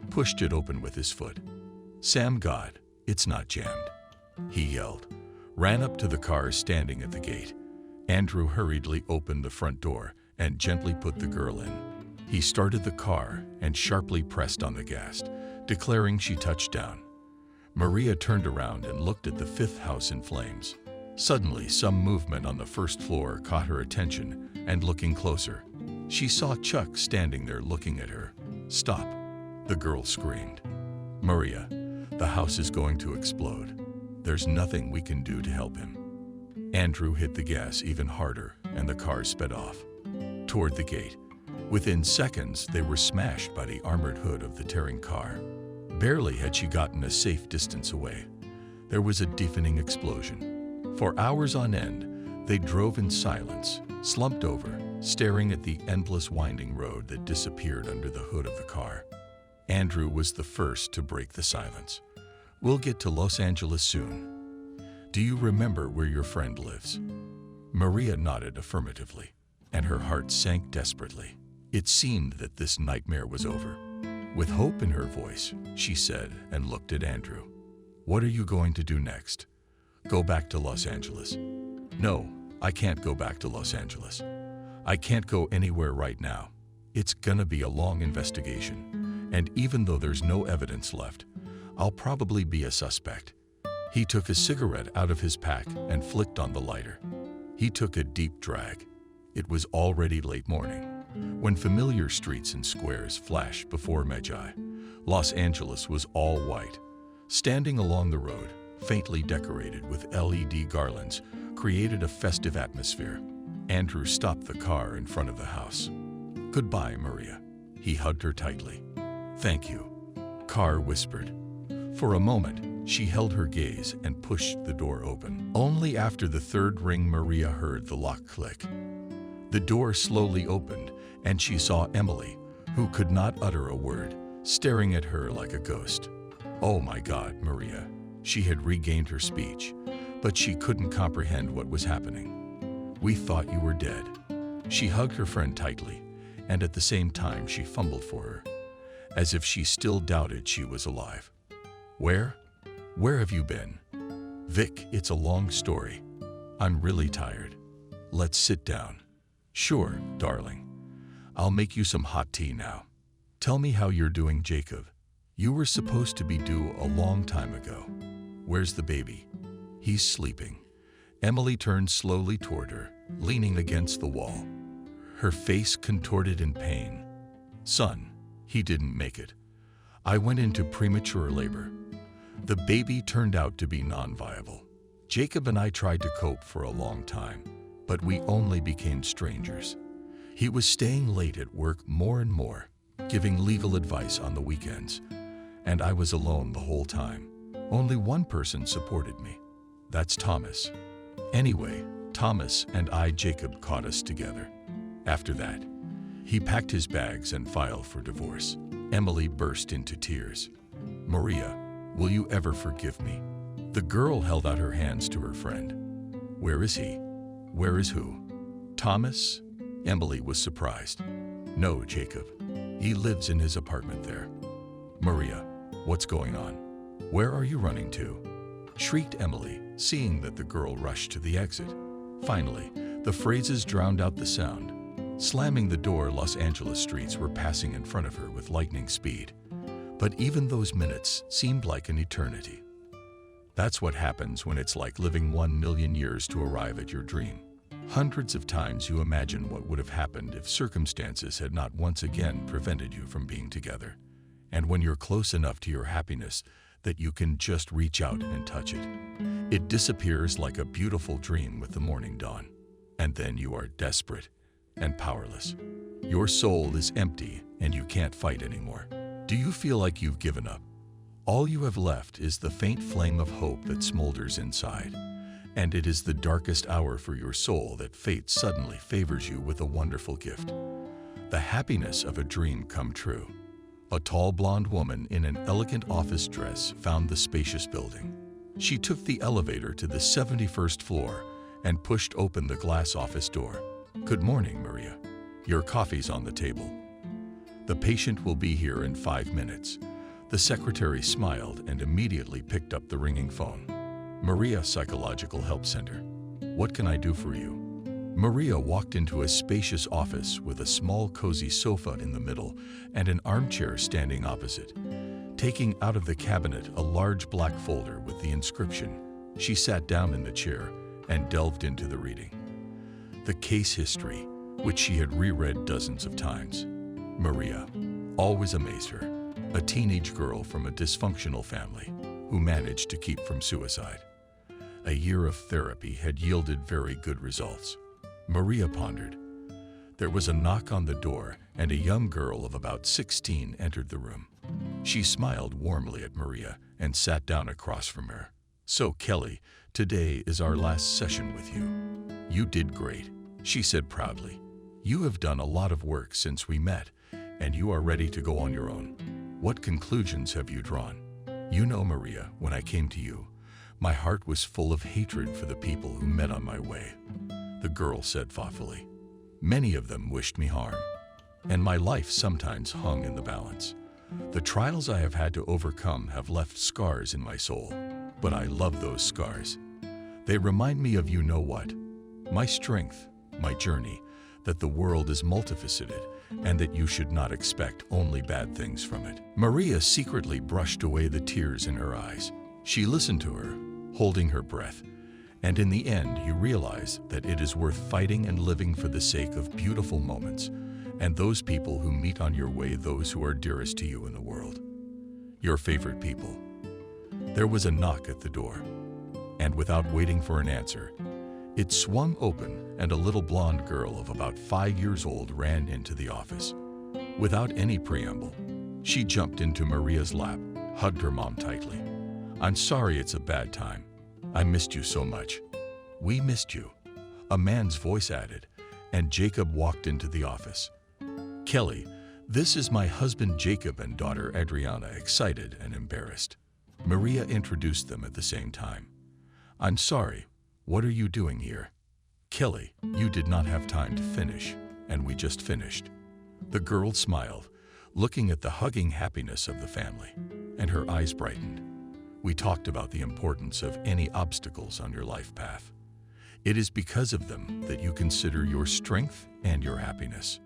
pushed it open with his foot. "Sam God, it's not jammed," he yelled, ran up to the car standing at the gate. Andrew hurriedly opened the front door and gently put the girl in. He started the car and sharply pressed on the gas, declaring she touched down. Maria turned around and looked at the fifth house in flames. Suddenly, some movement on the first floor caught her attention, and looking closer, she saw Chuck standing there looking at her. "Stop!" the girl screamed. "Maria, the house is going to explode. There's nothing we can do to help him." Andrew hit the gas even harder, and the car sped off toward the gate. Within seconds, they were smashed by the armored hood of the tearing car. Barely had she gotten a safe distance away, there was a deafening explosion. For hours on end, they drove in silence, slumped over, staring at the endless winding road that disappeared under the hood of the car. Andrew was the first to break the silence. "We'll get to Los Angeles soon. Do you remember where your friend lives?" Maria nodded affirmatively, and her heart sank desperately. It seemed that this nightmare was over. With hope in her voice, she said and looked at Andrew. "What are you going to do next? Go back to Los Angeles?" "No, I can't go back to Los Angeles. I can't go anywhere right now. It's gonna be a long investigation, and even though there's no evidence left, I'll probably be a suspect." He took a cigarette out of his pack and flicked on the lighter. He took a deep drag. It was already late morning, when familiar streets and squares flashed before Magi. Los Angeles was all white. Standing along the road, faintly decorated with LED garlands, created a festive atmosphere. Andrew stopped the car in front of the house. "Goodbye, Maria." He hugged her tightly. "Thank you," Carr whispered. For a moment, she held her gaze and pushed the door open. Only after the third ring Maria heard the lock click. The door slowly opened, and she saw Emily, who could not utter a word, staring at her like a ghost. "Oh my God, Maria." She had regained her speech, but she couldn't comprehend what was happening. "We thought you were dead." She hugged her friend tightly, and at the same time she fumbled for her, as if she still doubted she was alive. Where have you been?" "Vic, it's a long story. I'm really tired. Let's sit down." "Sure, darling. I'll make you some hot tea now. Tell me how you're doing, Jacob. You were supposed to be due a long time ago. Where's the baby?" He's sleeping. Emily turned slowly toward her, leaning against the wall, her face contorted in pain. Son, he didn't make it. I went into premature labor. The baby turned out to be non-viable. Jacob and I tried to cope for a long time, but we only became strangers. He was staying late at work more and more, giving legal advice on the weekends, and I was alone the whole time. Only one person supported me. That's Thomas. Anyway, Thomas and Jacob, caught us together. After that, he packed his bags and filed for divorce. Emily burst into tears. Maria, will you ever forgive me? The girl held out her hands to her friend. Where is he? Where is who? Thomas? Emily was surprised. No, Jacob. He lives in his apartment there. Maria, what's going on? Where are you running to? Shrieked Emily, seeing that the girl rushed to the exit. Finally, the phrases drowned out the sound. Slamming the door, Los Angeles streets were passing in front of her with lightning speed. But even those minutes seemed like an eternity. That's what happens when it's like living 1,000,000 years to arrive at your dream. Hundreds of times you imagine what would have happened if circumstances had not once again prevented you from being together. And when you're close enough to your happiness that you can just reach out and touch it, it disappears like a beautiful dream with the morning dawn. And then you are desperate and powerless. Your soul is empty and you can't fight anymore. Do you feel like you've given up? All you have left is the faint flame of hope that smolders inside. And it is the darkest hour for your soul that fate suddenly favors you with a wonderful gift. The happiness of a dream come true. A tall blonde woman in an elegant office dress found the spacious building. She took the elevator to the 71st floor and pushed open the glass office door. Good morning, Maria. Your coffee's on the table. The patient will be here in 5 minutes. The secretary smiled and immediately picked up the ringing phone. Maria Psychological Help Center. What can I do for you? Maria walked into a spacious office with a small cozy sofa in the middle and an armchair standing opposite. Taking out of the cabinet a large black folder with the inscription, she sat down in the chair and delved into the reading. The case history, which she had reread dozens of times. Maria always amazed her, a teenage girl from a dysfunctional family who managed to keep from suicide. A year of therapy had yielded very good results. Maria pondered. There was a knock on the door, and a young girl of about 16 entered the room. She smiled warmly at Maria and sat down across from her. So, Kelly, today is our last session with you. You did great, she said proudly. You have done a lot of work since we met, and you are ready to go on your own. What conclusions have you drawn? You know, Maria, when I came to you, my heart was full of hatred for the people who met on my way. The girl said thoughtfully. Many of them wished me harm, and my life sometimes hung in the balance. The trials I have had to overcome have left scars in my soul, but I love those scars. They remind me of you know what? My strength, my journey, that the world is multifaceted, and that you should not expect only bad things from it. Maria secretly brushed away the tears in her eyes. She listened to her, holding her breath, and in the end you realize that it is worth fighting and living for the sake of beautiful moments, and those people who meet on your way, those who are dearest to you in the world. Your favorite people. There was a knock at the door, and without waiting for an answer, it swung open and a little blonde girl of about 5 years old ran into the office. Without any preamble, she jumped into Maria's lap, hugged her mom tightly. I'm sorry it's a bad time. I missed you so much. We missed you, a man's voice added, and Jacob walked into the office. Kelly, this is my husband Jacob and daughter Adriana, excited and embarrassed. Maria introduced them at the same time. I'm sorry, what are you doing here? Kelly, you did not have time to finish, and we just finished. The girl smiled, looking at the hugging happiness of the family, and her eyes brightened. We talked about the importance of any obstacles on your life path. It is because of them that you consider your strength and your happiness.